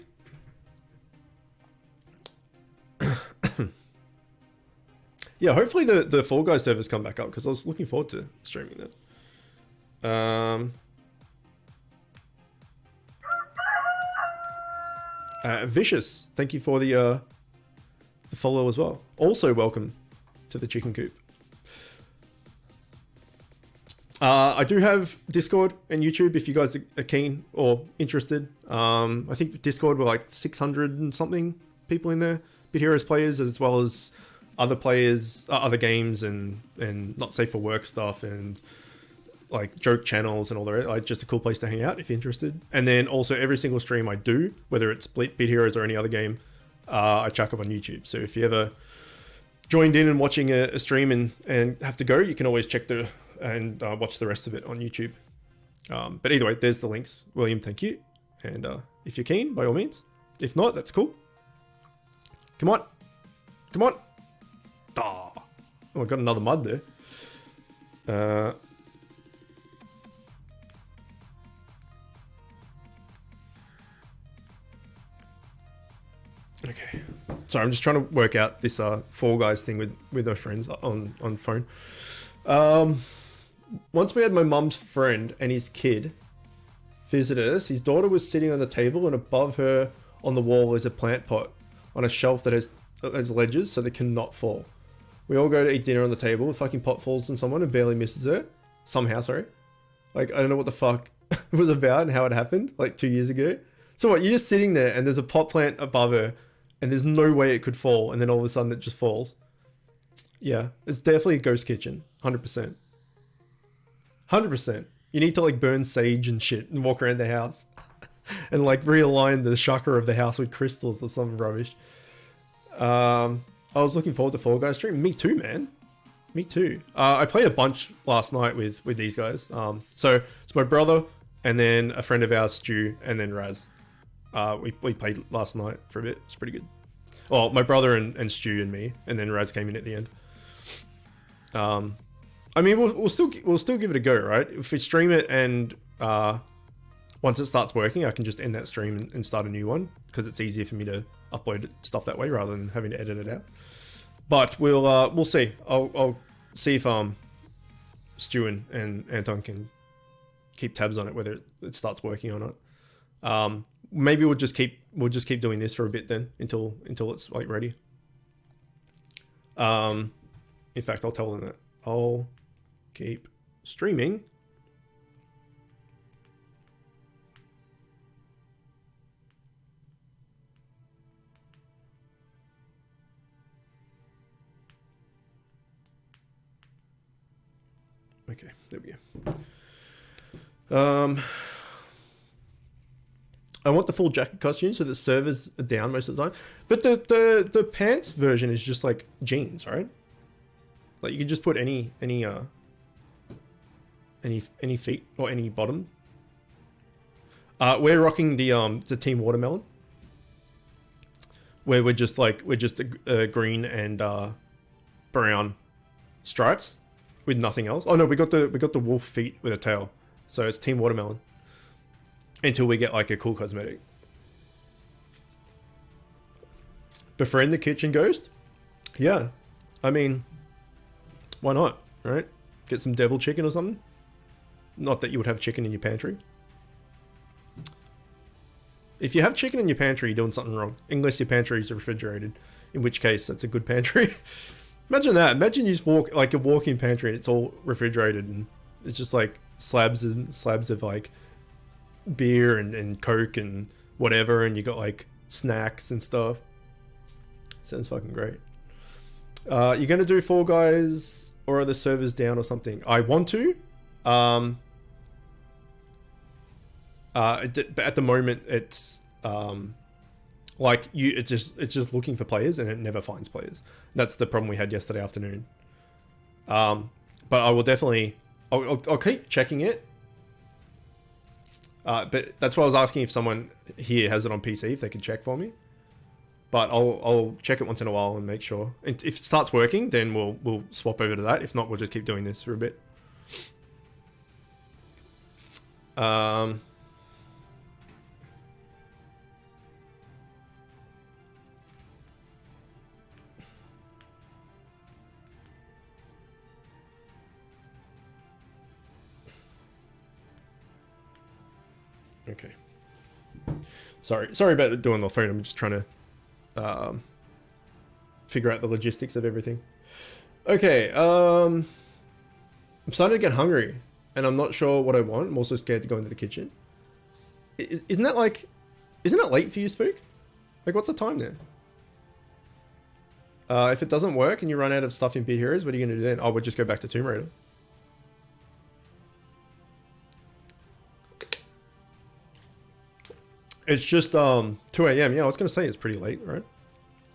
Yeah, hopefully the Fall Guys servers come back up, because I was looking forward to streaming that. Vicious, thank you for the follow as well. Also welcome to the chicken coop. I do have Discord and YouTube if you guys are keen or interested. I think Discord were like 600 and something people in there. Bit Heroes players, as well as other players, other games, and not safe for work stuff, and like joke channels and all the rest. Like, just a cool place to hang out if you're interested. And then also every single stream I do, whether it's Bit Heroes or any other game, I chuck up on YouTube. So if you ever joined in and watching a stream and have to go, you can always check watch the rest of it on YouTube. But either way, there's the links. William, thank you. And if you're keen, by all means. If not, that's cool. Come on. Come on. Oh, I got another mud there. Okay. Sorry, I'm just trying to work out this Fall Guys thing with our friends on phone. Once we had my mum's friend and his kid visited us. His daughter was sitting on the table, and above her on the wall is a plant pot on a shelf that has ledges so they cannot fall. We all go to eat dinner on the table. The fucking pot falls on someone and barely misses her. Somehow, sorry. Like, I don't know what the fuck it was about and how it happened, like 2 years ago. So what, you're just sitting there and there's a pot plant above her and there's no way it could fall, and then all of a sudden it just falls. Yeah, it's definitely a ghost kitchen. 100%. 100%. You need to like burn sage and shit and walk around the house and like realign the chakra of the house with crystals or some rubbish. I was looking forward to Fall Guys stream. Me too, man. Me too. I played a bunch last night with these guys. So it's my brother and then a friend of ours, Stu, and then Raz. We played last night for a bit. It's pretty good. Well, my brother and Stu and me, and then Raz came in at the end. I mean, we'll still give it a go, right? If we stream it and once it starts working, I can just end that stream and start a new one because it's easier for me to upload stuff that way rather than having to edit it out. But we'll see. I'll see if Stu and Anton can keep tabs on it, whether it starts working or not. Maybe we'll just keep doing this for a bit then until it's like ready. In fact, I'll tell them that I'll keep streaming. Okay, there we go. I want the full jacket costume so the servers are down most of the time. But the pants version is just like jeans, right? Like you can just put any feet or any bottom. We're rocking the Team Watermelon, where we're just green and brown stripes with nothing else. Oh no, we got the wolf feet with a tail, so it's Team Watermelon. Until we get like a cool cosmetic. Befriend the kitchen ghost? Yeah, I mean, why not, right? Get some devil chicken or something. Not that you would have chicken in your pantry. If you have chicken in your pantry, you're doing something wrong. Unless your pantry is refrigerated. In which case, that's a good pantry. Imagine that. Imagine you just walk, like a walk-in pantry and it's all refrigerated. And it's just like slabs and slabs of like beer and Coke and whatever. And you got like snacks and stuff. Sounds fucking great. You're going to do Fall Guys or are the servers down or something? I want to. But at the moment it's like it's just looking for players and it never finds players. That's the problem we had yesterday afternoon. But I will definitely I'll keep checking it. But that's why I was asking if someone here has it on PC, if they could check for me. But I'll check it once in a while and make sure. And if it starts working, then we'll swap over to that. If not, we'll just keep doing this for a bit. Okay. Sorry about doing the phone. I'm just trying to figure out the logistics of everything. Okay. I'm starting to get hungry, and I'm not sure what I want. I'm also scared to go into the kitchen. Isn't it late for you, Spook? Like, what's the time there? If it doesn't work and you run out of stuff in Bit Heroes, what are you going to do then? Oh, we'll just go back to Tomb Raider. It's just 2 a.m. Yeah, I was gonna say it's pretty late, right?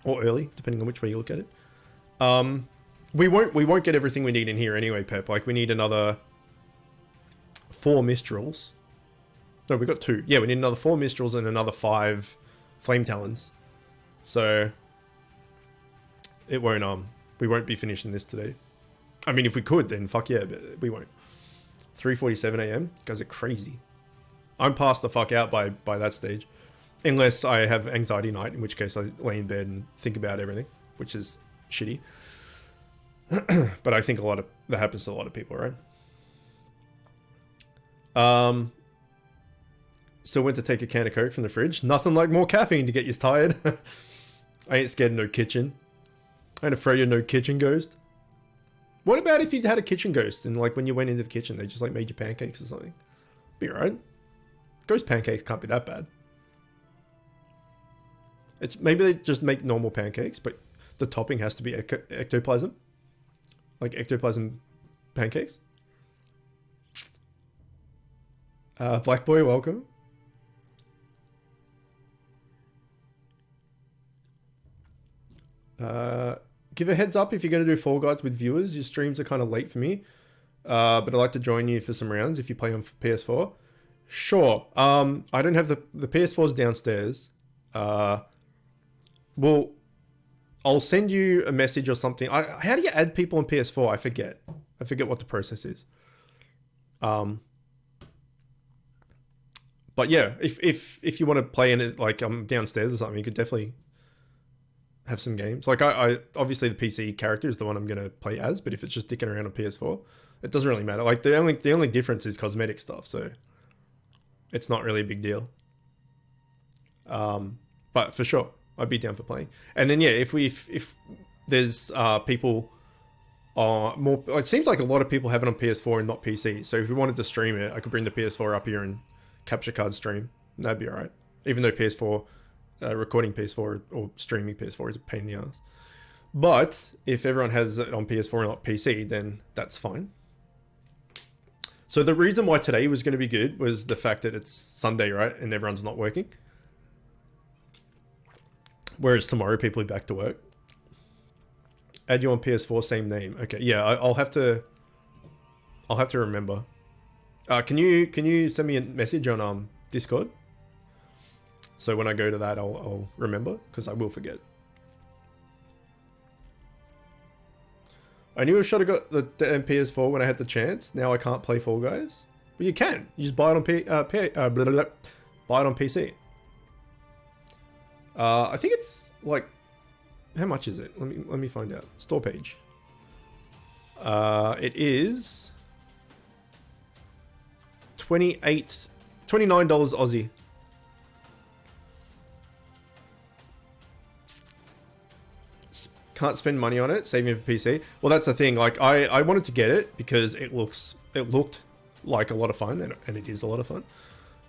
Or early, depending on which way you look at it. We won't get everything we need in here anyway, Pep. Like we need another 4 Mistrals. No, we got 2. Yeah, we need another 4 Mistrals and another 5 Flame Talons. So it won't we won't be finishing this today. I mean, if we could, then fuck yeah, but we won't. 3:47 a.m. You guys are crazy. I'm passed the fuck out by that stage. Unless I have anxiety night, in which case I lay in bed and think about everything, which is shitty. But I think that happens to a lot of people, right? Still went to take a can of Coke from the fridge. Nothing like more caffeine to get you tired. I ain't scared of no kitchen. I ain't afraid of no kitchen ghost. What about if you had a kitchen ghost and like when you went into the kitchen, they just like made you pancakes or something? Be alright. Ghost pancakes can't be that bad. Maybe they just make normal pancakes, but the topping has to be ectoplasm. Like ectoplasm pancakes. Black Boy, welcome. Give a heads up if you're going to do Fall Guys with viewers. Your streams are kind of late for me. But I'd like to join you for some rounds if you play on PS4. Sure. I don't have the PS4's downstairs. Well, I'll send you a message or something. How do you add people on PS4? I forget what the process is. But yeah, if you want to play in it like downstairs or something, you could definitely have some games. Like I obviously the PC character is the one I'm gonna play as, but if it's just dicking around on PS4, it doesn't really matter. Like the only difference is cosmetic stuff, so it's not really a big deal. But for sure, I'd be down for playing. And then yeah, if there's people more, it seems like a lot of people have it on PS4 and not PC. So if we wanted to stream it, I could bring the PS4 up here and capture card stream. That'd be alright. Even though PS4 recording PS4 or streaming PS4 is a pain in the ass. But if everyone has it on PS4 and not PC, then that's fine. So the reason why today was going to be good was the fact that it's Sunday, right? And everyone's not working. Whereas tomorrow people are back to work. Add you on PS4, same name. Okay, yeah, I'll have to remember. Can you send me a message on Discord? So when I go to that, I'll remember, because I will forget. I knew I should have got the PS4 when I had the chance. Now I can't play Fall Guys. But you can. You just buy it on buy it on PC. I think it's like, how much is it? Let me find out. Store page. It is $29 Aussie. Can't spend money on it, saving for PC. Well, that's the thing. Like, I wanted to get it because it looked like a lot of fun, and it is a lot of fun.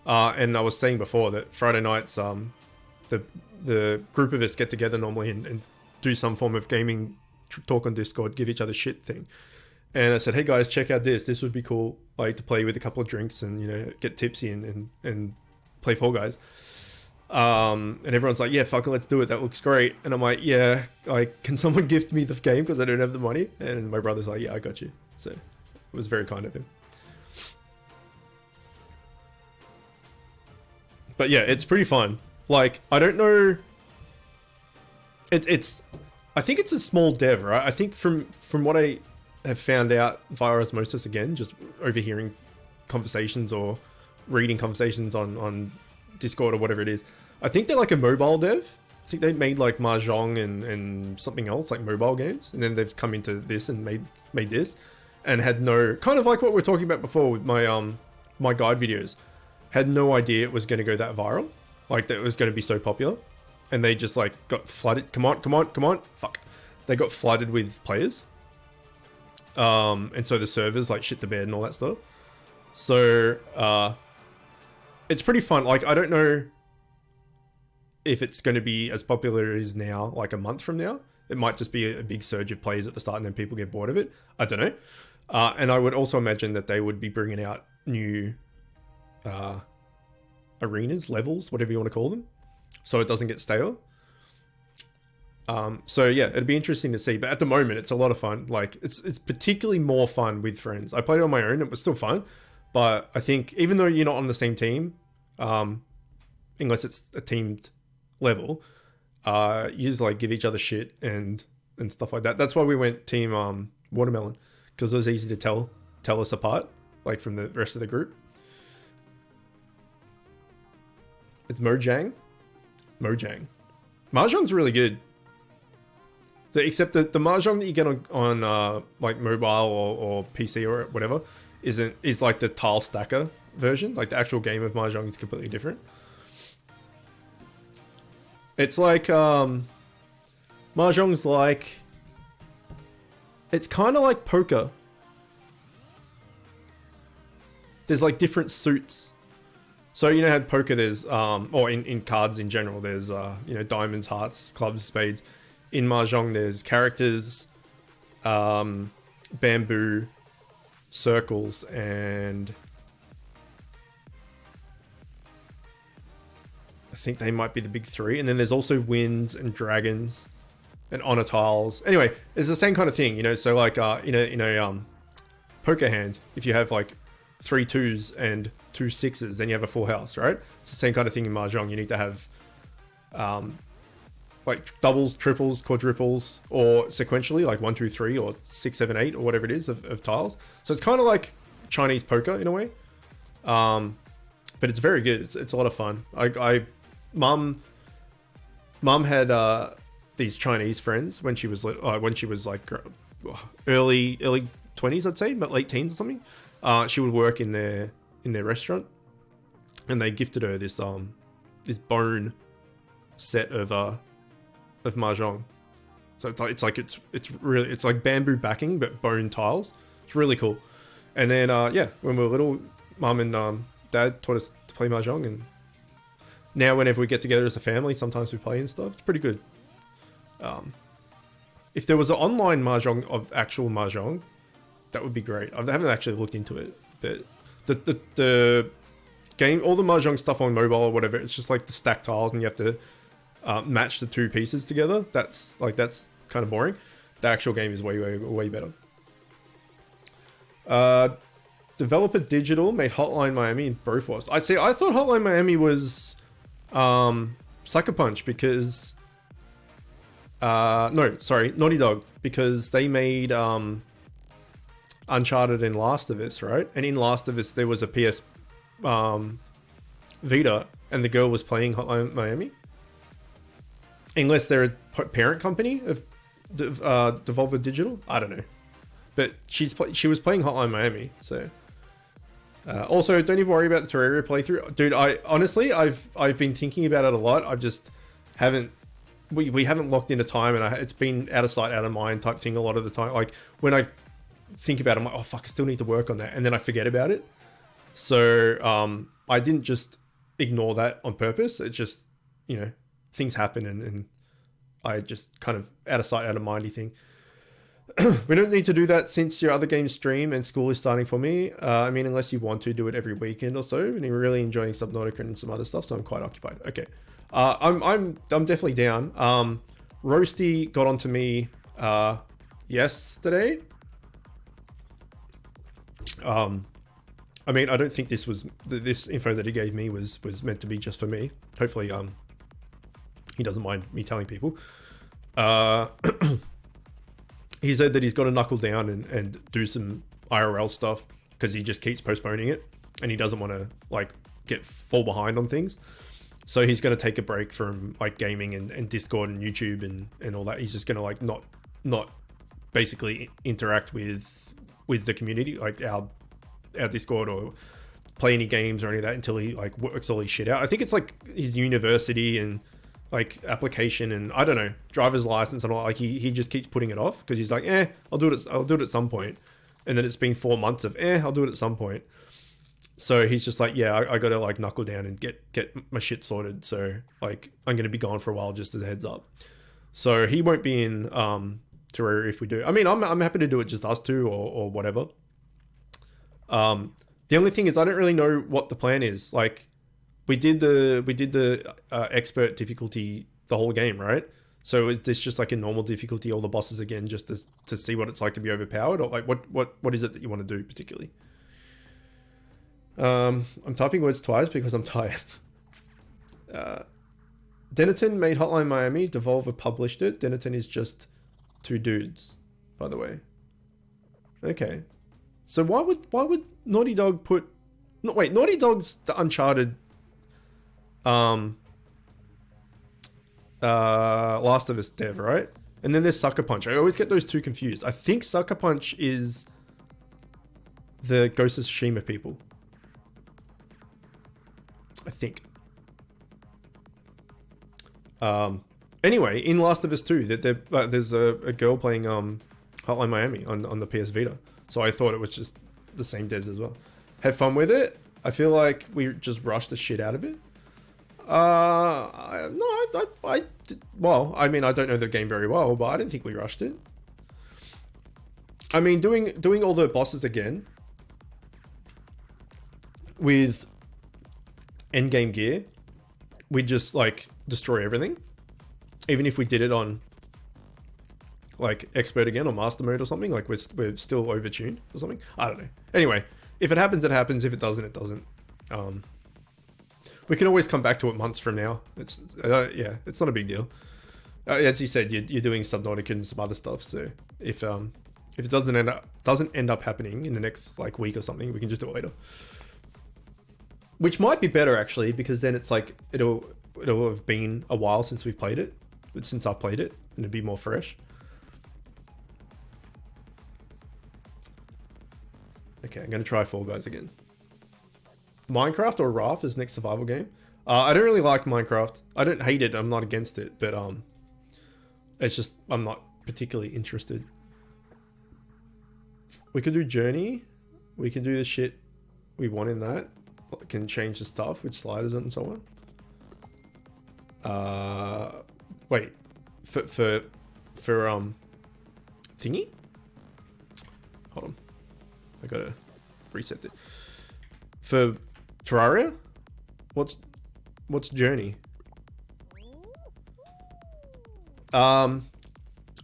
And I was saying before that Friday nights, the group of us get together normally and do some form of gaming talk on Discord, give each other shit thing. And I said, hey guys, check out this. This would be cool, like to play with a couple of drinks and, you know, get tipsy and play Fall Guys. And everyone's like, yeah, fuck it, let's do it. That looks great. And I'm like, yeah, like, can someone gift me the game because I don't have the money? And my brother's like, yeah, I got you. So it was very kind of him. But yeah, it's pretty fun. Like, I don't know. I think it's a small dev, right? I think from what I have found out via osmosis, again, just overhearing conversations or reading conversations on Discord or whatever it is, I think they're like a mobile dev. I think they made like Mahjong and something else, like mobile games, and then they've come into this and made this, and had no, kind of like what we were talking about before with my my guide videos, had no idea it was going to go that viral, like that it was going to be so popular, and they just like got flooded. Come on, fuck, they got flooded with players, and so the servers like shit the bed and all that stuff. So it's pretty fun. Like, I don't know if it's going to be as popular as it is now, like a month from now. It might just be a big surge of players at the start and then people get bored of it. I don't know. And I would also imagine that they would be bringing out new arenas, levels, whatever you want to call them, so it doesn't get stale. So yeah, it'd be interesting to see. But at the moment, it's a lot of fun. Like it's particularly more fun with friends. I played it on my own; it was still fun. But I think even though you're not on the same team, unless it's a teamed level, you just like give each other shit and stuff like that. That's why we went team watermelon, because it was easy to tell us apart, like from the rest of the group. It's Mojang. Mahjong's really good. Except that the Mahjong that you get on like mobile or PC or whatever is like the tile stacker version. Like the actual game of Mahjong is completely different. It's like Mahjong's like, it's kind of like poker. There's like different suits. So you know how poker there's or in cards in general there's diamonds, hearts, clubs, spades. In Mahjong there's characters, bamboo, circles, and I think they might be the big three. And then there's also winds and dragons and honor tiles. Anyway, it's the same kind of thing, so like in a poker hand, if you have like 3 2s and 2 6s, then you have a full house, right? It's the same kind of thing in Mahjong. You need to have like doubles, triples, quadruples, or sequentially like 1 2 3 or 6 7 8 or whatever it is of tiles. So it's kind of like Chinese poker in a way, but it's very good. It's a lot of fun. Mum had these Chinese friends when she was like early 20s, I'd say, but late teens or something. She would work in their restaurant, and they gifted her this bone set of Mahjong. So it's like bamboo backing but bone tiles. It's really cool. And then when we were little, Mum and Dad taught us to play Mahjong, and now whenever we get together as a family, sometimes we play and stuff. It's pretty good. If there was an online Mahjong of actual Mahjong, that would be great. I haven't actually looked into it, but the game, all the Mahjong stuff on mobile or whatever, it's just like the stacked tiles and you have to match the 2 pieces together. That's kind of boring. The actual game is way better. Developer Digital made Hotline Miami and Broforce. I thought Hotline Miami was Sucker Punch because Naughty Dog, because they made Uncharted and Last of Us, right? And in Last of Us there was a PS Vita and the girl was playing Hotline Miami. Unless they're a parent company of Devolver Digital, I don't know. But she was playing Hotline Miami, so. Also, don't even worry about the Terraria playthrough, dude. I've been thinking about it a lot. I just haven't. We haven't locked into time, and it's been out of sight, out of mind type thing a lot of the time. Like when I think about it, I'm like, oh fuck, I still need to work on that, and then I forget about it. So I didn't just ignore that on purpose. It just things happen, and I just kind of out of sight, out of mindy thing. We don't need to do that since your other games stream and school is starting for me. I mean, unless you want to do it every weekend or so. And I'm really enjoying Subnautica and some other stuff, so I'm quite occupied. Okay, I'm definitely down. Roasty got onto me yesterday. I mean, I don't think this info that he gave me was meant to be just for me. Hopefully, he doesn't mind me telling people. He said that he's got to knuckle down and do some IRL stuff because he just keeps postponing it and he doesn't want to fall behind on things. So he's going to take a break from like gaming and Discord and YouTube and all that. He's just going to not basically interact with the community, like our Discord, or play any games or any of that until he like works all his shit out. I think it's like his university and like application and I don't know, driver's license and all. Like he just keeps putting it off because he's like, I'll do it at some point. And then it's been 4 months of I'll do it at some point. So he's just like, I gotta like knuckle down and get my shit sorted. So like I'm gonna be gone for a while, just as a heads up. So he won't be in Terraria if we do. I mean, I'm happy to do it just us two or whatever. The only thing is I don't really know what the plan is. Like we did the expert difficulty the whole game, right? So it's just like a normal difficulty, all the bosses again, just to see what it's like to be overpowered, or like what is it that you want to do particularly? I'm typing words twice because I'm tired. Dennerton made Hotline Miami. Devolver published it. Dennerton is just two dudes, by the way. Okay, so why would Naughty Dog put? No, wait, Naughty Dog's the Uncharted. Last of Us dev, right? And then there's Sucker Punch. I always get those two confused. I think Sucker Punch is the Ghost of Tsushima people. I think. Anyway, in Last of Us 2, there's a girl playing Hotline Miami on the PS Vita. So I thought it was just the same devs as well. Had fun with it. I feel like we just rushed the shit out of it. I mean, I don't know the game very well, but I didn't think we rushed it. I mean, doing all the bosses again with endgame gear, we just like destroy everything. Even if we did it on like expert again or master mode or something, like we're still overtuned or something. I don't know. Anyway, if it happens, it happens. If it doesn't, it doesn't. We can always come back to it months from now. It's yeah, it's not a big deal. As you said, you're doing Subnautica and some other stuff. So if it doesn't end up happening in the next like week or something, we can just do it later. Which might be better actually, because then it's like it'll have been a while since we've played it, since I've played it, and it'll be more fresh. Okay, I'm gonna try Fall Guys again. Minecraft or Raft is next survival game. I don't really like Minecraft. I don't hate it. I'm not against it, but it's just I'm not particularly interested. We could do Journey. We can do the shit we want in that. Can change the stuff with sliders and so on. Wait, for thingy. Hold on, I gotta reset it. For Terraria, what's Journey?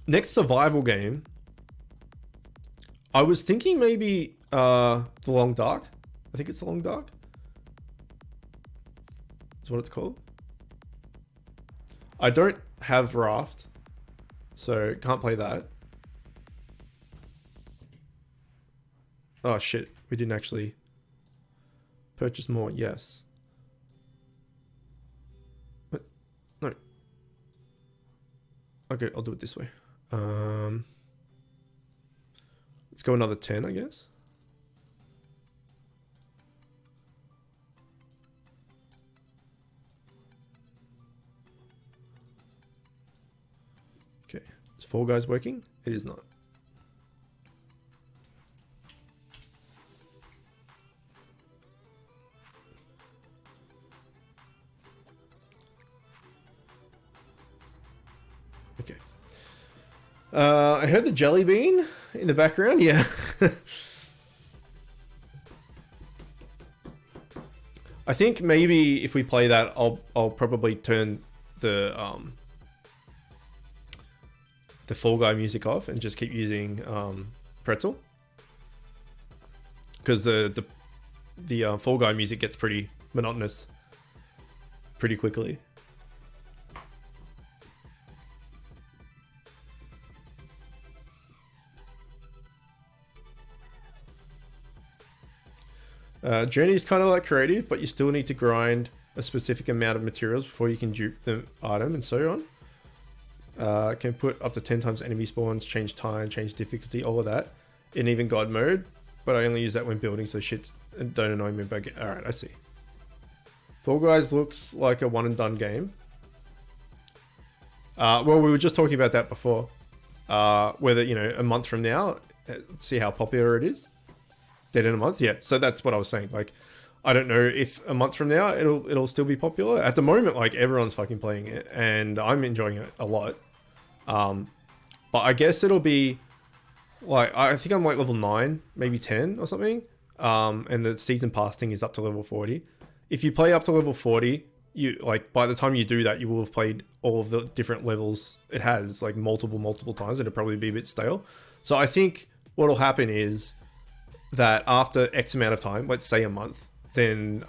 Next survival game. I was thinking maybe The Long Dark. I think it's The Long Dark. That's what it's called. I don't have Raft, so can't play that. Oh shit, we didn't actually purchase more. Yes. What? No. Okay, I'll do it this way. Let's go another 10, I guess. Okay, is Fall Guys working? It is not. Okay. I heard the jelly bean in the background. Yeah. I think maybe if we play that, I'll probably turn the Fall Guy music off and just keep using Pretzel, because the Fall Guy music gets pretty monotonous pretty quickly. Journey is kind of like creative, but you still need to grind a specific amount of materials before you can dupe the item and so on. Can put up to 10 times enemy spawns, change time, change difficulty, all of that in even God mode, but I only use that when building, so shit don't annoy me. But alright, I see. Fall Guys looks like a one and done game. Well, we were just talking about that before. Whether, you know, a month from now, see how popular it is. Dead in a month, yeah. So that's what I was saying. Like, I don't know if a month from now it'll still be popular. At the moment, like, everyone's fucking playing it, and I'm enjoying it a lot. But I guess it'll be like, I think I'm like level 9, maybe 10 or something. And the season pass thing is up to level 40. if you play up to level 40, you like by the time you do that, you will have played all of the different levels it has, like multiple times, and it'll probably be a bit stale. So I think what'll happen is that after X amount of time, let's say a month, then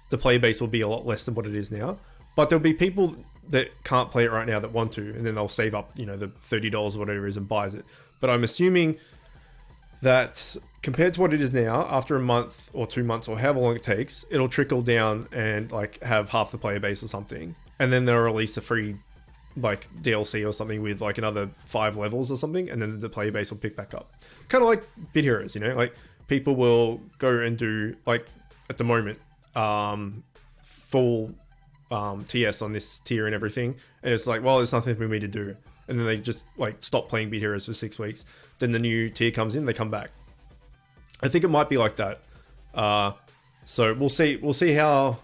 the player base will be a lot less than what it is now. But there'll be people that can't play it right now that want to, and then they'll save up, you know, the $30 or whatever it is and buys it. But I'm assuming that compared to what it is now, after a month or 2 months or however long it takes, it'll trickle down and like have half the player base or something. And then they'll release a free like DLC or something with like another 5 levels or something, and then the player base will pick back up. Kind of like Bit Heroes, you know, like people will go and do like at the moment full TS on this tier and everything, and it's like, well, there's nothing for me to do, and then they just like stop playing Bit Heroes for 6 weeks. Then the new tier comes in, they come back. I think it might be like that. So we'll see how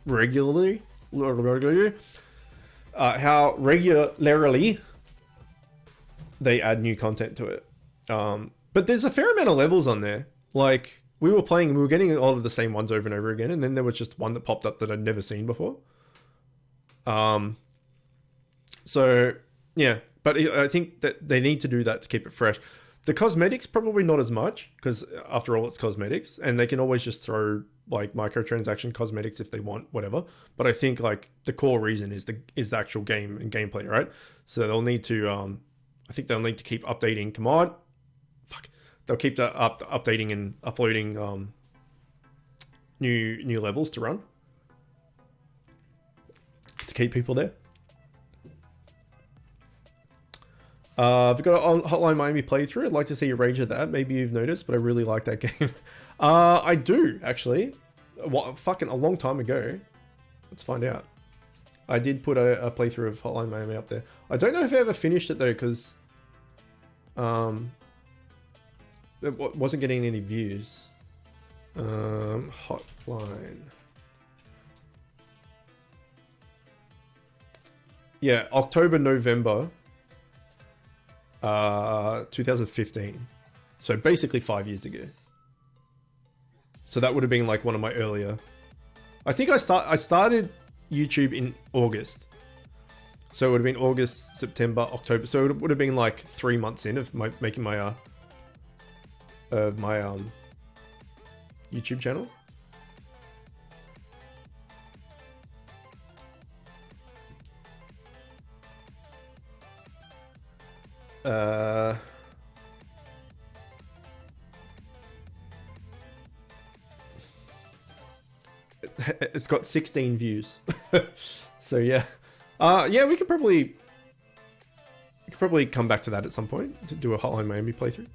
regularly they add new content to it. But there's a fair amount of levels on there. Like we were playing, we were getting a lot of the same ones over and over again, and then there was just one that popped up that I'd never seen before. So yeah, but I think that they need to do that to keep it fresh. The cosmetics probably not as much, because after all, it's cosmetics, and they can always just throw like microtransaction cosmetics if they want, whatever. But I think like the core reason is the actual game and gameplay, right? So they'll need to I think they'll need to keep updating. Come on, fuck. They'll keep updating and uploading new levels to run to keep people there. I've got a Hotline Miami playthrough. I'd like to see your rage of that. Maybe you've noticed, but I really like that game. I do, actually. Fucking a long time ago. Let's find out. I did put a playthrough of Hotline Miami up there. I don't know if I ever finished it, though, because it wasn't getting any views. Hotline. Yeah, October, November. 2015, so basically 5 years ago. So that would have been like one of my earlier. I think I started YouTube in August, so it would have been August, September, October. So it would have been like 3 months in of making my YouTube channel. It's got 16 views. So yeah. Yeah, we could probably come back to that at some point to do a Hotline Miami playthrough.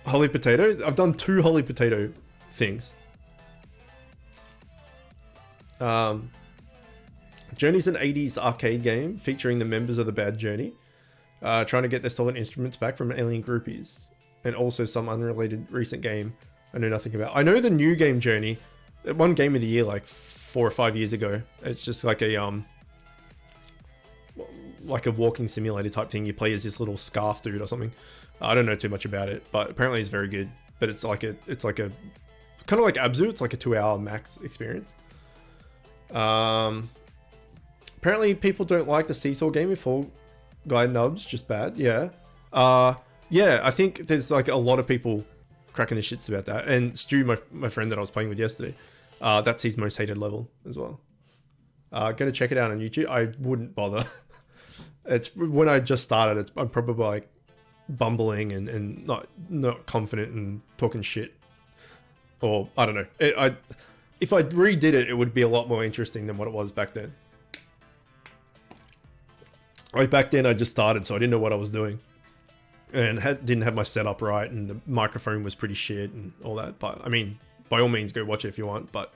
Holy Potato. I've done 2 Holy Potato things. Journey's an 80s arcade game featuring the members of the Bad Journey trying to get their stolen instruments back from alien groupies, and also some unrelated recent game I know nothing about. I know the new game Journey, one game of the year like 4 or 5 years ago. It's just like a walking simulator type thing. You play as this little scarf dude or something. I don't know too much about it, but apparently it's very good. But it's like a kind of like Abzu. It's like a 2-hour max experience. Apparently people don't like the seesaw game with Fall Guy nubs, just bad. Yeah. Yeah, I think there's like a lot of people cracking the shits about that. And Stu, my friend that I was playing with yesterday, that's his most hated level as well. Go to check it out on YouTube. I wouldn't bother. It's when I just started, I'm probably like bumbling and not confident and talking shit. Or I don't know. If I redid it, it would be a lot more interesting than what it was back then. Back then I just started, so I didn't know what I was doing, and didn't have my setup right, and the microphone was pretty shit and all that. But I mean, by all means, go watch it if you want. But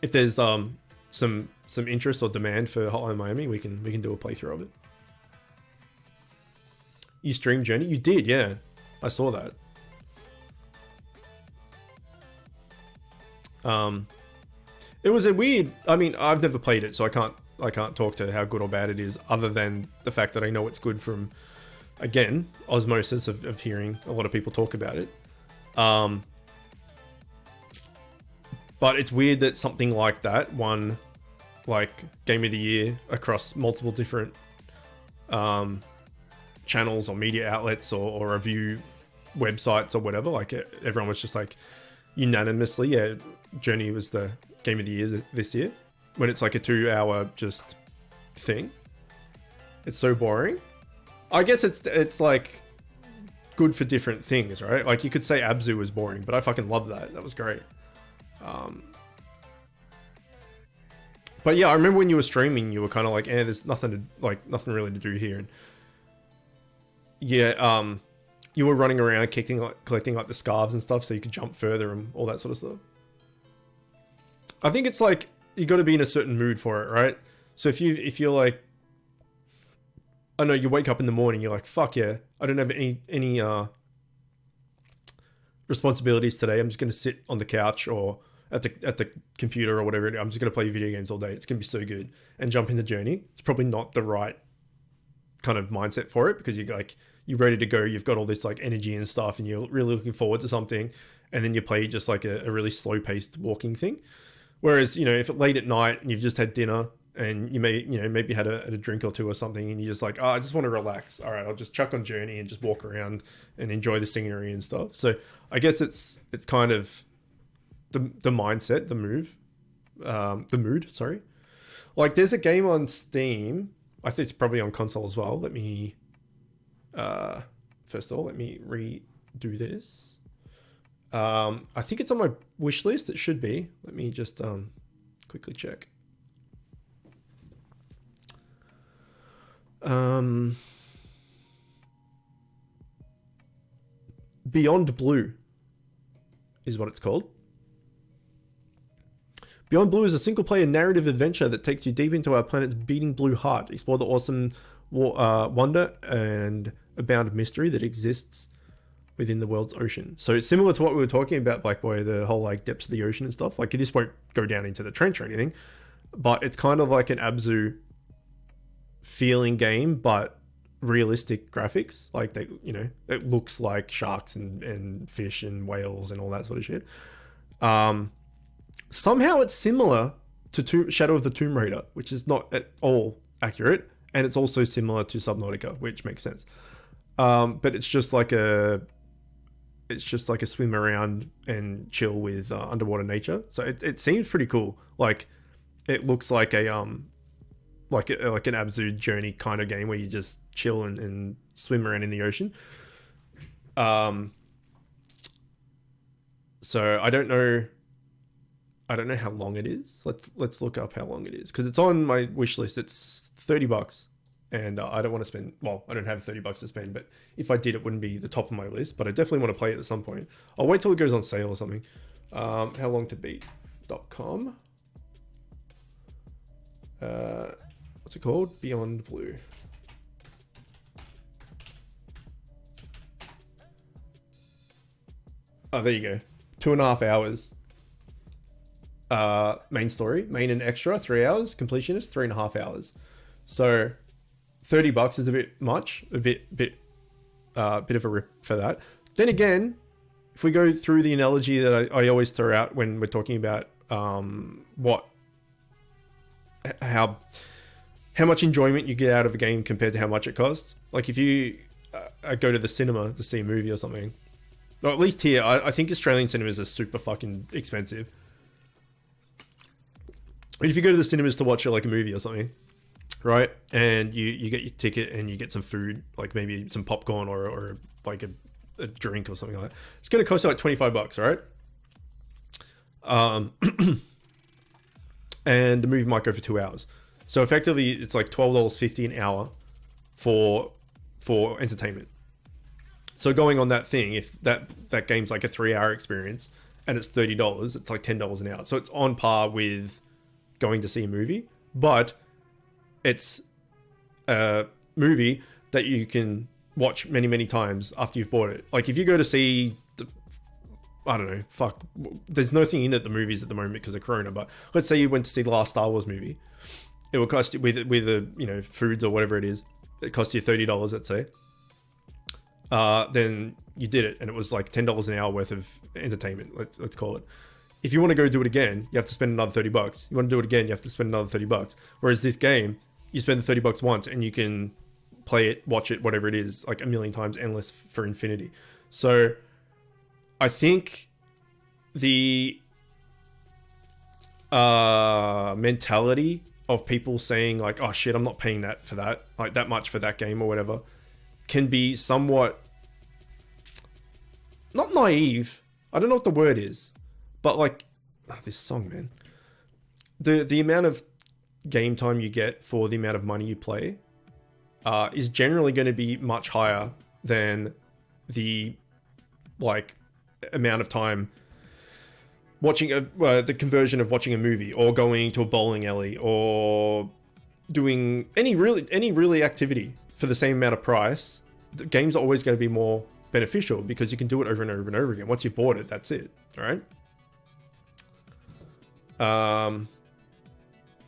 if there's some interest or demand for Hotline Miami, we can do a playthrough of it. You streamed Journey? You did, yeah. I saw that. It was a weird. I mean, I've never played it, so I can't talk to how good or bad it is, other than the fact that I know it's good from, again, osmosis of hearing a lot of people talk about it. But it's weird that something like that won like Game of the Year across multiple different channels or media outlets or review websites or whatever. Like everyone was just like unanimously, yeah, Journey was the Game of the Year this year. When it's like a 2-hour just thing, it's so boring. I guess it's like good for different things, right? Like you could say Abzu was boring, but I fucking love that. That was great. But yeah, I remember when you were streaming, you were kind of like, there's nothing really to do here. And yeah, you were running around collecting like the scarves and stuff so you could jump further and all that sort of stuff. I think it's like, you got to be in a certain mood for it, right? So if you're like, I know you wake up in the morning, you're like, fuck yeah, I don't have any responsibilities today. I'm just going to sit on the couch or at the computer or whatever. I'm just going to play video games all day. It's going to be so good. And jump into Journey. It's probably not the right kind of mindset for it, because you're ready to go. You've got all this like energy and stuff, and you're really looking forward to something. And then you play just like a really slow paced walking thing. Whereas, if it's late at night and you've just had dinner and you maybe had a drink or two or something, and you're just like, oh, I just want to relax. All right, I'll just chuck on Journey and just walk around and enjoy the scenery and stuff. So I guess it's kind of the mindset, the mood, sorry. Like there's a game on Steam. I think it's probably on console as well. Let me, first of all, let me redo this. I think it's on my wish list. It should be. Let me just quickly check. Beyond Blue is what it's called. Beyond Blue is a single-player narrative adventure that takes you deep into our planet's beating blue heart. Explore the awesome wonder and abound mystery that exists within the world's ocean. So it's similar to what we were talking about, Black Boy, the whole like depths of the ocean and stuff. Like this won't go down into the trench or anything, but it's kind of like an Abzu feeling game, but realistic graphics. Like it looks like sharks and fish and whales and all that sort of shit. Somehow it's similar to Shadow of the Tomb Raider, which is not at all accurate, and it's also similar to Subnautica, which makes sense. But it's just like a swim around and chill with underwater nature. So it seems pretty cool. Like it looks like a like an Abzu Journey kind of game where you just chill and swim around in the ocean. So I don't know how long it is. Let's look up how long it is, because it's on my wish list. It's $30, and I don't want to spend. Well, I don't have $30 to spend, but if I did, it wouldn't be the top of my list. But I definitely want to play it at some point. I'll wait till it goes on sale or something. Howlongtobeat.com. What's it called? Beyond Blue. Oh, there you go. 2.5 hours. Main story, main and extra, 3 hours. Completionist, 3.5 hours. So $30 is a bit much, a bit of a rip for that. Then again, if we go through the analogy that I always throw out when we're talking about how much enjoyment you get out of a game compared to how much it costs. Like if you go to the cinema to see a movie or something, or at least here, I think Australian cinemas are super fucking expensive. If you go to the cinemas to watch like a movie or something, right, and you get your ticket and you get some food, like maybe some popcorn or like a drink or something like that, it's going to cost you like $25, right? And the movie might go for 2 hours. So effectively, it's like $12.50 an hour for entertainment. So going on that thing, if that game's like a 3-hour experience and it's $30, it's like $10 an hour. So it's on par with going to see a movie, but it's a movie that you can watch many, many times after you've bought it. Like if you go to see, I don't know, there's nothing in at the movies at the moment because of Corona, but let's say you went to see the last Star Wars movie. It will cost you with foods or whatever it is. It costs you $30, let's say. then you did it, and it was like $10 an hour worth of entertainment. Let's call it. If you want to go do it again, you have to spend another $30. You want to do it again, you have to spend another $30. Whereas this game, you spend the $30 once, and you can play it, watch it, whatever it is, like a million times, endless for infinity. So I think the mentality of people saying like, oh shit, I'm not paying that for that, like that much for that game or whatever, can be somewhat not naive. I don't know what the word is, but like this song, man, the amount of game time you get for the amount of money you play is generally going to be much higher than the like amount of time watching the conversion of watching a movie or going to a bowling alley or doing any really activity for the same amount of price. The games are always going to be more beneficial because you can do it over and over and over again. Once you've bought it, that's it. All right.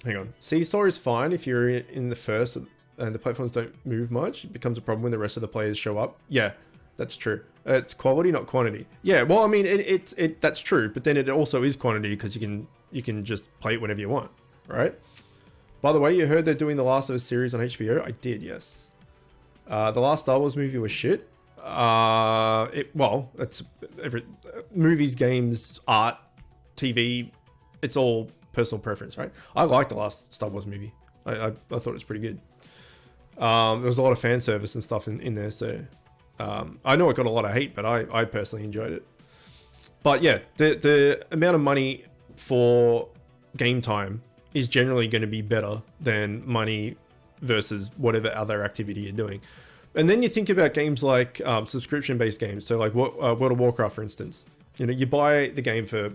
Hang on. Seesaw is fine if you're in the first and the platforms don't move much. It becomes a problem when the rest of the players show up. Yeah, that's true. It's quality, not quantity. Yeah, well, I mean, it that's true, but then it also is quantity because you can just play it whenever you want, right? By the way, you heard they're doing the Last of Us series on HBO? I did, yes. The last Star Wars movie was shit. It's movies, games, art, TV. It's all personal preference, right? I liked the last Star Wars movie. I thought it was pretty good. There was a lot of fan service and stuff in there, so I know it got a lot of hate, but I personally enjoyed it. But yeah, the amount of money for game time is generally going to be better than money versus whatever other activity you're doing. And then you think about games like subscription-based games. So like World of Warcraft, for instance. You know, you buy the game for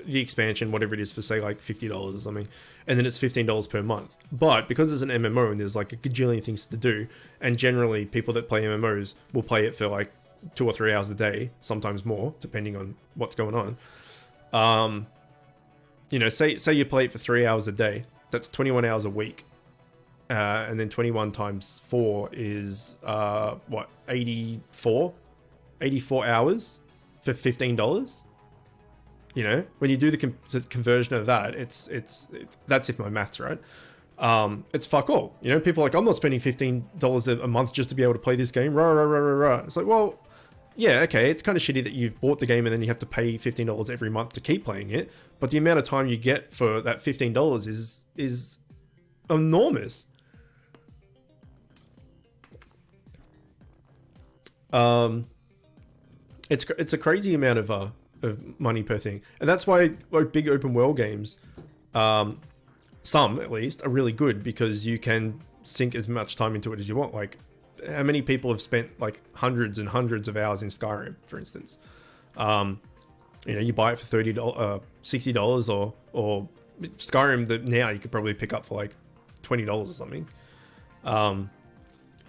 the expansion, whatever it is, for say like $50 or something, and then it's $15 per month. But because it's an MMO and there's like a gajillion things to do, and generally people that play MMOs will play it for like 2 or 3 hours a day, sometimes more, depending on what's going on. You know, say you play it for 3 hours a day, that's 21 hours a week. And then 21 times 4 is, 84 hours for $15. You know, when you do the conversion of that, that's if my math's right. It's fuck all. You know, people are like, I'm not spending $15 a month just to be able to play this game. Rah, rah, rah, rah, rah. It's like, well, yeah, okay, it's kind of shitty that you've bought the game and then you have to pay $15 every month to keep playing it. But the amount of time you get for that $15 is enormous. It's a crazy amount of money per thing, and that's why like big open world games, some at least, are really good because you can sink as much time into it as you want. Like, how many people have spent like hundreds and hundreds of hours in Skyrim, for instance? You know, you buy it for $60 or Skyrim that now you could probably pick up for like $20 or something.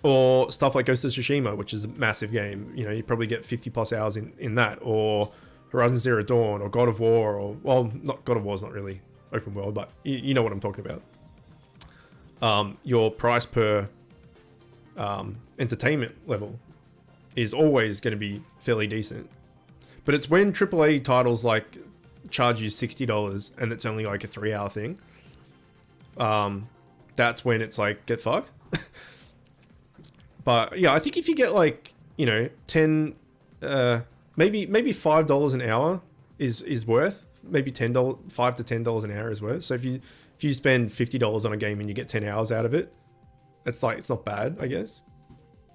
Or stuff like Ghost of Tsushima, which is a massive game. You know, you probably get 50 plus hours in that, or Horizon Zero Dawn, or God of War, or, well, not God of War is not really open world, but you know what I'm talking about. Your price per entertainment level is always going to be fairly decent. But it's when AAA titles like charge you $60 and it's only like a 3-hour thing. That's when it's like, get fucked. But yeah, I think if you get like, you know, maybe $5 an hour is worth, maybe $5 to $10 an hour is worth. So if you spend $50 on a game and you get 10 hours out of it, it's not bad, I guess,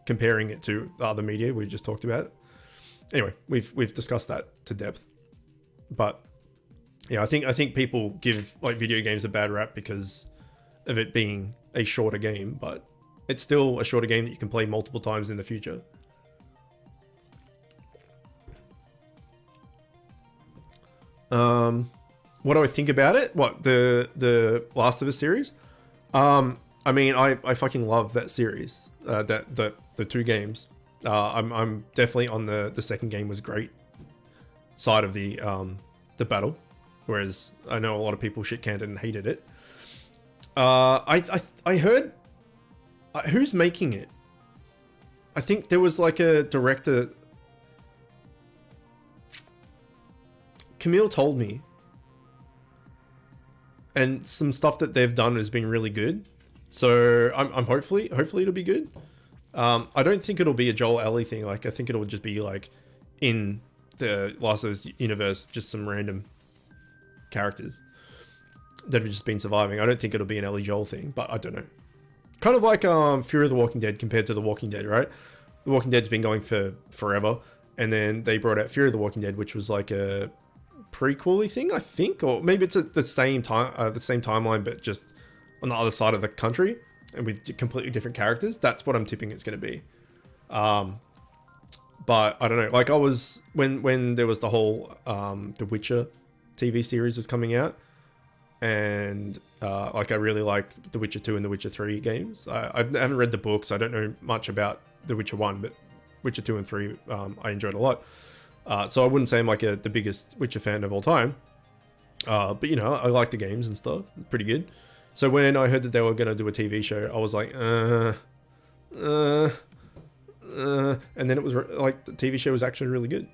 comparing it to the other media we just talked about. Anyway, we've discussed that to depth. But yeah, I think people give like video games a bad rap because of it being a shorter game, but it's still a shorter game that you can play multiple times in the future. What do I think about it? What, the Last of Us series? I mean, I fucking love that series. The 2 games. I'm definitely on the second game was great side of the battle, whereas I know a lot of people shit canned it and hated it. I heard who's making it? I think there was like a director. Camille told me, and some stuff that they've done has been really good. So I'm hopefully it'll be good. I don't think it'll be a Joel Ellie thing. Like I think it'll just be like in the Last of Us universe, just some random characters that have just been surviving. I don't think it'll be an Ellie Joel thing, but I don't know. Kind of like Fear of the Walking Dead compared to The Walking Dead, right? The Walking Dead's been going for forever, and then they brought out Fear of the Walking Dead, which was like a prequel-y thing, I think, or maybe it's at the same time, the same timeline, but just on the other side of the country and with completely different characters. That's what I'm tipping it's going to be. But I don't know. Like I was when there was the whole The Witcher TV series was coming out, and like I really liked The Witcher 2 and The Witcher 3 games. I haven't read the books. I don't know much about The Witcher 1, but Witcher 2 and 3 I enjoyed a lot. So I wouldn't say I'm like the biggest Witcher fan of all time. But you know, I like the games and stuff. Pretty good. So when I heard that they were going to do a TV show, I was like, and then it was like the TV show was actually really good.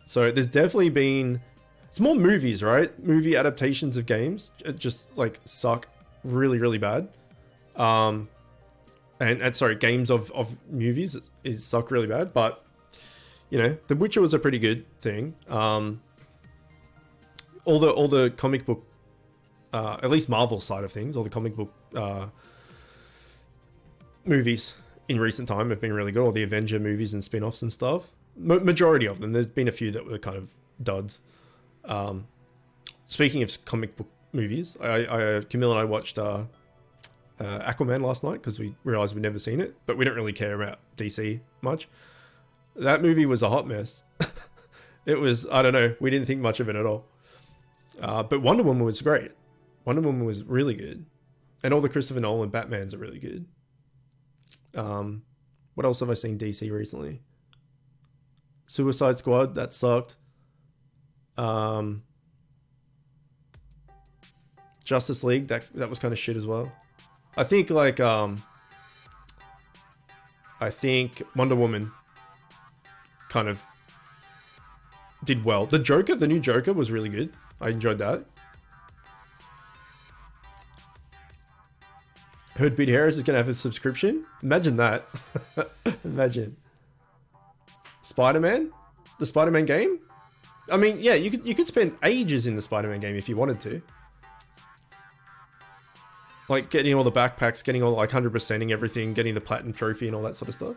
So there's definitely been, it's more movies, right? Movie adaptations of games just like suck really, really bad. And sorry, games of movies is suck really bad, but you know, The Witcher was a pretty good thing. All the comic book, at least Marvel side of things, all the comic book movies in recent time have been really good. All the Avenger movies and spin-offs and stuff. Majority of them. There's been a few that were kind of duds. Speaking of comic book movies, Camille and I watched Aquaman last night because we realized we'd never seen it, but we don't really care about DC much. That movie was a hot mess. It was, I don't know, we didn't think much of it at all. But Wonder Woman was great. Wonder Woman was really good. And all the Christopher Nolan Batmans are really good. What else have I seen DC recently? Suicide Squad, that sucked. Justice League, that was kind of shit as well. I think like I think Wonder Woman kind of did well. The Joker, the new Joker was really good. I enjoyed that. Heard Pete Harris is going to have a subscription. Imagine that. Imagine. Spider-Man? The Spider-Man game? I mean, yeah, you could spend ages in the Spider-Man game if you wanted to. Like getting all the backpacks, getting all like 100%ing everything, getting the platinum trophy and all that sort of stuff.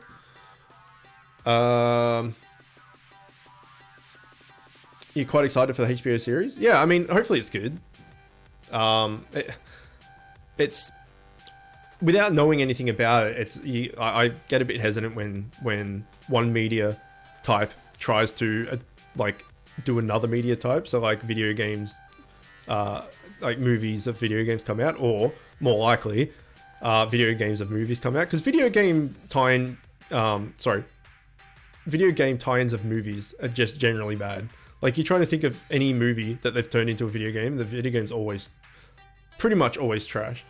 You're quite excited for the HBO series? Yeah, I mean, hopefully it's good. It's without knowing anything about it. I get a bit hesitant when one media type tries to like do another media type. So like video games, like movies of video games come out, or more likely, video games of movies come out. Because video game tie-ins of movies are just generally bad. Like you're trying to think of any movie that they've turned into a video game, and the video game's pretty much always trash.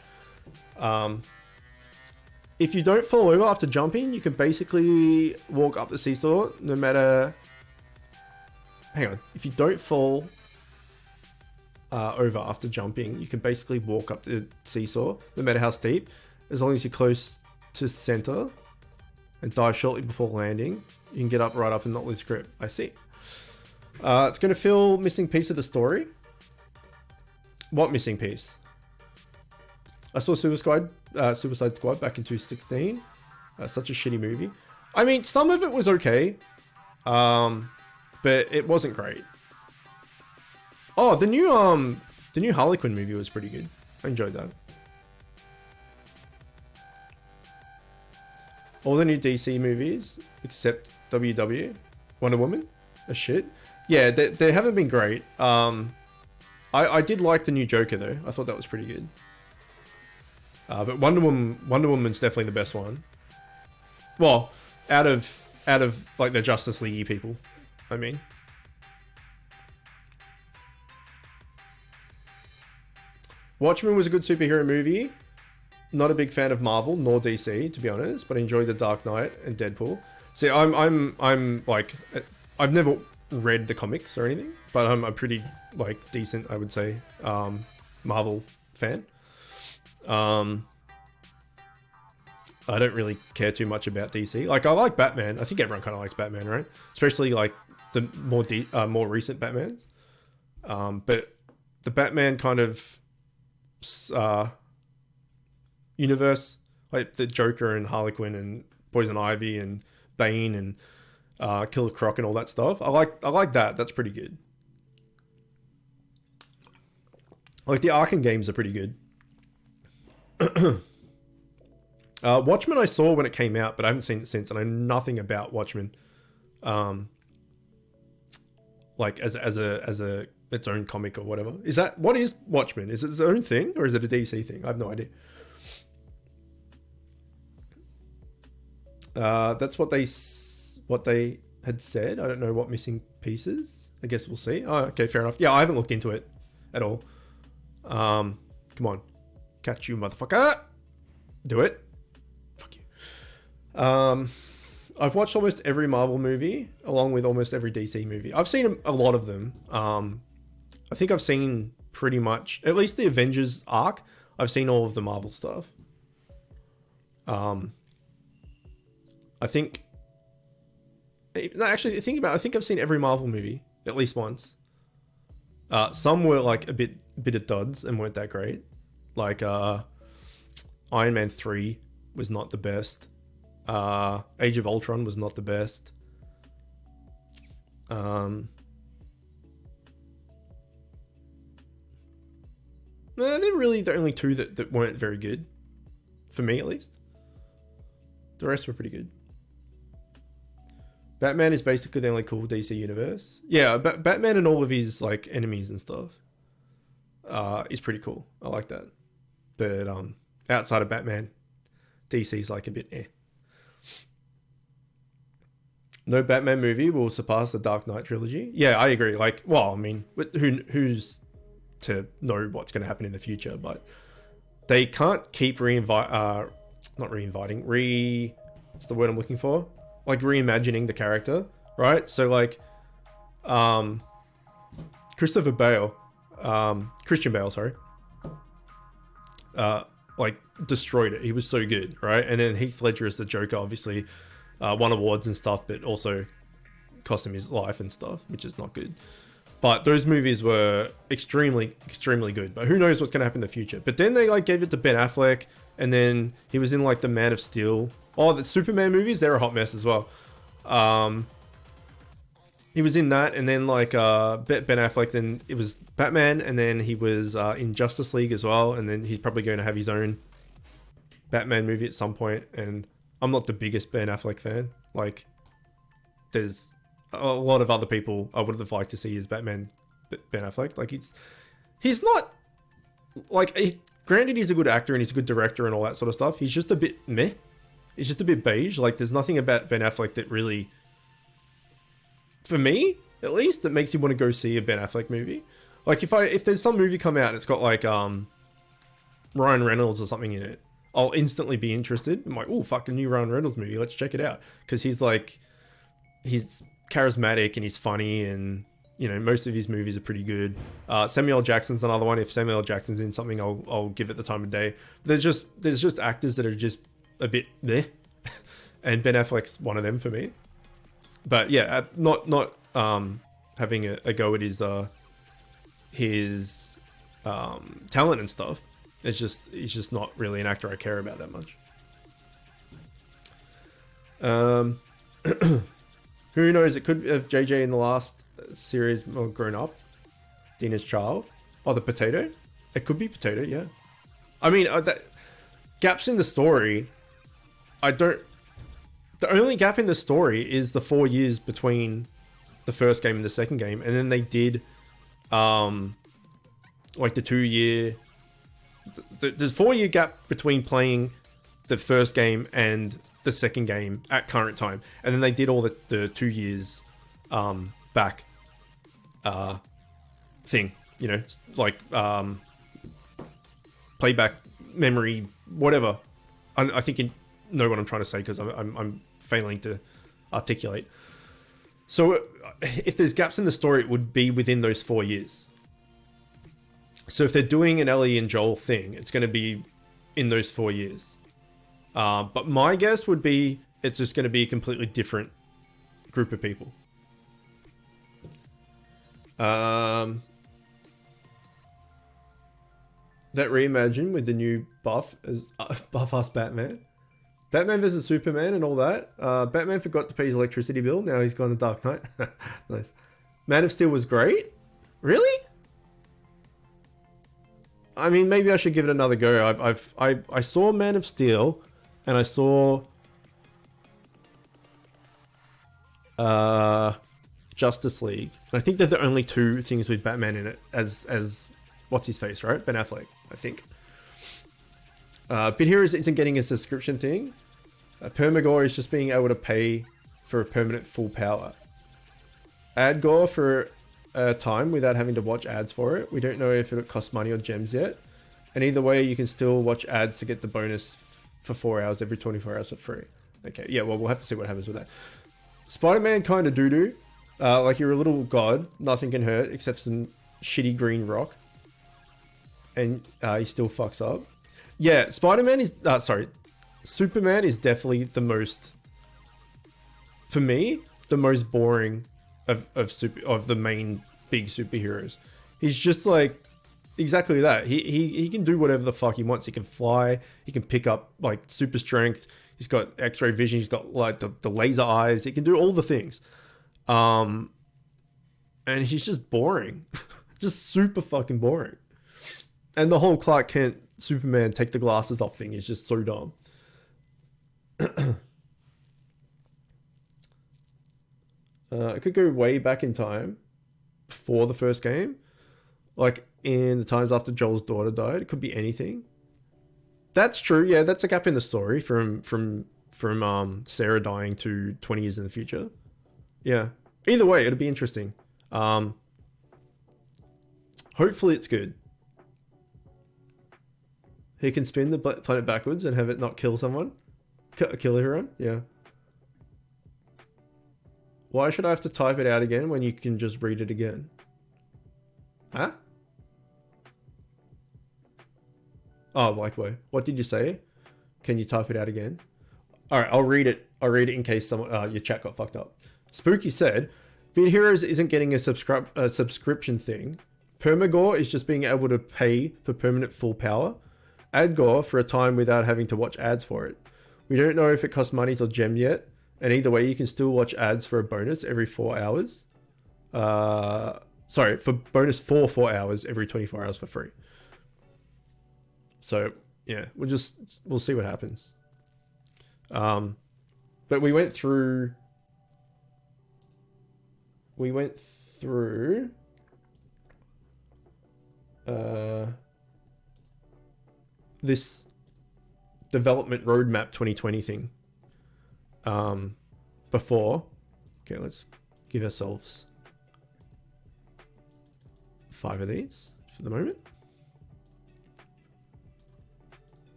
If you don't fall over after jumping, you can basically walk up the seesaw no matter... Hang on. If you don't fall over after jumping, you can basically walk up the seesaw no matter how steep, as long as you're close to center and dive shortly before landing. You can get up right up and not lose grip. I see. It's going to fill missing piece of the story. What missing piece? I saw Suicide Squad back in 2016. Such a shitty movie. I mean, some of it was okay, but it wasn't great. Oh, the new Harley Quinn movie was pretty good. I enjoyed that. All the new DC movies, except WW, Wonder Woman, are shit. Yeah, they haven't been great. I did like the new Joker though. I thought that was pretty good. But Wonder Woman's definitely the best one. Well, out of like the Justice League people, I mean. Watchmen was a good superhero movie. not a big fan of Marvel nor DC, to be honest, but I enjoy The Dark Knight and Deadpool. See, I'm like, I've never read the comics or anything, but I'm a pretty like decent, I would say, Marvel fan. I don't really care too much about DC. Like, I like Batman. I think everyone kind of likes Batman, right? Especially like the more recent Batmans. But the Batman kind of universe, like the Joker and Harley Quinn and Poison Ivy and Bane and Killer Croc and all that stuff. I like that. That's pretty good. Like the Arkham games are pretty good. Watchmen I saw when it came out, but I haven't seen it since, and I know nothing about Watchmen. Like as a its own comic or whatever. What is Watchmen? Is it its own thing or is it a DC thing? I have no idea. That's what they had said. I don't know what missing pieces. I guess we'll see. Oh, okay, fair enough. Yeah, I haven't looked into it at all. Come on, catch you, motherfucker! Do it. Fuck you. I've watched almost every Marvel movie, along with almost every DC movie. I've seen a lot of them. I think I've seen pretty much, at least the Avengers arc. I've seen all of the Marvel stuff. I think. No, actually, think about it. I think I've seen every Marvel movie at least once. Some were like a bit of duds and weren't that great. Like Iron Man 3 was not the best. Age of Ultron was not the best. They're really the only two that weren't very good. For me, at least. The rest were pretty good. Batman is basically the only cool DC universe. Yeah, Batman and all of his like enemies and stuff is pretty cool. I like that. But outside of Batman, DC's like a bit eh. No Batman movie will surpass the Dark Knight trilogy. Yeah, I agree. Like, well, I mean, who's to know what's going to happen in the future? But they can't keep what's the word I'm looking for? Like reimagining the character, right? So like, Christian Bale, sorry, like destroyed it. He was so good, right? And then Heath Ledger as the Joker, obviously, won awards and stuff, but also cost him his life and stuff, which is not good. But those movies were extremely, extremely good. But who knows what's going to happen in the future? But then they like gave it to Ben Affleck, and then he was in like the Man of Steel. Oh, the Superman movies, they're a hot mess as well. He was in that, and then like Ben Affleck, then it was Batman, and then he was in Justice League as well, and then he's probably going to have his own Batman movie at some point. And I'm not the biggest Ben Affleck fan. Like, there's a lot of other people I would have liked to see as Batman, Ben Affleck. Like he's not like granted he's a good actor and he's a good director and all that sort of stuff. He's just a bit meh. It's just a bit beige. Like, there's nothing about Ben Affleck that really, for me, at least, that makes you want to go see a Ben Affleck movie. Like, if there's some movie come out and it's got, like, Ryan Reynolds or something in it, I'll instantly be interested. I'm like, oh, fuck, a new Ryan Reynolds movie. Let's check it out. Because he's charismatic and he's funny and, you know, most of his movies are pretty good. Samuel L. Jackson's another one. If Samuel L. Jackson's in something, I'll give it the time of day. There's just actors that are just a bit there, and Ben Affleck's one of them for me. But yeah, not having a go at his talent and stuff. He's just not really an actor I care about that much. Who knows? It could have JJ in the last series grown up. Dina's child. Oh, the potato. It could be potato. Yeah. I mean, that gaps in the story. The only gap in the story is the 4 years between the first game and the second game. And then they did, like the 2 year, there's 4 year gap between playing the first game and the second game at current time. And then they did all the 2 years, back, thing, you know, like, playback memory, whatever. I think you know what I'm trying to say because I'm failing to articulate. So if there's gaps in the story, it would be within those 4 years. So if they're doing an Ellie and Joel thing, it's going to be in those 4 years. But my guess would be it's just going to be a completely different group of people. That reimagine with the new buff as buff-ass Batman. Batman vs Superman and all that. Batman forgot to pay his electricity bill. Now he's gone the Dark Knight. Nice. Man of Steel was great. Really? I mean, maybe I should give it another go. I saw Man of Steel, and I saw Justice League. And I think they're the only two things with Batman in it. As what's his face, right? Ben Affleck, I think. Bit Heroes isn't getting a subscription thing. Permagore is just being able to pay for a permanent full power. Adgore for a time without having to watch ads for it. We don't know if it costs money or gems yet. And either way, you can still watch ads to get the bonus for 4 hours every 24 hours for free. Okay, yeah, well, we'll have to see what happens with that. Spider-Man kind of doo-doo. Like you're a little god. Nothing can hurt except some shitty green rock. And he still fucks up. Yeah, Spider-Man is... Superman is definitely the most... For me, the most boring of the main big superheroes. He's just like... Exactly that. He can do whatever the fuck he wants. He can fly. He can pick up like super strength. He's got X-ray vision. He's got like the laser eyes. He can do all the things. And he's just boring. Just super fucking boring. And the whole Clark Kent Superman take the glasses off thing is just so dumb. I could go way back in time before the first game. Like in the times after Joel's daughter died. It could be anything. That's true. Yeah, that's a gap in the story from Sarah dying to 20 years in the future. Yeah. Either way, it'll be interesting. Hopefully it's good. He can spin the planet backwards and have it not kill someone. Kill everyone? Yeah. Why should I have to type it out again when you can just read it again? Huh? Oh, like what did you say? Can you type it out again? All right, I'll read it. I'll read it in case someone your chat got fucked up. Spooky said, Vid Heroes isn't getting a subscription thing. Permagore is just being able to pay for permanent full power. Adgore for a time without having to watch ads for it. We don't know if it costs monies or gem yet, and either way you can still watch ads for a bonus every 4 hours. Sorry, for bonus for 4 hours every 24 hours for free. So yeah, we'll see what happens. But we went through this development roadmap 2020 thing before. Okay, let's give ourselves 5 of these for the moment.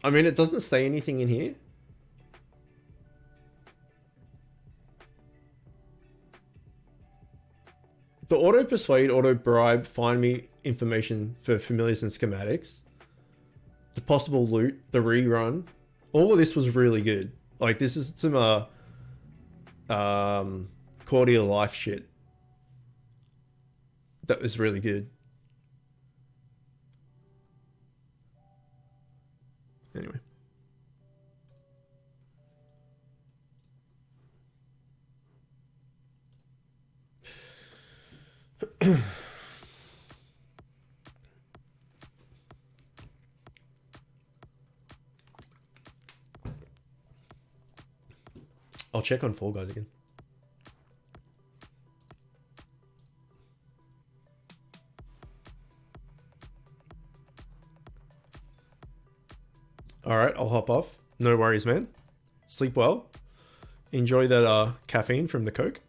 I mean, it doesn't say anything in here. The auto persuade, auto bribe, find me information for familiars and schematics. The possible loot, the rerun. All of this was really good. Like, this is some quality of life shit. That was really good. Anyway. I'll check on Fall Guys again. All right, I'll hop off. No worries, man. Sleep well. Enjoy that caffeine from the Coke.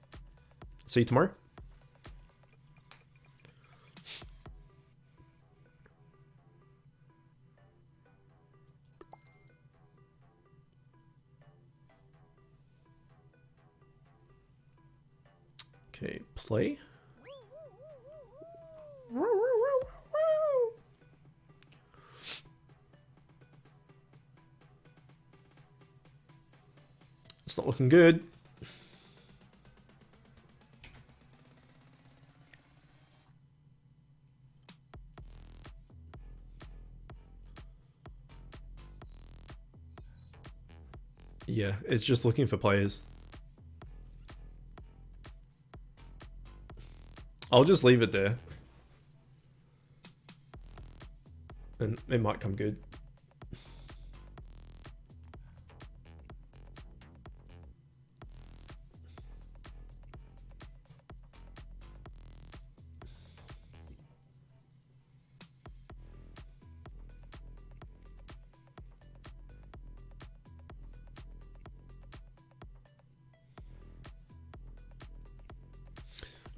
See you tomorrow. Okay, play. It's not looking good. Yeah, it's just looking for players. I'll just leave it there. And it might come good.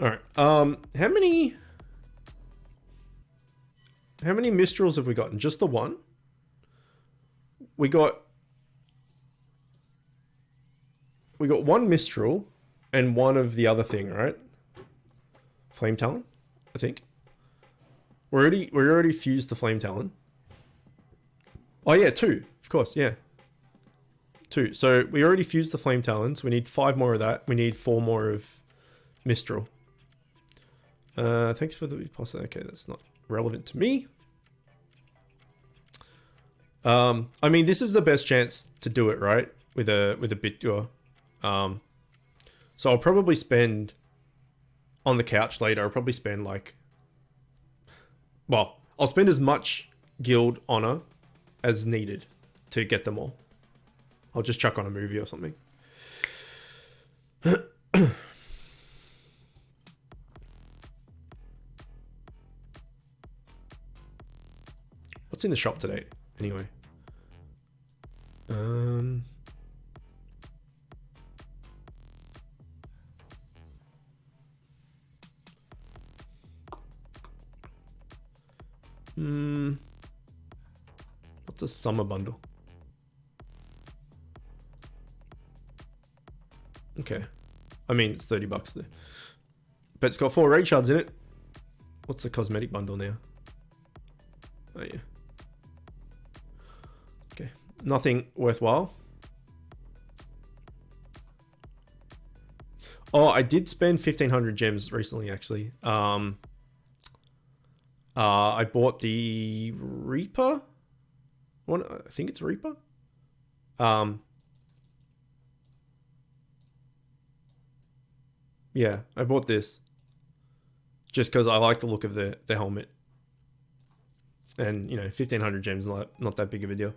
All right. How many Mistrals have we gotten? Just the one? We got one Mistral and one of the other thing, right? Flame Talon, I think. We already fused the Flame Talon. Oh yeah, 2. Of course, yeah. 2. So we already fused the Flame Talons. We need 5 more of that. We need 4 more of Mistral. Thanks for the pasta. Okay, that's not relevant to me. I mean, this is the best chance to do it, right? With a bit doer. So I'll probably spend on the couch later. I'll probably spend like, well, I'll spend as much guild honor as needed to get them all. I'll just chuck on a movie or something. What's in the shop today, anyway? What's a summer bundle? Okay. I mean, it's $30 there. But it's got 4 raid shards in it. What's the cosmetic bundle now? Oh, yeah. Okay. Nothing worthwhile. Oh, I did spend 1,500 gems recently, actually. I bought the Reaper. One, I think it's Reaper. Yeah, I bought this just because I like the look of the helmet, and you know, 1,500 gems is not that big of a deal.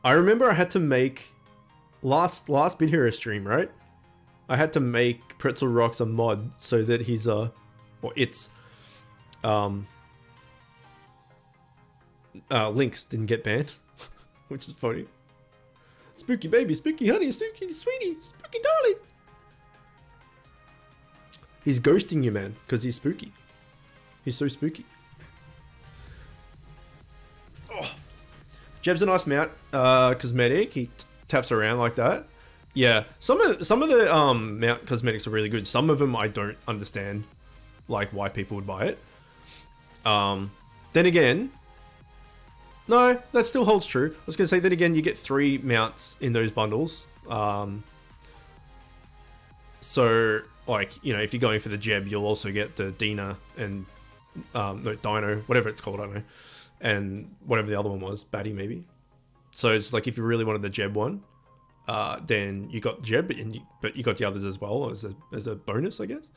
I remember I had to make last Bit Hero stream, right? I had to make Pretzel Rocks a mod so that his links didn't get banned, which is funny. Spooky baby, spooky honey, spooky sweetie, spooky darling. He's ghosting you, man, because he's spooky. He's so spooky. Oh, Jeb's a nice mount, cosmetic. He taps around like that. Yeah, some of the mount cosmetics are really good. Some of them I don't understand, like why people would buy it. Then again, no, that still holds true. I was gonna say, then again, you get 3 mounts in those bundles. So like, you know, if you're going for the Jeb, you'll also get the Dina and no, Dino, whatever it's called, I don't know, and whatever the other one was, Batty maybe. So it's like if you really wanted the Jeb one. Then you got Jeb, but you got the others as well as a bonus, I guess.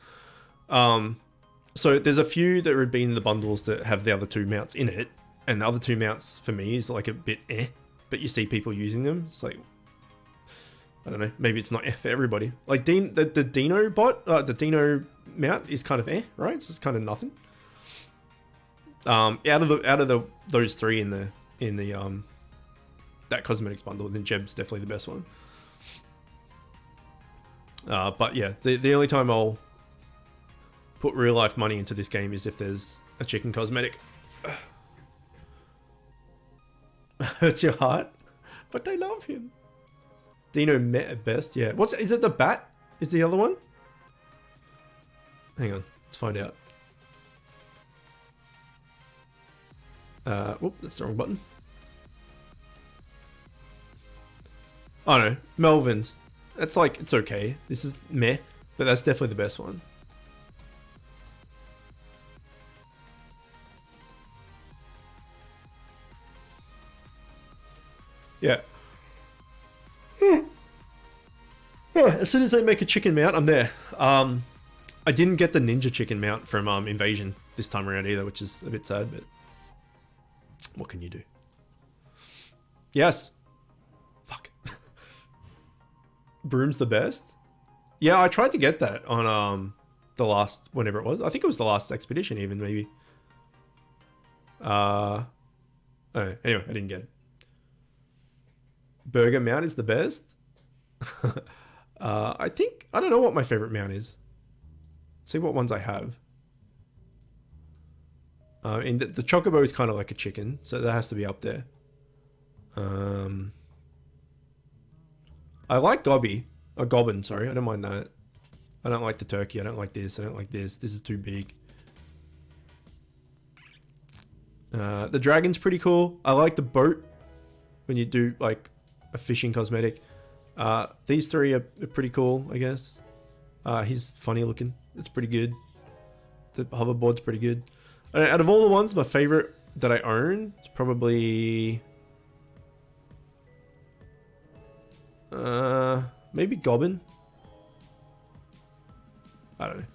So there's a few that would be in the bundles that have the other 2 mounts in it, and the other 2 mounts for me is like a bit but you see people using them. It's like, I don't know. Maybe it's not for everybody. Like the Dino bot, the Dino mount is kind of right? It's just kind of nothing. Out of those three in the that cosmetics bundle, then Jeb's definitely the best one. But yeah, the only time I'll put real life money into this game is if there's a chicken cosmetic. Hurts your heart, but I love him. Dino met at best, yeah. Is it the bat? Is the other one? Hang on, let's find out. Whoop, that's the wrong button. Oh no, Melvin's. That's like, it's okay. This is meh, but that's definitely the best one. Yeah. As soon as they make a chicken mount, I'm there. I didn't get the ninja chicken mount from Invasion this time around either, which is a bit sad, but what can you do? Yes. Fuck. Broom's the best? Yeah, I tried to get that on the last, whenever it was. I think it was the last expedition even, maybe. Oh, anyway, I didn't get it. Burger mount is the best? I don't know what my favorite mount is. Let's see what ones I have. And the Chocobo is kind of like a chicken, so that has to be up there. I like Gobbin, sorry. I don't mind that. I don't like the turkey. I don't like this. I don't like this. This is too big. The dragon's pretty cool. I like the boat when you do like a fishing cosmetic. These three are pretty cool, I guess. He's funny looking. It's pretty good. The hoverboard's pretty good. Out of all the ones, my favorite that I own is probably maybe Gobbin. I don't know.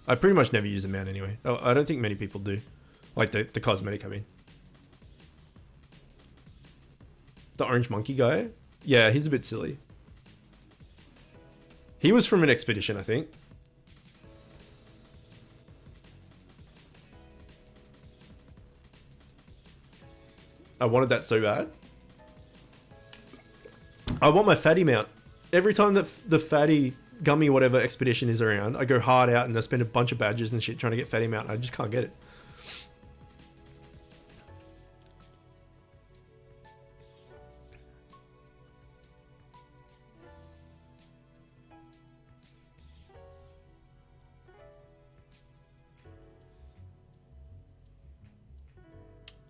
I pretty much never use a mount anyway. I don't think many people do. Like the cosmetic, I mean. The orange monkey guy? Yeah, he's a bit silly. He was from an expedition, I think. I wanted that so bad. I want my fatty mount. Every time that the fatty gummy whatever expedition is around, I go hard out and I spend a bunch of badges and shit trying to get fatty mount. I just can't get it.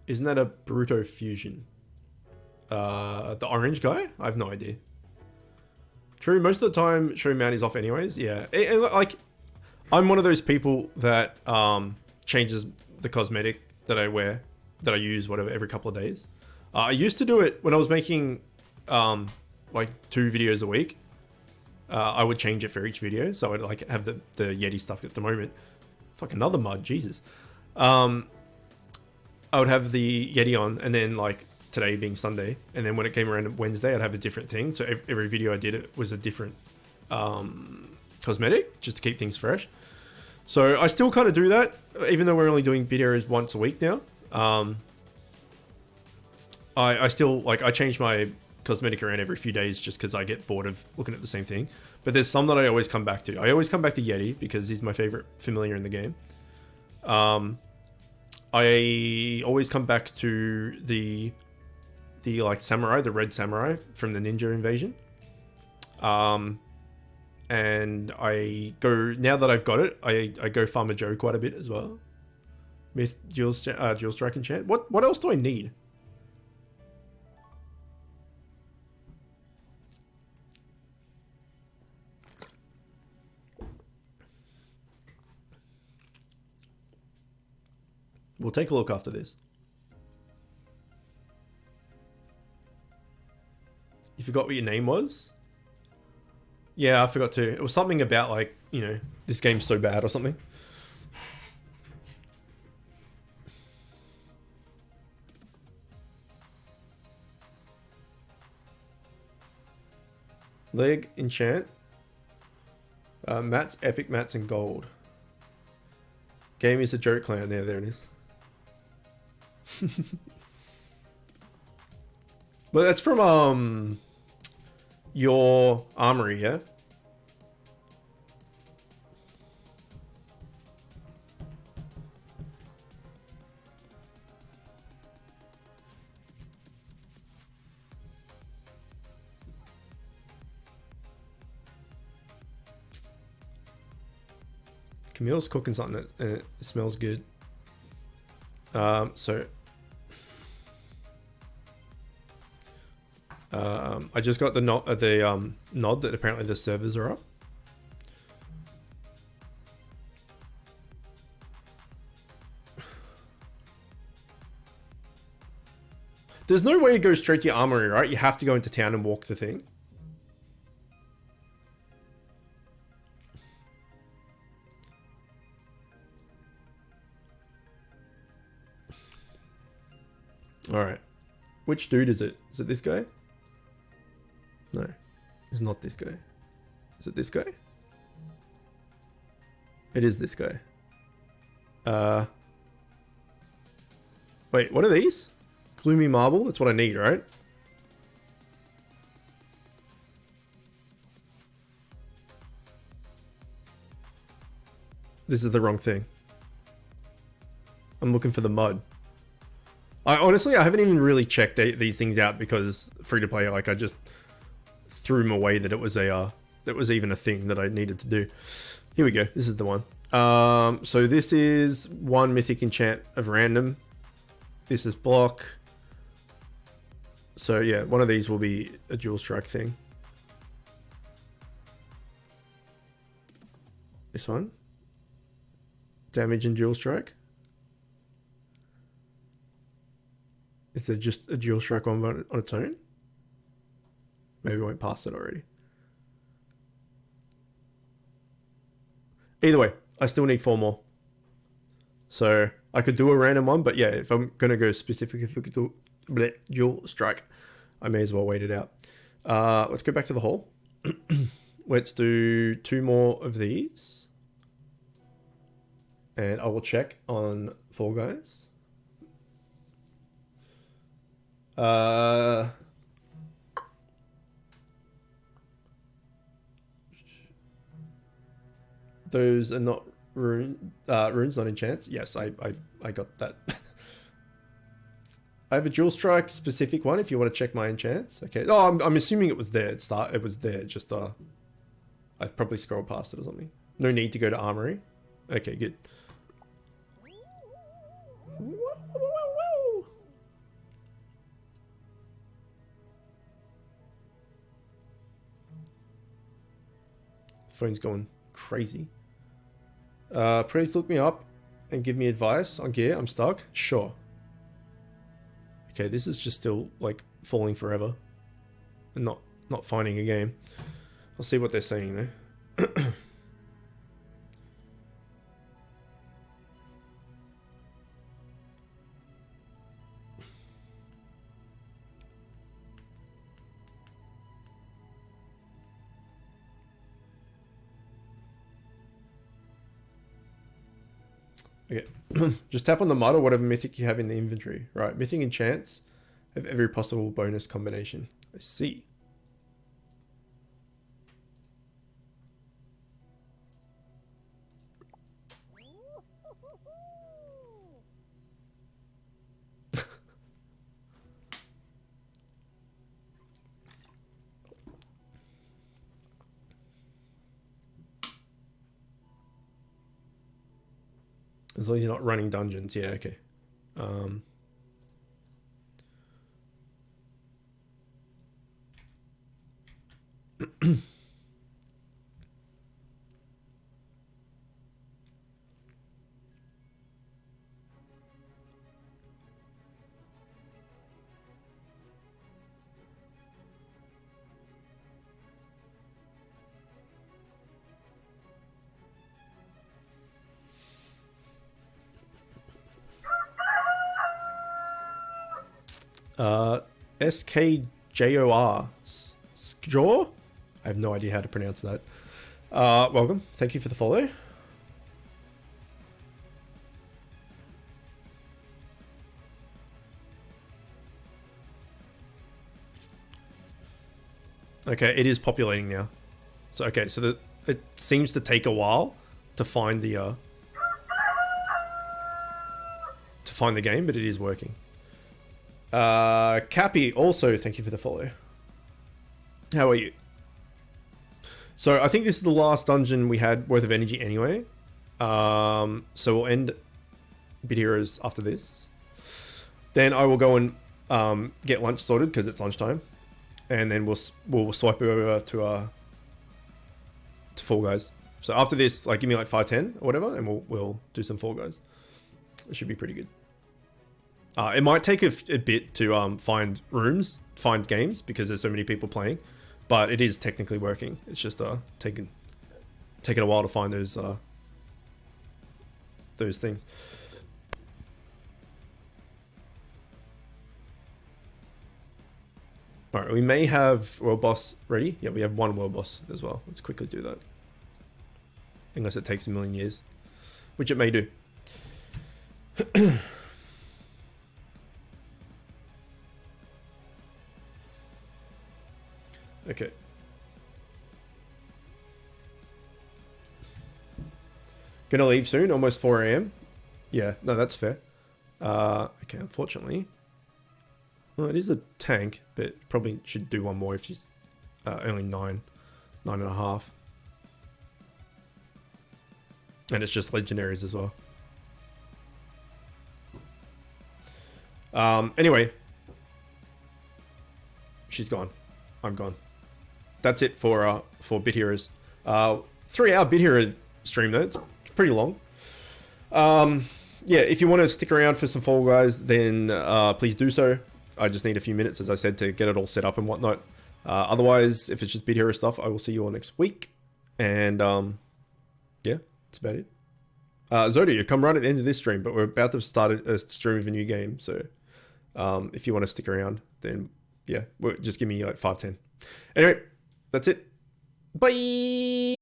Isn't that a Bruto fusion? The orange guy? I have no idea. True, most of the time, Shrew Mount is off anyways. Yeah, like, I'm one of those people that changes the cosmetic that I wear, that I use, whatever, every couple of days. I used to do it when I was making like 2 videos a week. I would change it for each video, so I'd like have the Yeti stuff at the moment. Fuck, another mud, Jesus. I would have the Yeti on, and then like today being Sunday, and then when it came around Wednesday, I'd have a different thing. So every video I did, it was a different cosmetic, just to keep things fresh. So I still kind of do that, even though we're only doing videos once a week now. I still, like, I change my cosmetic around every few days just because I get bored of looking at the same thing. But there's some that I always come back to. I always come back to Yeti because he's my favorite familiar in the game. I always come back to the like samurai, the red samurai from the ninja invasion. And I go, now that I've got it, I go Farmer Joe quite a bit as well. Myth, Dual Strike Enchant. What else do I need? We'll take a look after this. You forgot what your name was? Yeah, I forgot too. It was something about like, you know, this game's so bad or something. Leg, enchant. Mats, epic mats, and gold. Game is a joke clown. There it is. But that's from your armory, yeah? Camille's cooking something and it smells good. I just got the nod that apparently the servers are up. There's no way to go straight to your armory, right? You have to go into town and walk the thing. Alright. Which dude is it? Is it this guy? No. It's not this guy. Is it this guy? It is this guy. Wait, what are these? Gloomy marble? That's what I need, right? This is the wrong thing. I'm looking for the mud. I haven't even really checked these things out because free to play, like I just threw them away that it was even a thing that I needed to do. Here we go. This is the one. So this is one mythic enchant of random. This is block. So yeah, one of these will be a dual strike thing. This one. Damage and dual strike. Is there just a dual strike on its own? Maybe we went past it already. Either way, I still need 4 more. So I could do a random one, but yeah, if I'm going to go specifically to dual strike, I may as well wait it out. Let's go back to the hall. Let's do 2 more of these. And I will check on Fall Guys. Those are not runes, not enchants. Yes, I got that. I have a dual strike specific one if you want to check my enchants. Okay. Oh, I'm assuming it was there. It was there. Just I probably scrolled past it or something. No need to go to armory. Okay, good. Phone's going crazy. Please look me up and give me advice on gear. I'm stuck. Sure. Okay, this is just still like falling forever and not finding a game. I'll see what they're saying though. Okay, just tap on the mud or whatever mythic you have in the inventory. Right, mythic enchants have every possible bonus combination. I see. As long as you're not running dungeons, yeah, okay. SKJOR. Jaw? I have no idea how to pronounce that. Welcome. Thank you for the follow. Okay, it is populating now. So, okay, so it seems to take a while to find the game, but it is working. Cappy, also thank you for the follow. How are you? So I think this is the last dungeon we had worth of energy anyway. So we'll end Bit Heroes after this. Then I will go and get lunch sorted because it's lunchtime, and then we'll swipe over to Fall Guys. So after this, like, give me like 5-10 or whatever, and we'll do some Fall Guys. It should be pretty good. It might take a bit to find games because there's so many people playing, but it is technically working. It's just taking a while to find those things. All right, we may have world boss ready. Yeah, we have one world boss as well. Let's quickly do that. Unless it takes a million years, which it may do. Okay. Gonna leave soon, almost 4 AM. Yeah, no, that's fair. Okay, unfortunately. Well, it is a tank, but probably should do one more if she's only 9.5. And it's just legendaries as well. Anyway. She's gone. I'm gone. That's it for Bit Heroes. 3-hour Bit Hero stream though. It's pretty long. Yeah, if you want to stick around for some Fall Guys, then please do so. I just need a few minutes, as I said, to get it all set up and whatnot. Otherwise, if it's just Bit Hero stuff, I will see you all next week. And yeah, that's about it. Zoda, you've come right at the end of this stream, but we're about to start a stream of a new game. So if you want to stick around, then yeah, just give me like 5-10. Anyway, that's it. Bye.